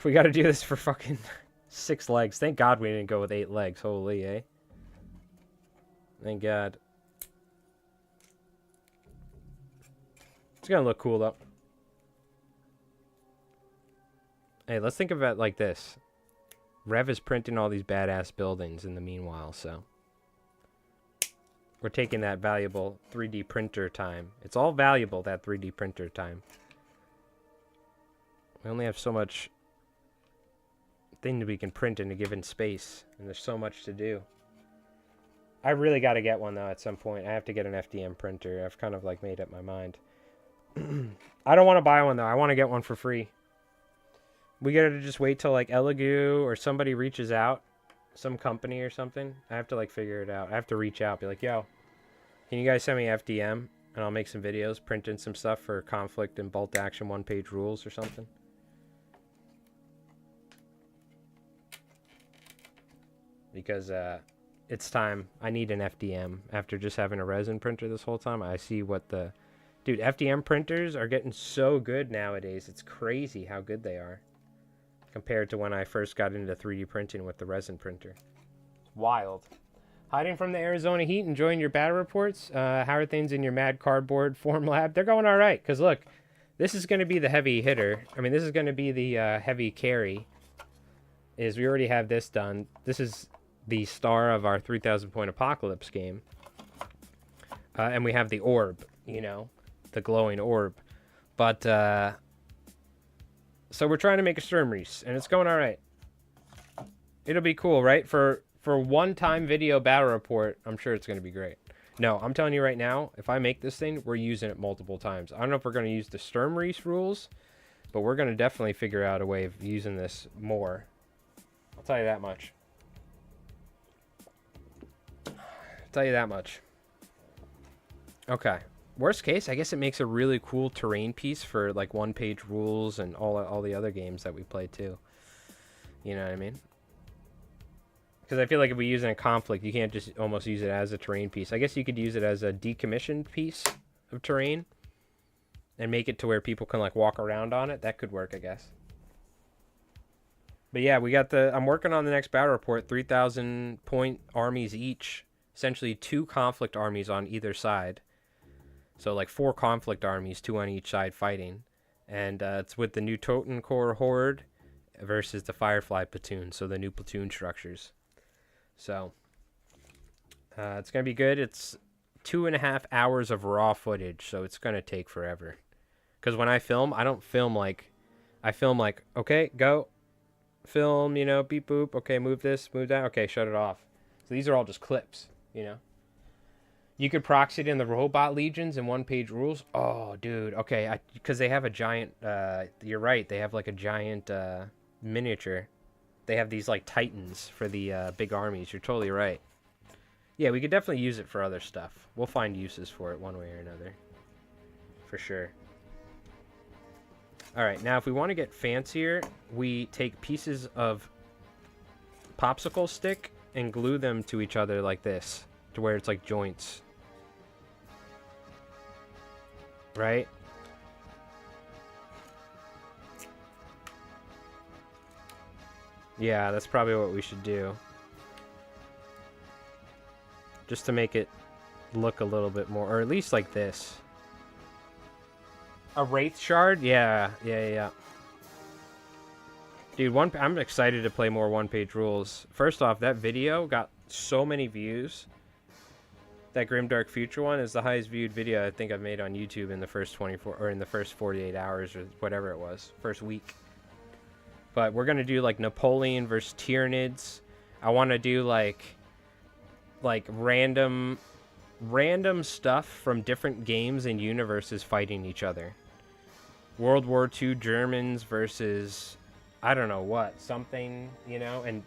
Speaker 1: we got to do this for fucking 6 legs. Thank God we didn't go with 8 legs. Holy, eh? Thank God. It's gonna look cool though. Hey, let's think of it like this. Rev is printing all these badass buildings in the meanwhile, so we're taking that valuable 3D printer time. It's all valuable, that 3D printer time. We only have so much thing that we can print in a given space, and there's so much to do. I really got to get one, though, at some point. I have to get an FDM printer. I've kind of, like, made up my mind. I don't want to buy one, though. I want to get one for free. We gotta just wait till, like, Elegoo or somebody reaches out. Some company or something. I have to, like, figure it out. I have to reach out. Be like, yo, can you guys send me FDM? And I'll make some videos, print in some stuff for Konflikt and Bolt Action one-page rules or something. Because, it's time. I need an FDM. After just having a resin printer this whole time, I see what the Dude, FDM printers are getting so good nowadays. It's crazy how good they are compared to when I first got into 3D printing with the resin printer. Wild. Hiding from the Arizona heat, enjoying your battle reports. How are things in your mad cardboard form lab? They're going all right, because look, this is going to be the heavy hitter. I mean, this is going to be the heavy carry. Is we already have this done. This is the star of our 3,000 point apocalypse game. And we have the orb, you know, the glowing orb. But, so we're trying to make a Sturmriese, and it's going all right. It'll be cool, right? For one-time video battle report, I'm sure it's going to be great. No, I'm telling you right now, if I make this thing, we're using it multiple times. I don't know if we're going to use the Sturmriese rules, but we're going to definitely figure out a way of using this more. I'll tell you that much. Okay. Worst case, I guess it makes a really cool terrain piece for like one-page rules and all the other games that we play too. You know what I mean? Because I feel like if we use it in Konflikt, you can't just almost use it as a terrain piece. I guess you could use it as a decommissioned piece of terrain and make it to where people can like walk around on it. That could work, I guess. But yeah, we got I'm working on the next battle report, 3,000 point armies each. Essentially 2 Konflikt armies on either side. So like 4 Konflikt armies, 2 on each side fighting. And it's with the new Totencore Horde versus the Firefly platoon. So the new platoon structures. So it's going to be good. It's 2.5 hours of raw footage. So it's going to take forever. Because when I film, I don't film like... I film like, okay, go. Film, you know, beep boop. Okay, move this, move that. Okay, shut it off. So these are all just clips, you know. You could proxy it in the robot legions and one-page rules. Oh, dude. Okay, because they have a giant... you're right. They have like a giant miniature. They have these like titans for the big armies. You're totally right. Yeah, we could definitely use it for other stuff. We'll find uses for it one way or another. For sure. Alright, now if we want to get fancier, we take pieces of popsicle stick and glue them to each other like this. To where it's like joints. Right? Yeah, that's probably what we should do. Just to make it look a little bit more, or at least like this. A Wraith Shard? Yeah. Dude, I'm excited to play more one-page rules. First off, that video got so many views. That Grimdark Future one is the highest viewed video I think I've made on YouTube in the first 24, or in the first 48 hours, or whatever it was. First week. But we're going to do, like, Napoleon versus Tyranids. I want to do, like random stuff from different games and universes fighting each other. World War II Germans versus, I don't know what, something, you know? And,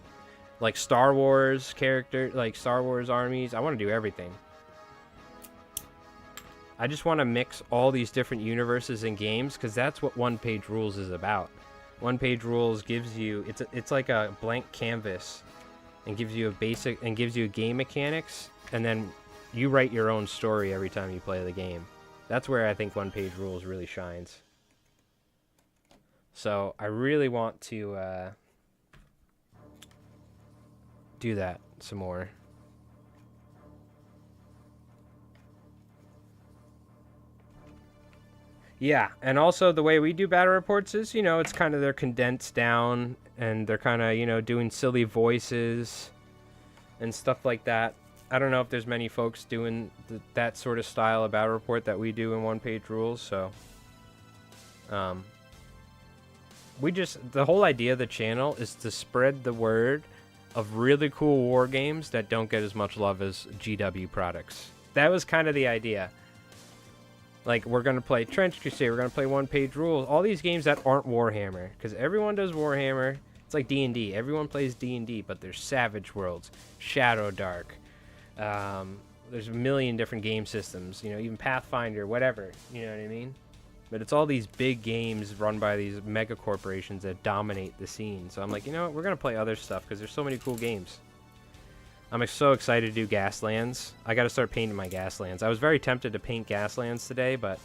Speaker 1: like, Star Wars character, like, Star Wars armies. I want to do everything. I just want to mix all these different universes and games, because that's what one-page rules is about. One-page rules gives you, it's like a blank canvas, and gives you game mechanics, and then you write your own story every time you play the game. That's where I think one-page rules really shines. So I really want to do that some more. Yeah, and also the way we do battle reports is, you know, it's kind of they're condensed down, and they're kind of, you know, doing silly voices and stuff like that. I don't know if there's many folks doing that sort of style of battle report that we do in one-page rules, so the whole idea of the channel is to spread the word of really cool war games that don't get as much love as GW products. That was kind of the idea. Like, we're going to play Trench Crusade, we're going to play one-page rules, all these games that aren't Warhammer, because everyone does Warhammer. It's like D&D. Everyone plays D&D, but there's Savage Worlds, Shadow Dark. There's a million different game systems, you know, even Pathfinder, whatever, you know what I mean? But it's all these big games run by these mega corporations that dominate the scene. So I'm like, you know what, we're going to play other stuff, because there's so many cool games. I'm so excited to do Gaslands. I got to start painting my Gaslands. I was very tempted to paint Gaslands today, but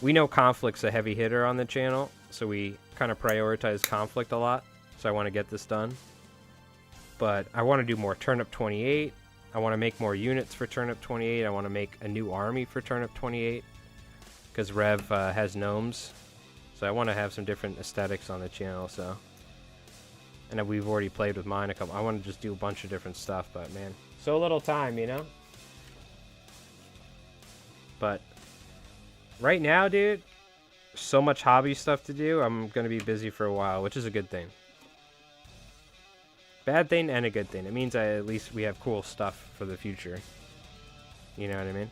Speaker 1: We know Conflict's a heavy hitter on the channel, so we kind of prioritize Conflict a lot. So I want to get this done. But I want to do more Turnip 28. I want to make more units for Turnip 28. I want to make a new army for Turnip 28. Because Rev has gnomes. So I want to have some different aesthetics on the channel, so. And we've already played with mine a couple. I want to just do a bunch of different stuff, but man. So little time, you know? But right now, dude, so much hobby stuff to do. I'm going to be busy for a while, which is a good thing. Bad thing and a good thing. It means at least we have cool stuff for the future. You know what I mean?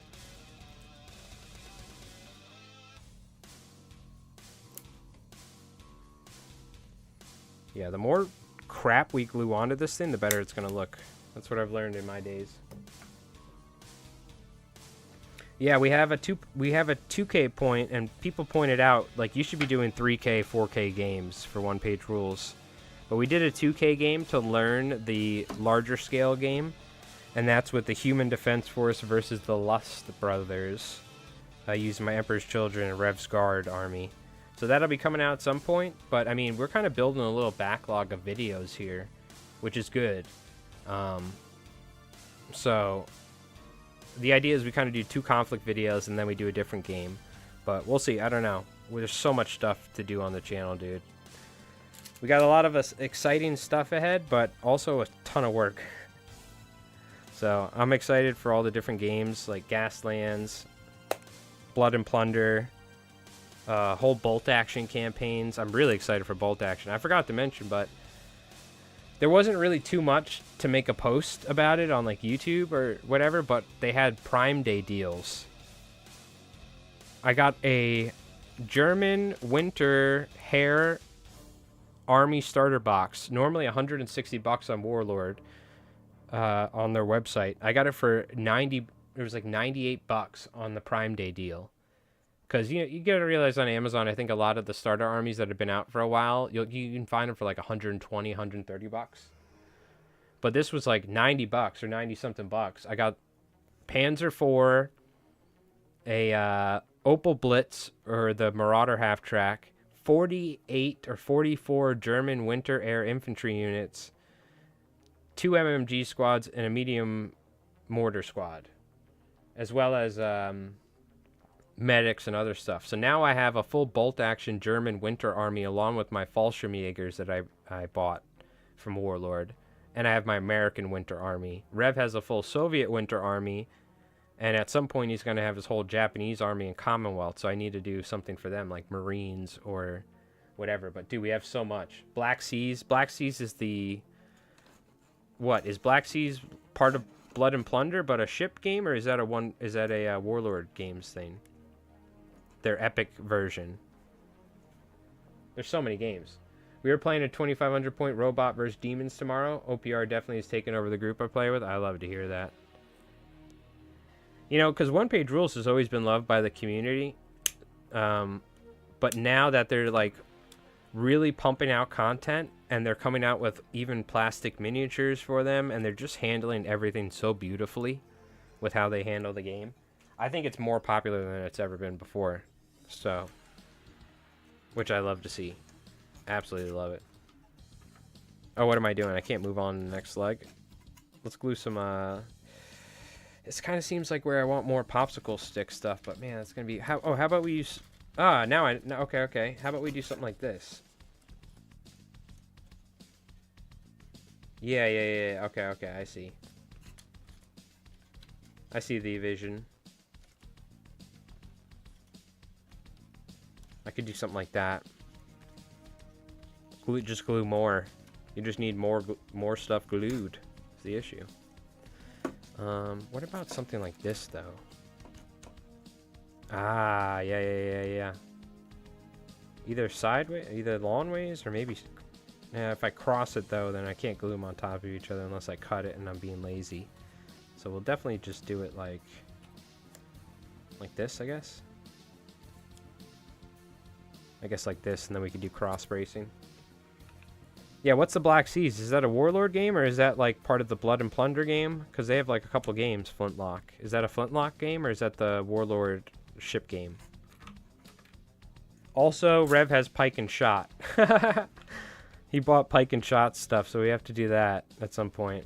Speaker 1: Yeah, the more crap we glue onto this thing, the better it's going to look. That's what I've learned in my days. Yeah, we have a 2K point, and people pointed out, like, you should be doing 3K, 4K games for one-page rules. But we did a 2K game to learn the larger scale game, and that's with the Human Defense Force versus the Lust Brothers. I used my Emperor's Children and Rev's Guard army. So that'll be coming out at some point, but I mean, we're kind of building a little backlog of videos here, which is good. So the idea is we kind of do 2 Conflict videos and then we do a different game, but we'll see. I don't know. There's so much stuff to do on the channel, dude. We got a lot of exciting stuff ahead, but also a ton of work. So I'm excited for all the different games like Gaslands, Blood and Plunder, whole bolt action campaigns. I'm really excited for bolt action. I forgot to mention, but there wasn't really too much to make a post about it on like YouTube or whatever, but they had Prime Day deals. I got a German winter hair army starter box, normally $160 on Warlord, on their website. I got it for 90. It was like $98 on the Prime Day deal. Because you gotta realize on Amazon, I think a lot of the starter armies that have been out for a while, you can find them for like $120, $130. But this was like $90 or 90 something bucks. I got Panzer IV, a Opel Blitz or the Marauder half track, 48 or 44 German winter air infantry units, 2 MMG squads, and a medium mortar squad, as well as medics and other stuff. So now I have a full bolt action German winter army along with my Fallschirmjägers that I bought from Warlord, and I have my American winter army. Rev has a full Soviet winter army, and at some point he's going to have his whole Japanese army and Commonwealth, so I need to do something for them like Marines or whatever. But dude, we have so much. Black Seas is the what is Black Seas part of Blood and Plunder but a ship game, or is that a Warlord games thing? Their epic version. There's so many games. We are playing a 2,500 point robot versus demons tomorrow. OPR definitely is taking over the group I play with. I love to hear that. You know, because One Page Rules has always been loved by the community. But now that they're like really pumping out content and they're coming out with even plastic miniatures for them, and they're just handling everything so beautifully with how they handle the game, I think it's more popular than it's ever been before. So, which I love to see. Absolutely love it. Oh, what am I doing? I can't move on to the next leg. Let's glue some, this kind of seems like where I want more popsicle stick stuff, but man, it's going to be, how about we use, okay. How about we do something like this? Yeah. Okay, I see. I see the vision. I could do something like that. Just glue more. You just need more stuff glued. Is the issue. What about something like this though? Ah, yeah. Either sideways, either long ways, or maybe. Yeah, if I cross it though, then I can't glue them on top of each other unless I cut it, and I'm being lazy. So we'll definitely just do it like this, I guess. I guess like this, and then we could do cross bracing. Yeah, what's the Black Seas? Is that a Warlord game, or is that like part of the Blood and Plunder game? Because they have like a couple games, Flintlock. Is that a Flintlock game, or is that the Warlord ship game? Also, Rev has pike and shot. He bought pike and shot stuff, so we have to do that at some point.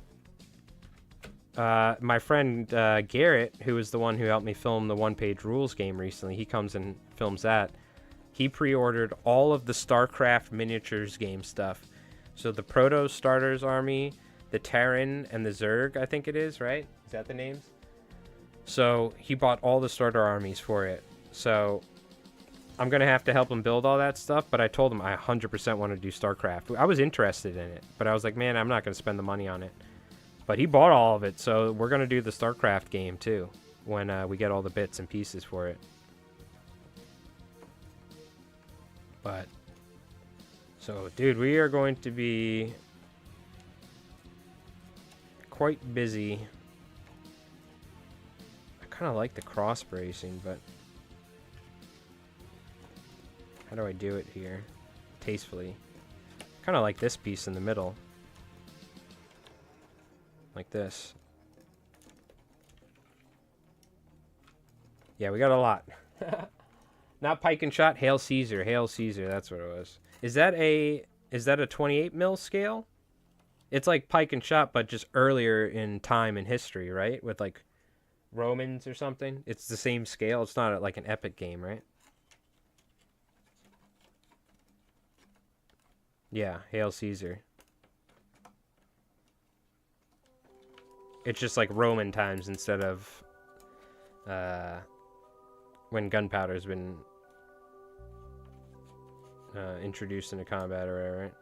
Speaker 1: My friend Garrett, who is the one who helped me film the one-page rules game recently, he comes and films that. He pre-ordered all of the StarCraft miniatures game stuff. So the Proto Starters Army, the Terran, and the Zerg, I think it is, right? Is that the names? So he bought all the starter armies for it. So I'm going to have to help him build all that stuff, but I told him I 100% want to do StarCraft. I was interested in it, but I was like, man, I'm not going to spend the money on it. But he bought all of it, so we're going to do the StarCraft game, too, when we get all the bits and pieces for it. But, so, dude, we are going to be quite busy. I kind of like the cross bracing, but how do I do it here tastefully? Kind of like this piece in the middle. Like this. Yeah, we got a lot. Not pike and shot, Hail Caesar. Hail Caesar, that's what it was. Is that a 28 mil scale? It's like pike and shot, but just earlier in time in history, right? With like Romans or something. It's the same scale. It's not like an epic game, right? Yeah, Hail Caesar. It's just like Roman times instead of when gunpowder's been introduced into combat or whatever, right?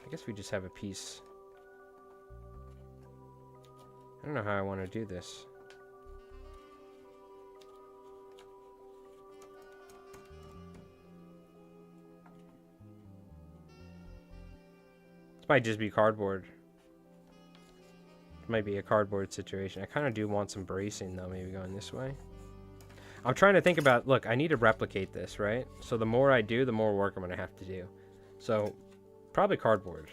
Speaker 1: I guess we just have a piece. I don't know how I want to do this. This might just be cardboard. Might be a cardboard situation. I kind of do want some bracing though, maybe going this way. I'm trying to think about, look, I need to replicate this, right? So the more I do, the more work I'm going to have to do. So probably cardboard.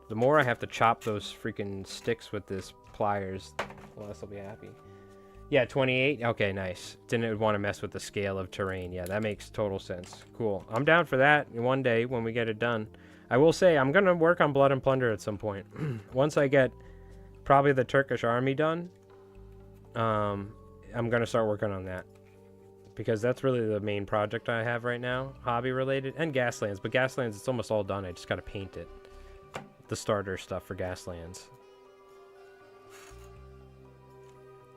Speaker 1: The more I have to chop those freaking sticks with this pliers, the less I'll be happy. Yeah, 28. Okay, nice. Didn't want to mess with the scale of terrain. Yeah, that makes total sense. Cool. I'm down for that one day when we get it done. I will say I'm going to work on Blood and Plunder at some point. Once I get probably the Turkish army done, I'm going to start working on that. Because that's really the main project I have right now, hobby related, and Gaslands. But Gaslands, it's almost all done. I just got to paint it. The starter stuff for Gaslands.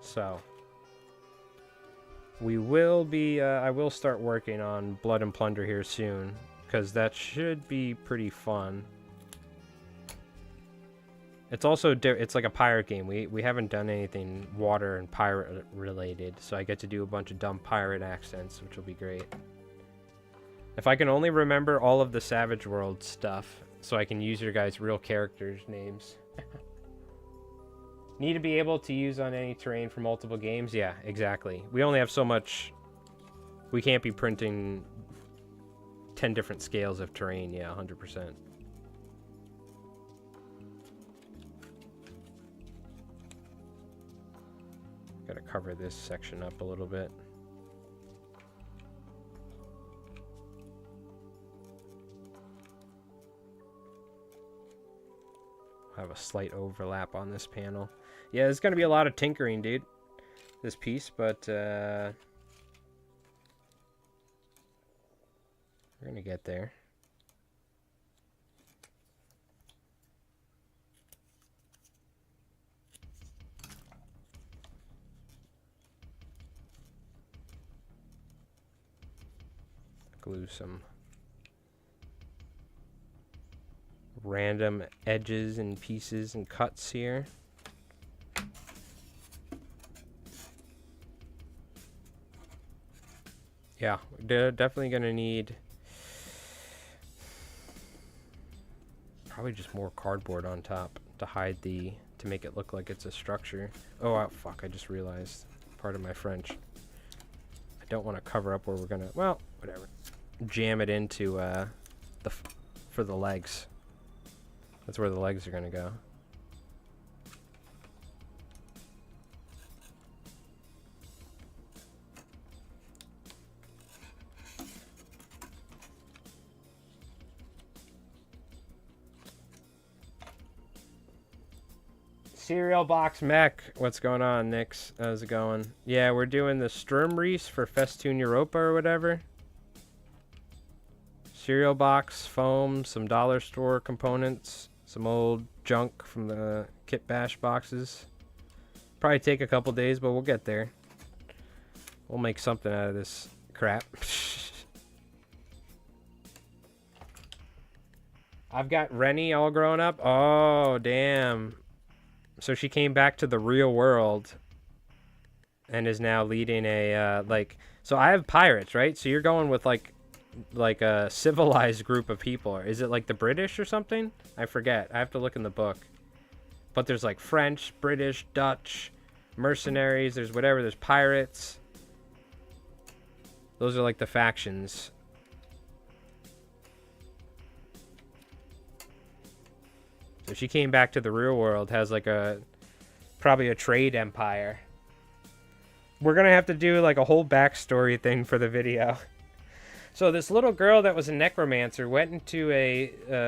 Speaker 1: So we will be, I will start working on Blood and Plunder here soon. Because that should be pretty fun. It's also it's like a pirate game. We haven't done anything water and pirate related, so I get to do a bunch of dumb pirate accents, which will be great. If I can only remember all of the Savage World stuff, so I can use your guys' real characters' names. Need to be able to use on any terrain for multiple games? Yeah, exactly. We only have so much. We can't be printing 10 different scales of terrain. Yeah, 100%. Gotta cover this section up a little bit. Have a slight overlap on this panel. Yeah, there's gonna be a lot of tinkering, dude, this piece, but we're gonna get there. Glue some random edges and pieces and cuts here. Yeah, we're definitely gonna need probably just more cardboard on top to hide to make it look like it's a structure. Oh, fuck, I just realized part of my French. I don't want to cover up where we're gonna, well, whatever. Jam it into for the legs. That's where the legs are gonna go. Cereal box mech. What's going on, Nix? How's it going? Yeah, we're doing the Sturmriese for Festung Europa or whatever. Cereal box, foam, some dollar store components, some old junk from the Kit Bash boxes. Probably take a couple days, but we'll get there. We'll make something out of this crap. I've got Rennie all grown up. Oh, damn. So she came back to the real world and is now leading a, so I have pirates, right? So you're going with, like a civilized group of people. Is it, like, the British or something? I forget. I have to look in the book. But there's, like, French, British, Dutch, mercenaries. There's whatever. There's pirates. Those are, like, the factions. So she came back to the real world, has like probably a trade empire. We're gonna have to do like a whole backstory thing for the video. So this little girl that was a necromancer went into a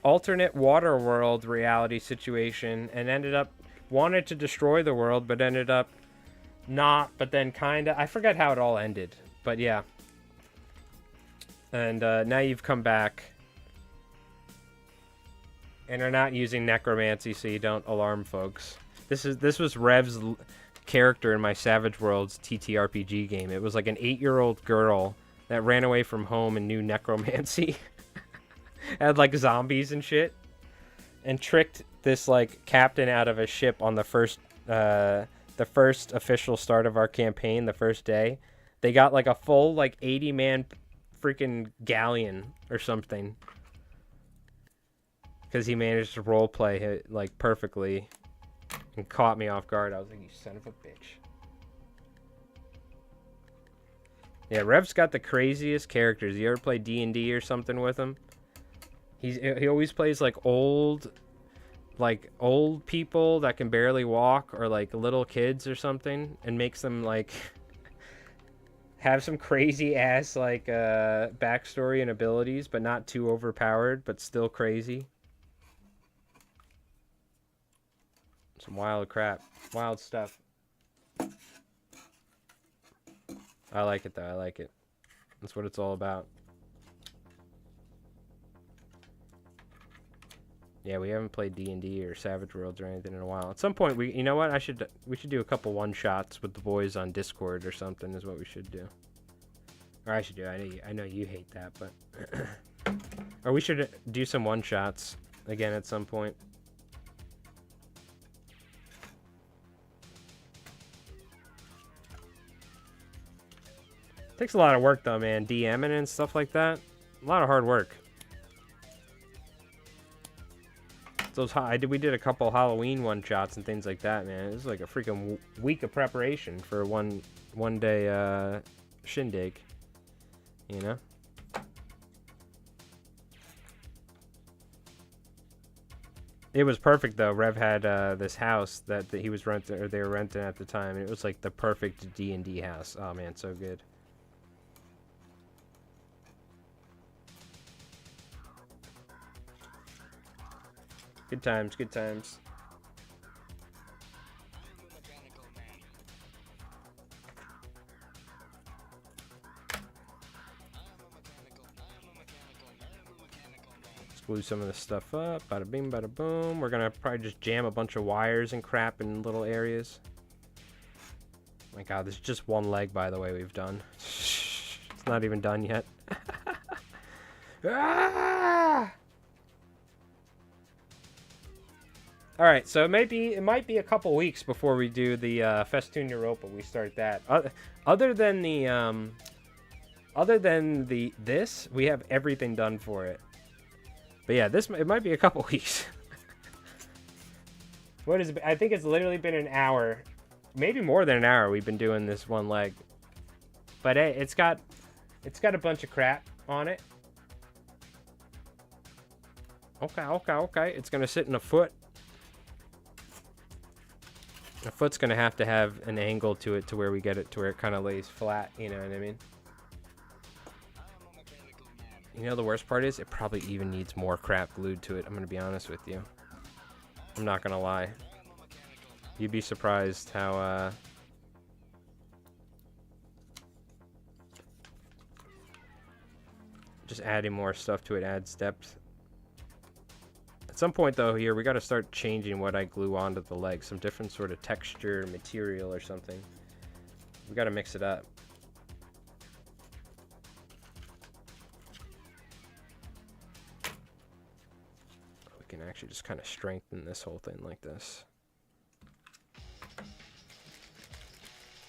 Speaker 1: alternate water world reality situation and ended up wanted to destroy the world, but ended up not. But then kinda, I forget how it all ended, but yeah. And now you've come back. And are not using necromancy, so you don't alarm folks. This was Rev's character in my Savage Worlds TTRPG game. It was like an 8-year-old girl that ran away from home and knew necromancy. Had like zombies and shit. And tricked this like captain out of a ship on the first official start of our campaign, the first day. They got like a full like 80-man freaking galleon or something. Because he managed to roleplay it, like, perfectly. And caught me off guard. I was like, you son of a bitch. Yeah, Rev's got the craziest characters. You ever play D&D or something with him? He always plays, like, old people that can barely walk. Or, like, little kids or something. And makes them, like... have some crazy-ass, like, backstory and abilities. But not too overpowered. But still crazy. Some wild crap. Wild stuff. I like it, though. I like it. That's what it's all about. Yeah, we haven't played D&D or Savage Worlds or anything in a while. At some point, you know what? We should do a couple one-shots with the boys on Discord or something is what we should do. Or I should do. I know you hate that, but... or we should do some one-shots again at some point. Takes a lot of work though, man. DMing and stuff like that. A lot of hard work. We did a couple Halloween one-shots and things like that, man. It was like a freaking week of preparation for one day shindig. You know? It was perfect though. Rev had this house that he was renting, or they were renting at the time, and it was like the perfect D&D house. Oh man, so good. Good times, good times. Let's glue some of this stuff up. Bada bing, bada boom. We're gonna probably just jam a bunch of wires and crap in little areas. Oh my god, this is just one leg, by the way, we've done. It's not even done yet. Ah! All right, so it might be a couple weeks before we do the Festung Europa. We start that. Other than this, we have everything done for it. But yeah, it might be a couple weeks. What is it? I think it's literally been an hour, maybe more than an hour. We've been doing this one leg. But hey, it's got a bunch of crap on it. Okay. It's gonna sit in a foot. A foot's gonna have to have an angle to it to where we get it to where it kind of lays flat, you know what I mean? You know the worst part is it probably even needs more crap glued to it, I'm gonna be honest with you. I'm not gonna lie. You'd be surprised how, just adding more stuff to it adds depth. At some point, though, here, we gotta start changing what I glue onto the leg. Some different sort of texture, material, or something. We gotta mix it up. We can actually just kind of strengthen this whole thing like this.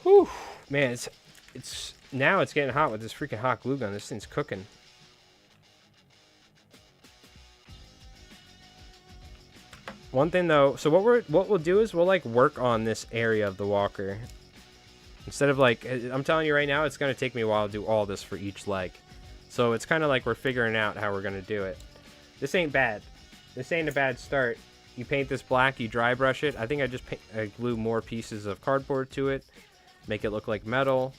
Speaker 1: Whew! Man, it's now it's getting hot with this freaking hot glue gun. This thing's cooking. One thing though, so what we'll do is we'll like work on this area of the walker. Instead of like, I'm telling you right now, it's gonna take me a while to do all this for each leg. So it's kind of like we're figuring out how we're gonna do it. This ain't bad. This ain't a bad start. You paint this black, you dry brush it. I think I just glue more pieces of cardboard to it, make it look like metal.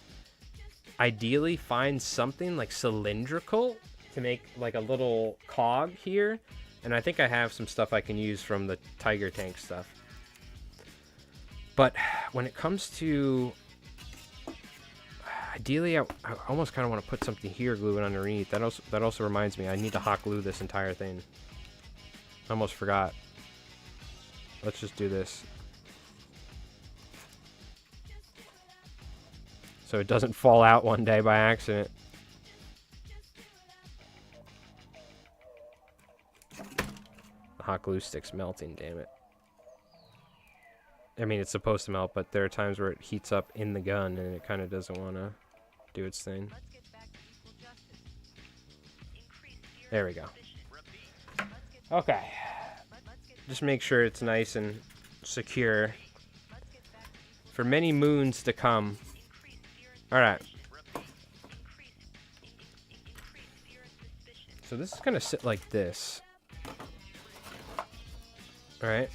Speaker 1: Ideally, find something like cylindrical to make like a little cog here. And I think I have some stuff I can use from the Tiger Tank stuff. But when it comes to... Ideally, I almost kind of want to put something here, glue it underneath. That also reminds me, I need to hot glue this entire thing. I almost forgot. Let's just do this. So it doesn't fall out one day by accident. The hot glue stick's melting, damn it. I mean, it's supposed to melt, but there are times where it heats up in the gun and it kind of doesn't want to do its thing. There we go. Okay. Just make sure it's nice and secure for many moons to come. Alright. So this is going to sit like this. Alright.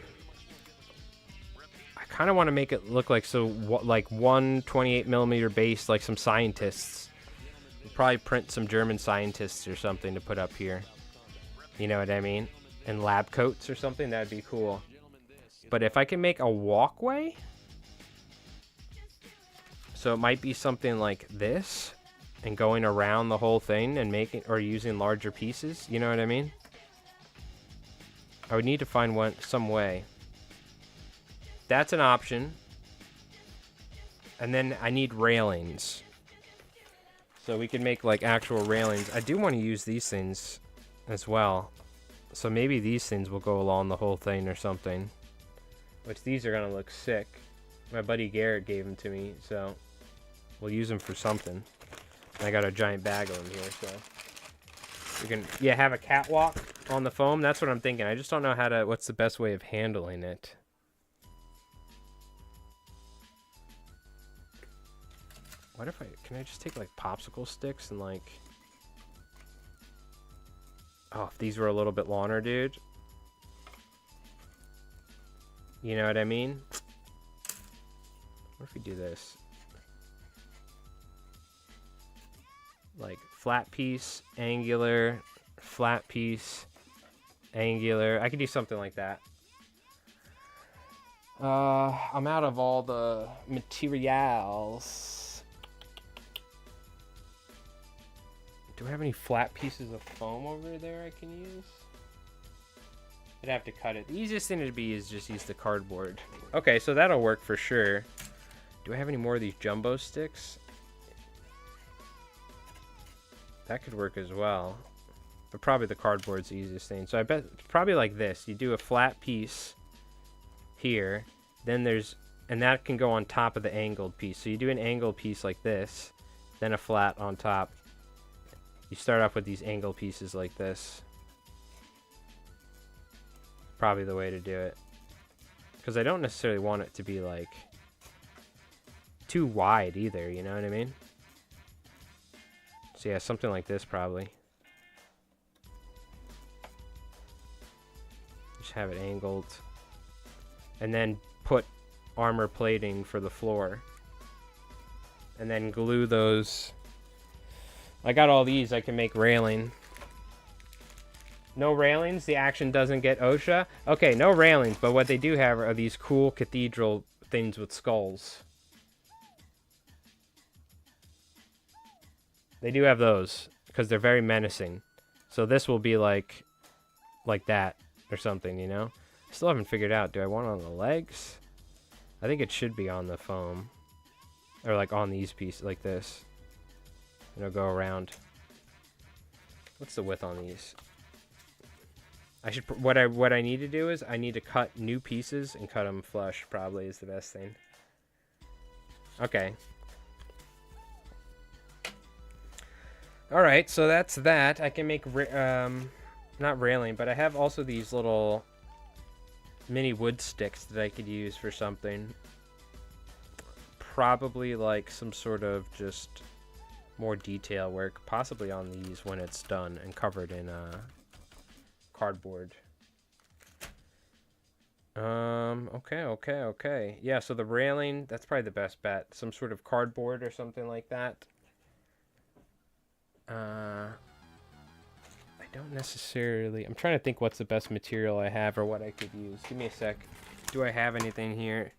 Speaker 1: I kind of want to make it look like, so like one 28mm base, like some scientists. We'll probably print some German scientists or something to put up here. You know what I mean? And lab coats or something, that'd be cool. But if I can make a walkway, so it might be something like this, and going around the whole thing and making, or using larger pieces, you know what I mean? I would need to find some way. That's an option. And then I need railings. So we can make like actual railings. I do want to use these things as well. So maybe these things will go along the whole thing or something. Which these are going to look sick. My buddy Garrett gave them to me, so we'll use them for something. I got a giant bag of them here, so we can, yeah, have a catwalk on the foam. That's what I'm thinking. I just don't know how to, what's the best way of handling it. What if can I just take like popsicle sticks and like, oh, if these were a little bit longer, dude. You know what I mean? What if we do this? Like flat piece, angular, flat piece, angular. I could do something like that. I'm out of all the materials. Do I have any flat pieces of foam over there I can use? I'd have to cut it. The easiest thing to be is just use the cardboard. Okay, so that'll work for sure. Do I have any more of these jumbo sticks? That could work as well. But probably the cardboard's the easiest thing. So I bet it's probably like this. You do a flat piece here. Then there's... And that can go on top of the angled piece. So you do an angled piece like this. Then a flat on top. You start off with these angled pieces like this. Probably the way to do it. Because I don't necessarily want it to be like... too wide either, you know what I mean? So yeah, something like this probably. Just have it angled. And then put armor plating for the floor. And then glue those. I got all these, I can make railing. No railings. The action doesn't get OSHA. Okay, no railings, but what they do have are these cool cathedral things with skulls. They do have those because they're very menacing. So this will be like that or something, you know? Still haven't figured out. Do I want it on the legs? I think it should be on the foam. Or like on these pieces like this. And it'll go around. What's the width on these? I should what I need to do is I need to cut new pieces and cut them flush probably is the best thing. Okay. All right, so that's that. I can make not railing, but I have also these little mini wood sticks that I could use for something. Probably like some sort of just more detail work, possibly on these when it's done and covered in cardboard. Okay. Yeah, so the railing, that's probably the best bet. Some sort of cardboard or something like that. I don't necessarily... I'm trying to think what's the best material I have or what I could use. Give me a sec. Do I have anything here?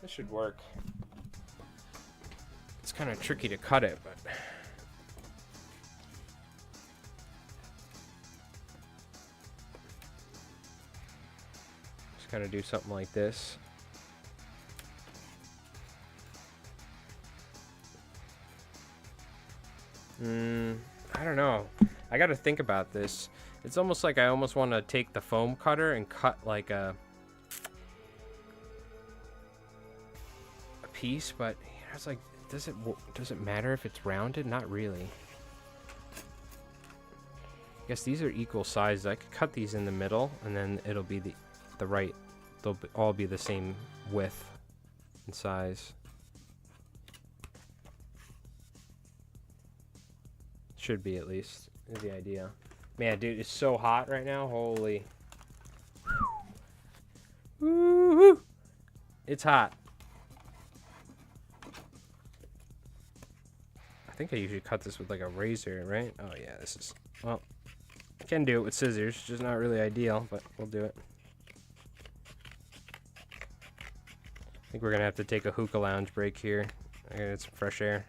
Speaker 1: This should work. It's kind of tricky to cut it, but... Just kind of do something like this. I don't know. I got to think about this. It's almost like I almost want to take the foam cutter and cut like a piece, but you know, it's like, does it matter if it's rounded? Not really. I guess these are equal sizes. I could cut these in the middle, and then it'll be the right. They'll all be the same width and size. Should be, at least, is the idea. Man, dude, it's so hot right now. Holy. Woo-hoo. It's hot. I think I usually cut this with like a razor, right? Oh yeah, this is, well, I can do it with scissors, just not really ideal, but we'll do it. I think we're gonna have to take a hookah lounge break here. I gotta get some fresh air.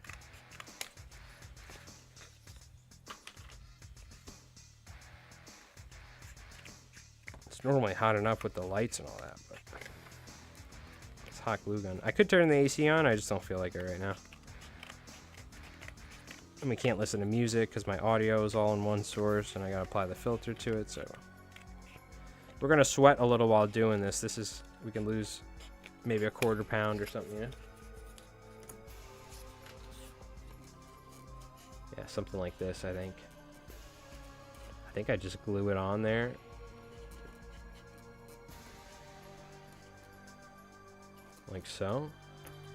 Speaker 1: It's normally hot enough with the lights and all that, but it's hot glue gun. I could turn the AC on, I just don't feel like it right now. And we can't listen to music because my audio is all in one source and I gotta apply the filter to it, so we're gonna sweat a little while doing this. This is, we can lose maybe a quarter pound or something, yeah? Yeah, something like this, I think. I think I just glue it on there. Like so.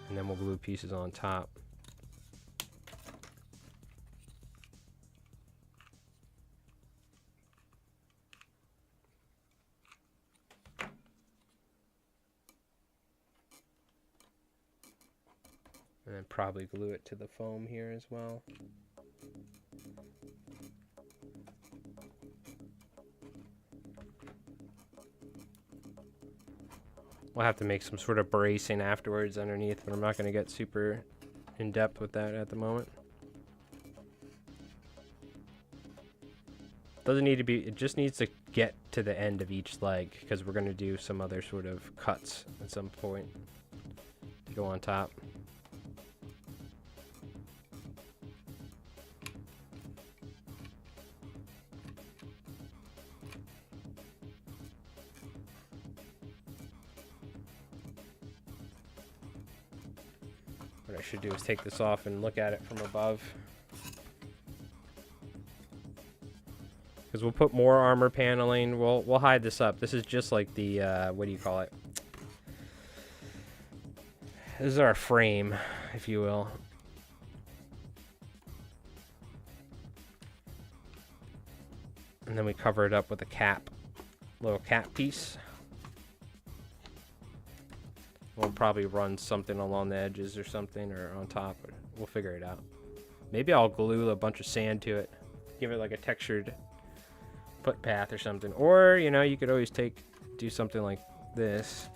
Speaker 1: And then we'll glue pieces on top. And then probably glue it to the foam here as well. We'll have to make some sort of bracing afterwards underneath, but I'm not going to get super in depth with that at the moment. Doesn't need to be, it just needs to get to the end of each leg because we're going to do some other sort of cuts at some point to go on top. What I should do is take this off and look at it from above. Because we'll put more armor paneling. We'll hide this up. This is just like the, what do you call it? This is our frame, if you will. And then we cover it up with a cap. Little cap piece. We'll probably run something along the edges or something, or on top. We'll figure it out. Maybe I'll glue a bunch of sand to it. Give it like a textured footpath or something. Or, you know, you could always do something like this.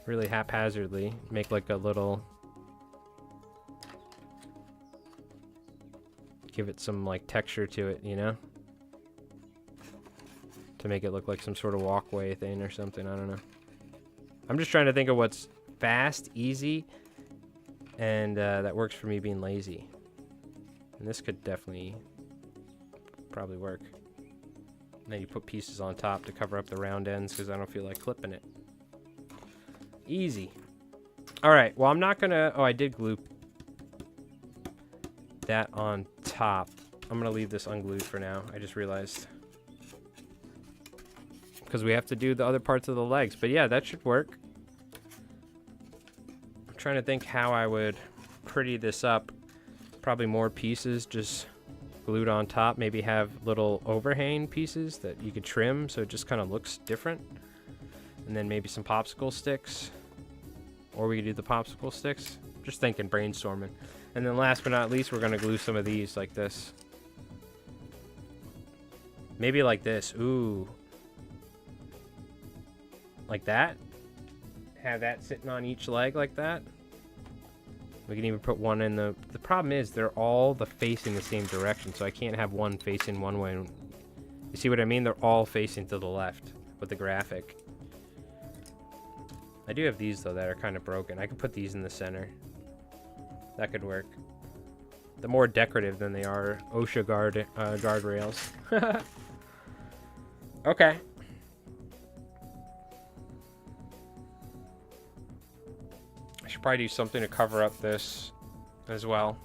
Speaker 1: Really haphazardly. Make like a little... Give it some like texture to it, you know? To make it look like some sort of walkway thing or something, I don't know. I'm just trying to think of what's fast, easy, and that works for me being lazy. And this could definitely probably work. And then you put pieces on top to cover up the round ends because I don't feel like clipping it. Easy. Alright, well I'm not gonna... Oh, I did glue that on top. I'm gonna leave this unglued for now. I just realized. Because we have to do the other parts of the legs. But yeah, that should work. I'm trying to think how I would pretty this up. Probably more pieces just glued on top. Maybe have little overhang pieces that you could trim so it just kind of looks different. And then maybe some popsicle sticks. Or we could do the popsicle sticks. Just thinking, brainstorming. And then last but not least, we're going to glue some of these like this. Maybe like this. Ooh. Like that. Have that sitting on each leg like that. We can even put one in the... The problem is they're all facing the same direction, so I can't have one facing one way. You see what I mean? They're all facing to the left with the graphic. I do have these, though, that are kind of broken. I could put these in the center. That could work. They're more decorative than they are OSHA guardrails. Okay. I should probably do something to cover up this as well.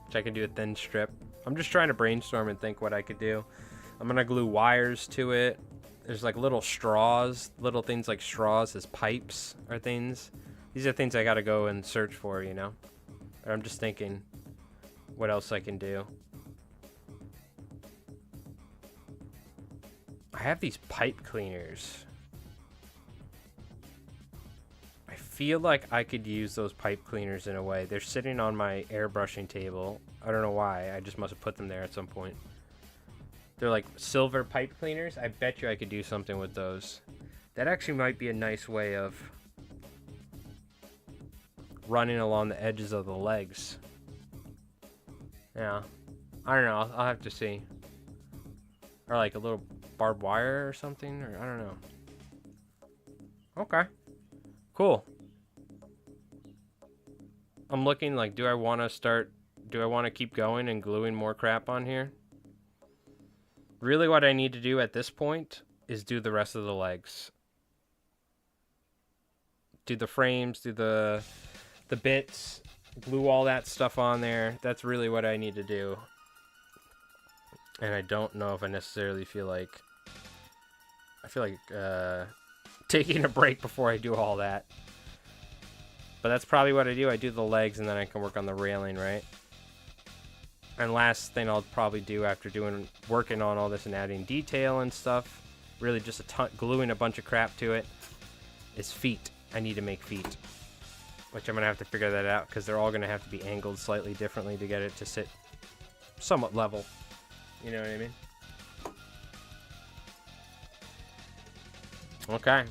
Speaker 1: Which I can do a thin strip. I'm just trying to brainstorm and think what I could do. I'm going to glue wires to it. There's like little straws, little things like straws as pipes or things. These are things I got to go and search for, you know. Or I'm just thinking what else I can do. I have these pipe cleaners. I feel like I could use those pipe cleaners in a way. They're sitting on my airbrushing table. I don't know why. I just must have put them there at some point. They're like silver pipe cleaners. I bet you I could do something with those. That actually might be a nice way of running along the edges of the legs. Yeah. I don't know. I'll have to see. Or like a little barbed wire or something. Or I don't know. Okay. Cool. I'm looking like, do I want to keep going and gluing more crap on here? Really what I need to do at this point is do the rest of the legs. Do the frames, do the bits, glue all that stuff on there. That's really what I need to do. And I don't know if I necessarily feel like... I feel like taking a break before I do all that. But that's probably what I do. I do the legs and then I can work on the railing, right? And last thing I'll probably do after working on all this and adding detail and stuff, really just gluing a bunch of crap to it, is feet. I need to make feet. Which I'm going to have to figure that out because they're all going to have to be angled slightly differently to get it to sit somewhat level. You know what I mean? Okay.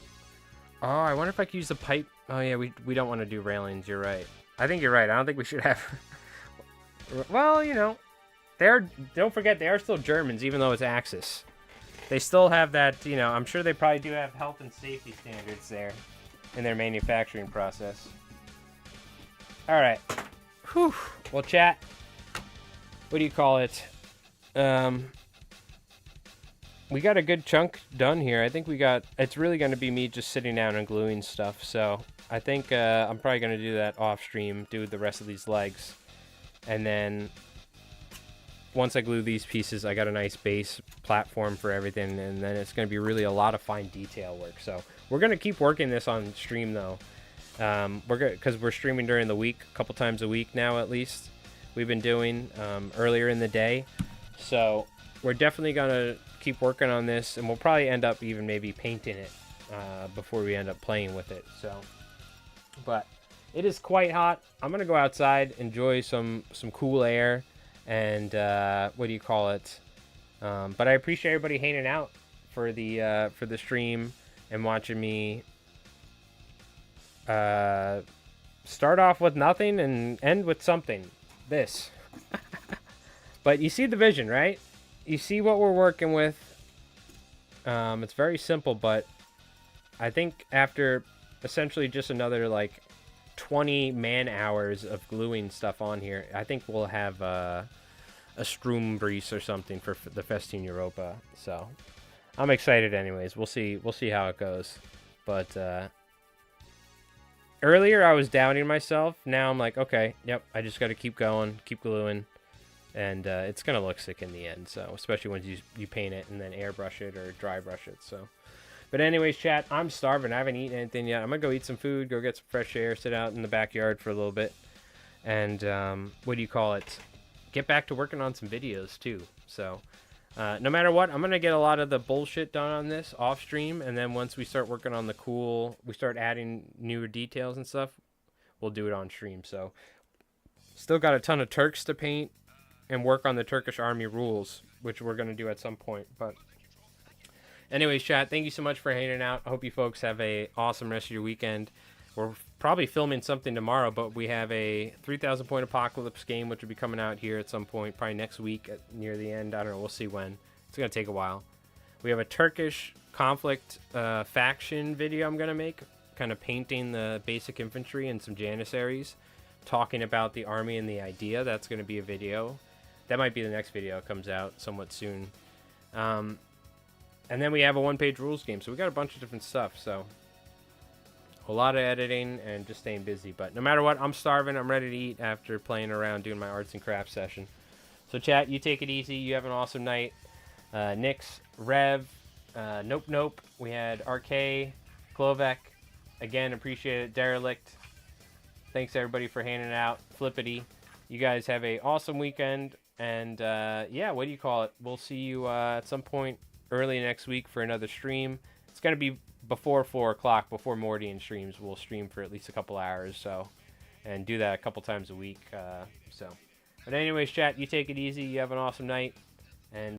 Speaker 1: Oh, I wonder if I could use the pipe. Oh, yeah, we don't want to do railings. You're right. I think you're right. I don't think we should have... Well, you know, don't forget, they are still Germans, even though it's Axis. They still have that, you know, I'm sure they probably do have health and safety standards there in their manufacturing process. All right. Whew. Well, chat, what do you call it? We got a good chunk done here. I think it's really going to be me just sitting down and gluing stuff. So I think I'm probably going to do that off stream, do the rest of these legs. And then once I glue these pieces, I got a nice base platform for everything. And then it's going to be really a lot of fine detail work. So we're going to keep working this on stream, though. Because we're streaming during the week, a couple times a week now at least. We've been doing earlier in the day. So we're definitely gonna keep working on this, and we'll probably end up even maybe painting it before we end up playing with it. So, but it is quite hot. I'm gonna go outside, enjoy some cool air, and what do you call it? But I appreciate everybody hanging out for the stream and watching me start off with nothing and end with something. This. But you see the vision, right? You see what we're working with. It's very simple, but I think after essentially just another like 20 man hours of gluing stuff on here, I think we'll have a Sturmriese or something for the Festung Europa. So I'm excited anyways. We'll see how it goes. But earlier I was doubting myself. Now I'm like, okay, yep, I just got to keep going, keep gluing. And it's going to look sick in the end, so especially when you paint it and then airbrush it or dry brush it. So, but anyways, chat, I'm starving. I haven't eaten anything yet. I'm going to go eat some food, go get some fresh air, sit out in the backyard for a little bit. And what do you call it? Get back to working on some videos, too. So, no matter what, I'm going to get a lot of the bullshit done on this off stream. And then once we start working on the cool, we start adding newer details and stuff, we'll do it on stream. So, still got a ton of Turks to paint and work on the Turkish army rules, which we're going to do at some point. But anyways, chat, thank you so much for hanging out. I hope you folks have a awesome rest of your weekend. We're probably filming something tomorrow, but we have a 3,000 point apocalypse game, which will be coming out here at some point, probably next week near the end. I don't know. We'll see when. It's going to take a while. We have a Turkish conflict faction video I'm going to make, kind of painting the basic infantry and some janissaries, talking about the army and the idea. That's going to be a video. That might be the next video. It comes out somewhat soon. And then we have a one-page rules game. So we got a bunch of different stuff. So a lot of editing and just staying busy. But no matter what, I'm starving. I'm ready to eat after playing around doing my arts and crafts session. So chat, you take it easy. You have an awesome night. Nix, Rev, Nope. We had RK, Klovek. Again, appreciate it. Derelict. Thanks everybody for handing out. Flippity. You guys have a awesome weekend. And yeah, what do you call it? We'll see you at some point early next week for another stream. It's going to be before 4 o'clock, before Mordian streams. We'll stream for at least a couple hours, so, and do that a couple times a week. But anyways, chat, you take it easy. You have an awesome night. And